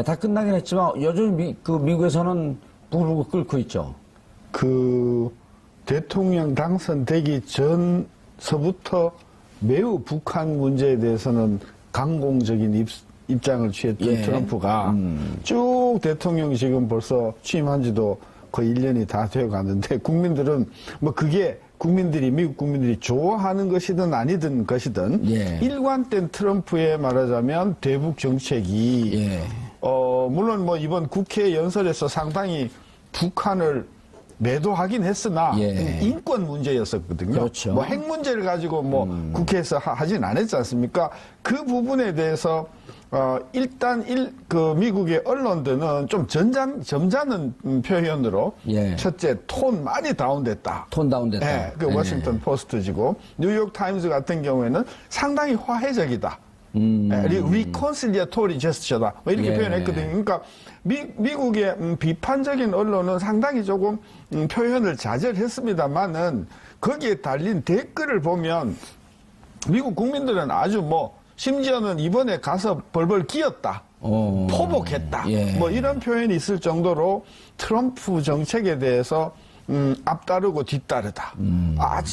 다 끝나긴 했지만 여전히 미국에서는 부르고 끓고 있죠. 그 대통령 당선되기 전서부터 매우 북한 문제에 대해서는 강공적인 입장을 취했던 예. 트럼프가 쭉 대통령이 지금 벌써 취임한 지도 거의 1년이 다 되어 가는데 국민들은 뭐 그게 미국 국민들이 좋아하는 것이든 아니든 것이든 예. 일관된 트럼프의 말하자면 대북 정책이 예. 물론 뭐 이번 국회 연설에서 상당히 북한을 매도하긴 했으나 예. 인권 문제였었거든요. 그렇죠. 뭐 핵 문제를 가지고 뭐 국회에서 하진 않았지 않습니까? 그 부분에 대해서 일단 그 미국의 언론들은 좀 점잖은 표현으로 예. 첫째 톤 많이 다운됐다. 톤 다운됐다. 예, 그 워싱턴 포스트지고 뉴욕 타임즈 같은 경우에는 상당히 화해적이다. 리콘실리아토리 제스처다. 뭐 이렇게 예. 표현했거든요. 그러니까 미국의 비판적인 언론은 상당히 조금 표현을 자제했습니다만은 거기에 달린 댓글을 보면 미국 국민들은 아주 뭐 심지어는 이번에 가서 벌벌 기었다. 포복했다. 예. 뭐 이런 표현이 있을 정도로 트럼프 정책에 대해서 앞따르고 뒤따르다.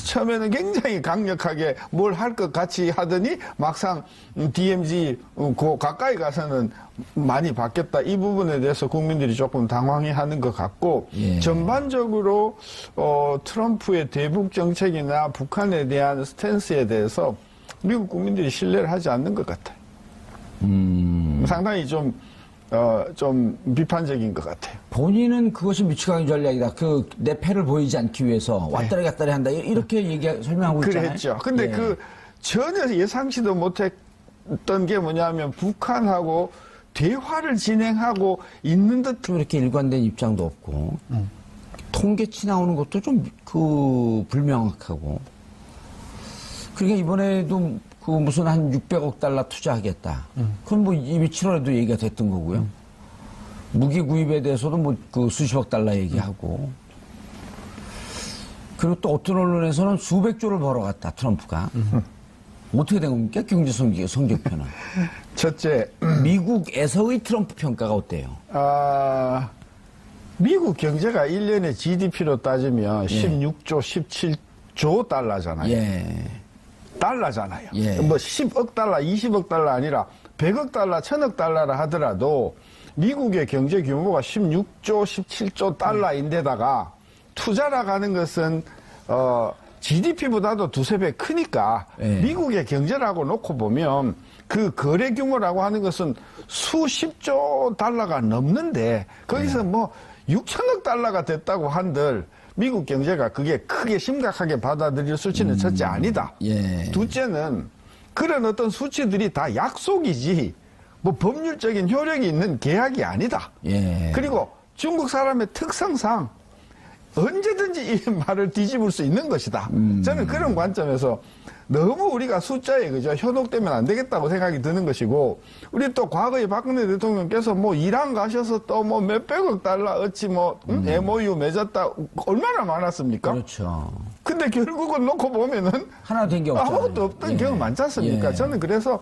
처음에는 굉장히 강력하게 뭘 할 것 같이 하더니 막상 DMZ 가까이 가서는 많이 바뀌었다. 이 부분에 대해서 국민들이 조금 당황해하는 것 같고 예. 전반적으로 트럼프의 대북 정책이나 북한에 대한 스탠스에 대해서 미국 국민들이 신뢰를 하지 않는 것 같아요. 상당히 좀 비판적인 것 같아요. 본인은 그것이 미치광이 전략이다. 내 패를 보이지 않기 위해서 왔다리 갔다리 한다. 이렇게 설명하고 있잖아요. 그랬죠. 근데 예. 전혀 예상치도 못했던 게 뭐냐면 북한하고 대화를 진행하고 있는 듯 좀 이렇게 일관된 입장도 없고 통계치 나오는 것도 좀 불명확하고. 그러니까 이번에도 그 무슨 한 600억 달러 투자하겠다. 그건 뭐 이미 7월에도 얘기가 됐던 거고요. 무기 구입에 대해서도 뭐 그 수십억 달러 얘기하고. 그리고 또 어떤 언론에서는 수백 조를 벌어갔다, 트럼프가. 어떻게 된 겁니까? 경제 성적표는. 첫째, 미국에서의 트럼프 평가가 어때요? 미국 경제가 1년에 GDP로 따지면 16조, 17조 달러잖아요. 예. 달러잖아요. 예. 뭐 10억 달러, 20억 달러 아니라 100억 달러, 1000억 달러라 하더라도 미국의 경제 규모가 16조, 17조 달러인데다가 투자라 가는 것은 GDP보다도 두세 배 크니까 예. 미국의 경제라고 놓고 보면 그 거래 규모라고 하는 것은 수십조 달러가 넘는데 거기서 뭐 6천억 달러가 됐다고 한들 미국 경제가 그게 크게 심각하게 받아들일 수치는 첫째 아니다. 예. 둘째는 그런 어떤 수치들이 다 약속이지 뭐 법률적인 효력이 있는 계약이 아니다. 예. 그리고 중국 사람의 특성상 언제든지 이 말을 뒤집을 수 있는 것이다. 저는 그런 관점에서 너무 우리가 숫자에 그저 현혹되면 안 되겠다고 생각이 드는 것이고, 우리 또 과거에 박근혜 대통령께서 뭐 이란 가셔서 또 뭐 몇백억 달러 어찌 뭐 MOU 맺었다 얼마나 많았습니까? 그렇죠. 근데 결국은 놓고 보면은 하나 된 게 없잖아요. 아무것도 없던 예. 경우 많지 않습니까? 예. 저는 그래서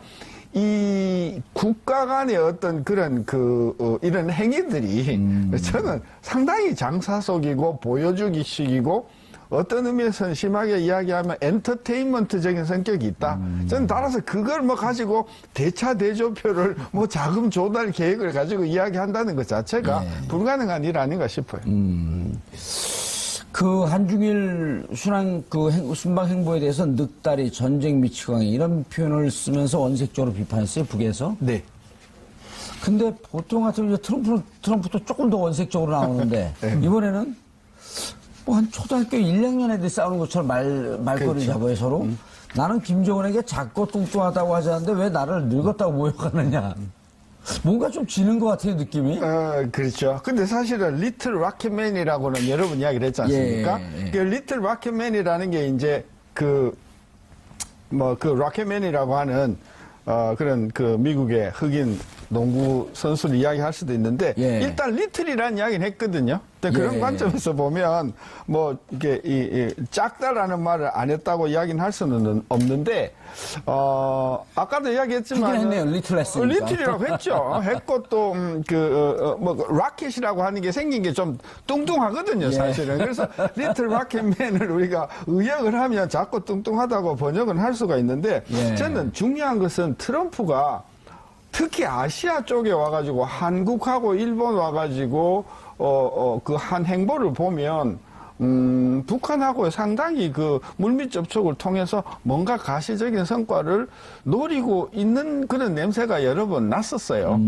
이 국가 간의 어떤 그런 이런 행위들이 저는 상당히 장사속이고 보여주기식이고 어떤 의미에서는 심하게 이야기하면 엔터테인먼트적인 성격이 있다. 저는 따라서 그걸 뭐 가지고 대차대조표를 뭐 자금 조달 계획을 가지고 이야기한다는 것 자체가 예. 불가능한 일 아닌가 싶어요. 그 한중일 순방 행보에 대해서 늑다리, 전쟁 미치광이 이런 표현을 쓰면서 원색적으로 비판했어요, 북에서. 네. 근데 보통 같으면 이제 트럼프도 조금 더 원색적으로 나오는데 네. 이번에는 뭐 한 초등학교 1, 2학년 애들이 싸우는 것처럼 말거리 그렇죠. 잡아요, 서로. 나는 김정은에게 작고 뚱뚱하다고 하지 않는데 왜 나를 늙었다고 모욕하느냐. 뭔가 좀 지는 것 같아요, 느낌이. 그렇죠. 근데 사실은 리틀 라켓맨이라고는 여러 번 이야기를 했지 않습니까? 예, 예. 그 리틀 라켓맨이라는 게 이제 그 라켓맨이라고 하는 그런 그 미국의 흑인 농구 선수를 이야기할 수도 있는데 예. 일단 리틀이라는 이야기는 했거든요. 근데 그런 예. 관점에서 보면 뭐 이게 이 작다라는 말을 안 했다고 이야기는 할 수는 없는데 아까도 이야기했지만 하긴 했네요. 리틀 했으니까. 리틀이라고 했죠. 했고 또 라켓이라고 하는 게 생긴 게 좀 뚱뚱하거든요, 사실은. 그래서 리틀 라켓맨을 우리가 의역을 하면 자꾸 뚱뚱하다고 번역은 할 수가 있는데 예. 저는 중요한 것은 트럼프가 특히 아시아 쪽에 와가지고 한국하고 일본 와가지고 그 한 행보를 보면 북한하고 상당히 그 물밑 접촉을 통해서 뭔가 가시적인 성과를 노리고 있는 그런 냄새가 여러 번 났었어요.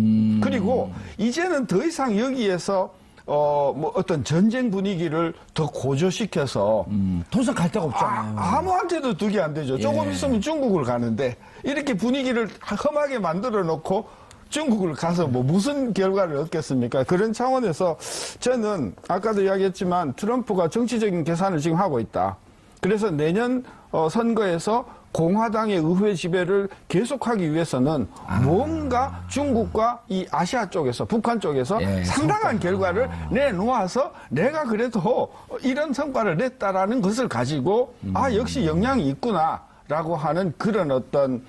그리고 이제는 더 이상 여기에서 뭐 어떤 전쟁 분위기를 더 고조시켜서 더 이상 갈 데가 없잖아요. 아무한테도 득이 안 되죠. 조금 예. 있으면 중국을 가는데 이렇게 분위기를 험하게 만들어 놓고 중국을 가서 뭐 무슨 결과를 얻겠습니까? 그런 차원에서 저는 아까도 이야기했지만 트럼프가 정치적인 계산을 지금 하고 있다. 그래서 내년 선거에서 공화당의 의회 지배를 계속하기 위해서는 뭔가 중국과 이 아시아 쪽에서 북한 쪽에서 예, 상당한 결과를 내놓아서 내가 그래도 이런 성과를 냈다라는 것을 가지고 역시 영향이 있구나. 라고 하는 그런 어떤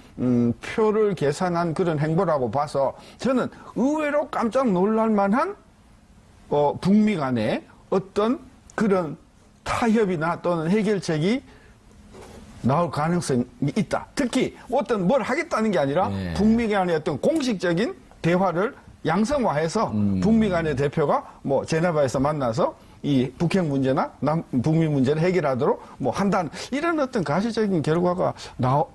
표를 계산한 그런 행보라고 봐서 저는 의외로 깜짝 놀랄 만한 북미 간의 어떤 그런 타협이나 또는 해결책이 나올 가능성이 있다. 특히 어떤 뭘 하겠다는 게 아니라 예. 북미 간의 어떤 공식적인 대화를 양성화해서 북미 간의 대표가 뭐 제네바에서 만나서 이 북핵 문제나 북미 문제를 해결하도록 뭐 한다는 이런 어떤 가시적인 결과가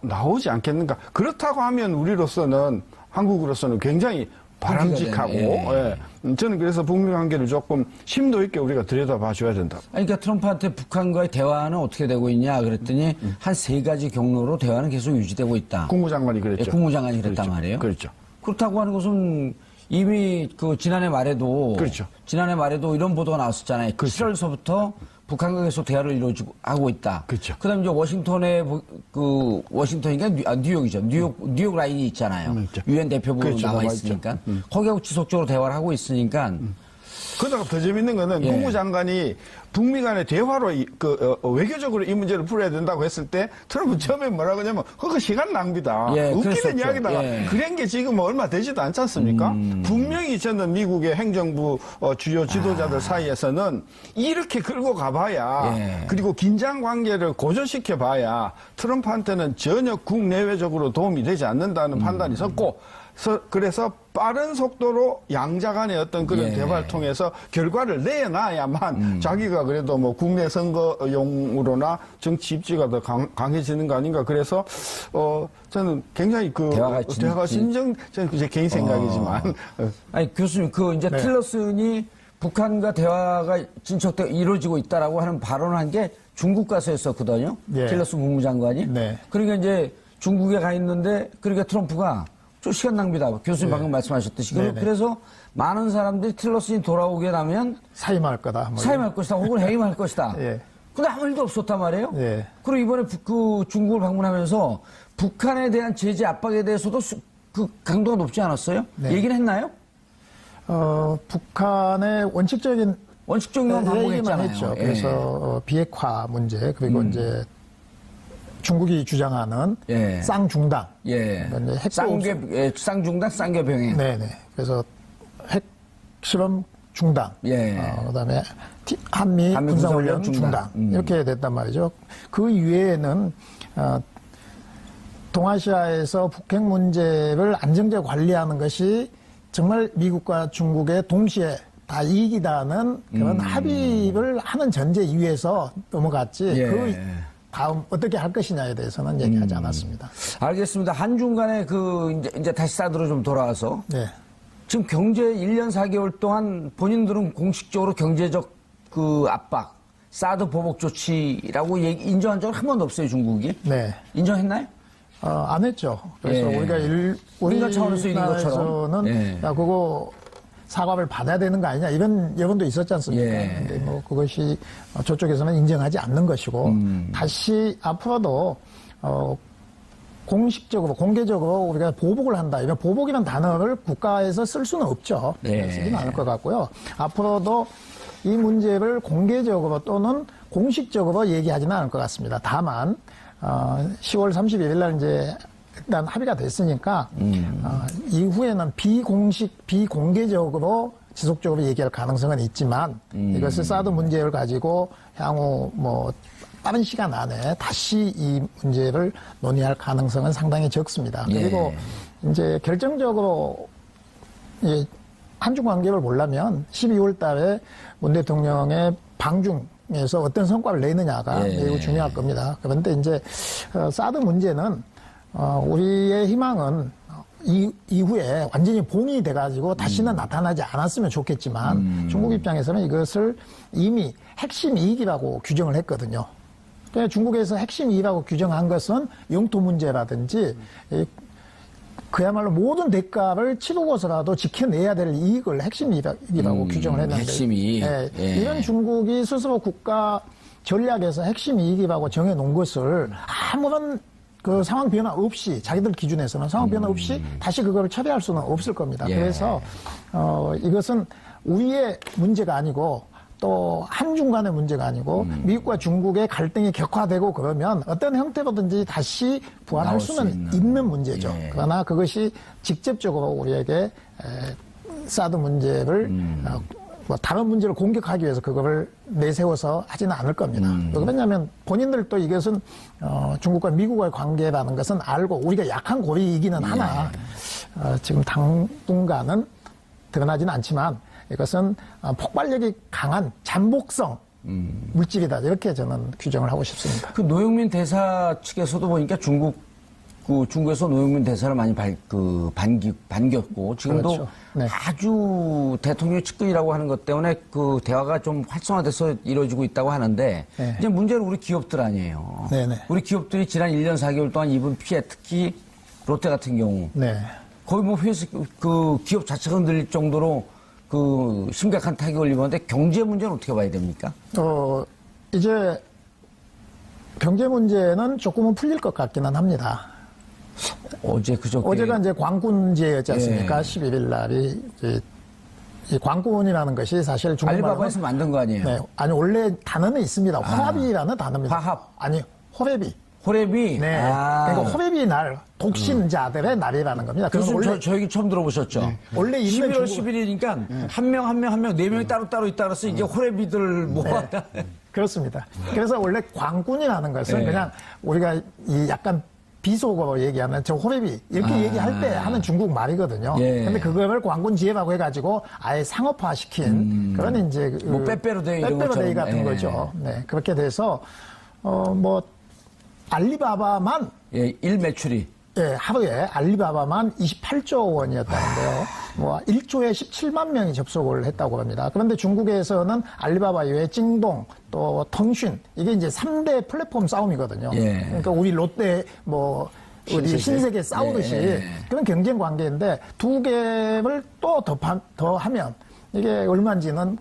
나오지 않겠는가. 그렇다고 하면 우리로서는 한국으로서는 굉장히 바람직하고 예. 예. 저는 그래서 북미 관계를 조금 심도 있게 우리가 들여다봐 줘야 된다. 아니, 그러니까 트럼프한테 북한과의 대화는 어떻게 되고 있냐 그랬더니 한 3가지 경로로 대화는 계속 유지되고 있다. 국무장관이 그랬죠. 예, 국무장관이 그랬단 그렇죠. 말이에요. 그렇죠. 그렇다고 하는 것은 이미 그 지난해 말에도 그렇죠. 지난해 말에도 이런 보도가 나왔었잖아요. 7월서부터 북한과 계속 대화를 이루어지고 하고 있다. 그렇죠. 그다음에 이제 워싱턴에 그 워싱턴인가 뉴욕이죠. 뉴욕 라인이 있잖아요. 그렇죠. 유엔 대표부 그렇죠. 나와 나와 있으니까 거기하고 지속적으로 대화를 하고 있으니까 그러다가 더 재밌는 거는 예. 국무장관이 북미 간의 대화로 외교적으로 이 문제를 풀어야 된다고 했을 때 트럼프 처음에 뭐라고 하냐면 그거 시간 낭비다. 예, 웃기는 그랬었죠. 이야기다가 예. 그런 게 지금 얼마 되지도 않지 않습니까? 분명히 저는 미국의 행정부 주요 지도자들 사이에서는 이렇게 끌고 가봐야 예. 그리고 긴장 관계를 고조시켜 봐야 트럼프한테는 전혀 국내외적으로 도움이 되지 않는다는 판단이 섰고 그래서 빠른 속도로 양자 간의 어떤 그런 예. 대화를 통해서 결과를 내놔야만 자기가 그래도 뭐 국내 선거용으로나 정치 입지가 더 강해지는 거 아닌가. 그래서 저는 굉장히 대화가 진정 저는 제 개인 생각이지만 아니 교수님 그 이제 네. 틸러슨이 북한과 대화가 진척되고 이루어지고 있다라고 하는 발언을 한 게 중국 가서 했었거든요. 예. 틸러슨 국무장관이. 네. 그러니까 이제 중국에 가 있는데 그러니까 트럼프가 좀 시간 낭비다. 교수님 방금 말씀하셨듯이. 네네. 그래서 많은 사람들이 틸러슨이 돌아오게 되면 사임할 거다. 뭐 사임할 것이다. 혹은 해임할 것이다. 예. 근데 아무 일도 없었단 말이에요. 예. 그리고 이번에 그 중국을 방문하면서 북한에 대한 제재 압박에 대해서도 그 강도가 높지 않았어요? 네. 얘기는 했나요? 북한의 원칙적인 원칙적인 건 얘기만 반복했잖아요. 했죠. 예. 그래서 비핵화 문제 그리고 이제 중국이 주장하는 예. 쌍중당. 예. 그러니까 이제 쌍중단, 쌍겨병행. 네네. 그래서 핵 실험 중단. 예. 그다음에 한미 군사훈련 중단. 이렇게 됐단 말이죠. 그 이외에는 동아시아에서 북핵 문제를 안정적으로 관리하는 것이 정말 미국과 중국의 동시에 다 이익이다는 그런 합의를 하는 전제 위에서 넘어갔지. 예. 그 다음 어떻게 할 것이냐에 대해서는 얘기하지 않았습니다. 알겠습니다. 한중 간에 이제 다시 사드로 좀 돌아와서. 네. 지금 경제 1년 4개월 동안 본인들은 공식적으로 경제적 그 압박, 사드 보복 조치라고 인정한 적은 한 번도 없어요, 중국이. 네. 인정했나요? 안 했죠. 그래서 예. 우리가 차원에서 이런 것처럼. 우리나라에서는 예. 야, 그거 사과를 받아야 되는 거 아니냐 이런 여론도 있었지 않습니까? 예. 근데 뭐 그것이 저쪽에서는 인정하지 않는 것이고 다시 앞으로도 공식적으로 공개적으로 우리가 보복을 한다. 이런 보복이라는 단어를 국가에서 쓸 수는 없죠. 네. 쓰지는 않을 것 같고요. 앞으로도 이 문제를 공개적으로 또는 공식적으로 얘기하지는 않을 것 같습니다. 다만 10월 31일 날 이제 일단 합의가 됐으니까 이후에는 비공개적으로 지속적으로 얘기할 가능성은 있지만 이것을 사드 문제를 가지고 향후 뭐 빠른 시간 안에 다시 이 문제를 논의할 가능성은 상당히 적습니다. 예. 그리고 이제 결정적으로 한중 관계를 보려면 12월 달에 문 대통령의 방중에서 어떤 성과를 내느냐가 예. 매우 중요할 겁니다. 그런데 이제 사드 문제는 우리의 희망은 이후에 완전히 봉이 돼가지고 다시는 나타나지 않았으면 좋겠지만 중국 입장에서는 이것을 이미 핵심 이익이라고 규정을 했거든요. 중국에서 핵심 이익이라고 규정한 것은 영토 문제라든지 그야말로 모든 대가를 치르고서라도 지켜내야 될 이익을 핵심 이익이라고 규정을 했는데 핵심 이익. 예, 예. 이런 중국이 스스로 국가 전략에서 핵심 이익이라고 정해놓은 것을 아무런 그 상황 변화 없이 자기들 기준에서는 상황 변화 없이 다시 그걸 처리할 수는 없을 겁니다. 예. 그래서 이것은 우리의 문제가 아니고 또 한중 간의 문제가 아니고 미국과 중국의 갈등이 격화되고 그러면 어떤 형태로든지 다시 부활할 나올 수 수는 있는. 있는 문제죠. 예. 그러나 그것이 직접적으로 우리에게 사드 문제를 뭐 다른 문제를 공격하기 위해서 그거를 내세워서 하지는 않을 겁니다. 왜냐하면 본인들도 이것은 중국과 미국과의 관계라는 것은 알고 우리가 약한 고리이기는 하나 지금 당분간은 드러나지는 않지만 이것은 폭발력이 강한 잠복성 물질이다. 이렇게 저는 규정을 하고 싶습니다. 그 노영민 대사 측에서도 보니까 중국에서 노영민 대사를 많이 반겼고 지금도 그렇죠. 네. 아주 대통령 측근이라고 하는 것 때문에 그 대화가 좀 활성화돼서 이루어지고 있다고 하는데 네. 이제 문제는 우리 기업들 아니에요. 네네. 우리 기업들이 지난 1년 4개월 동안 입은 피해 특히 롯데 같은 경우 네. 거의 뭐 회사 그 기업 자체가 흔들릴 정도로 그 심각한 타격을 입었는데 경제 문제는 어떻게 봐야 됩니까? 이제 경제 문제는 조금은 풀릴 것 같기는 합니다. 어제 그저께 어제가 이제 광군제였지 않습니까? 예. 11일 날이 이제 이 광군이라는 것이 사실 중국말로 알리바바에서 만든 거 아니에요? 네, 아니 원래 단어는 있습니다. 화합이라는 단어입니다. 화합. 아니 호랩이. 호랩이 네. 그러니까 호랩이 날 독신자들의 날이라는 겁니다. 그래서 교수님 원래 저 얘기 처음 들어보셨죠? 원래 있는 11월 중국- 11일이니까 한 명 한 명 네 명이 따로 있다 그래서 이게 호랩이들 모았다. 그렇습니다. 그래서 원래 광군이라는 것은 네. 그냥 우리가 이 약간 비속어로 얘기하는 저 호랩이 이렇게 얘기할 때 하는 중국 말이거든요. 예. 근데 그거를 광군지혜라고 해가지고 아예 상업화시킨 그런 이제 뭐 빼빼로데이 이런 빼빼로데이 것처럼. 같은 예. 거죠. 네. 그렇게 돼서 뭐 알리바바만 예, 일 매출이 예, 하루에 알리바바만 28조 원이었다는데요. 뭐 1조에 17만 명이 접속을 했다고 합니다. 그런데 중국에서는 알리바바 이외에 찡동 또 腾讯 이게 이제 3대 플랫폼 싸움이거든요. 예. 그러니까 우리 롯데 뭐 우리 신세계 싸우듯이 예. 그런 경쟁 관계인데 두 개를 또 더 하면 이게 얼마인지는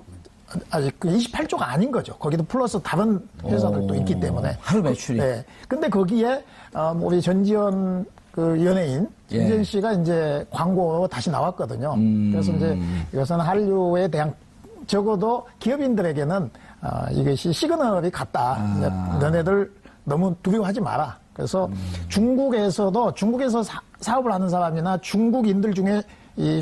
아직 그 28조가 아닌 거죠. 거기도 플러스 다른 회사들도 있기 때문에. 하루 매출이. 네. 근데 거기에 뭐 우리 전지현 그 연예인 예. 전지현 씨가 이제 광고 다시 나왔거든요. 그래서 이제 이것은 한류에 대한 적어도 기업인들에게는 이것이 시그널이 같다. 너네들 너무 두려워하지 마라. 그래서 중국에서 사업을 하는 사람이나 중국인들 중에 이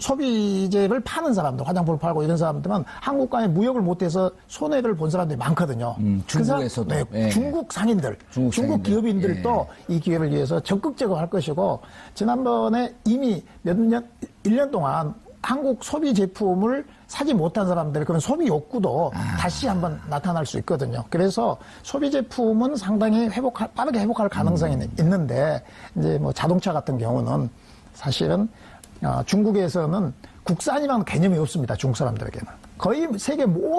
소비재를 파는 사람들, 화장품을 팔고 이런 사람들은 한국과의 무역을 못해서 손해를 본 사람들이 많거든요. 중국에서도. 네, 예. 중국 상인들, 중국 중국 상인들. 기업인들도 이 기회를 위해서 적극적으로 할 것이고, 지난번에 이미 1년 동안 한국 소비 제품을 사지 못한 사람들의 그런 소비 욕구도 다시 한번 나타날 수 있거든요. 그래서 소비 제품은 상당히 빠르게 회복할 가능성이 있는데, 이제 뭐 자동차 같은 경우는 사실은 중국에서는 국산이라는 개념이 없습니다. 중국 사람들에게는. 거의 세계 모든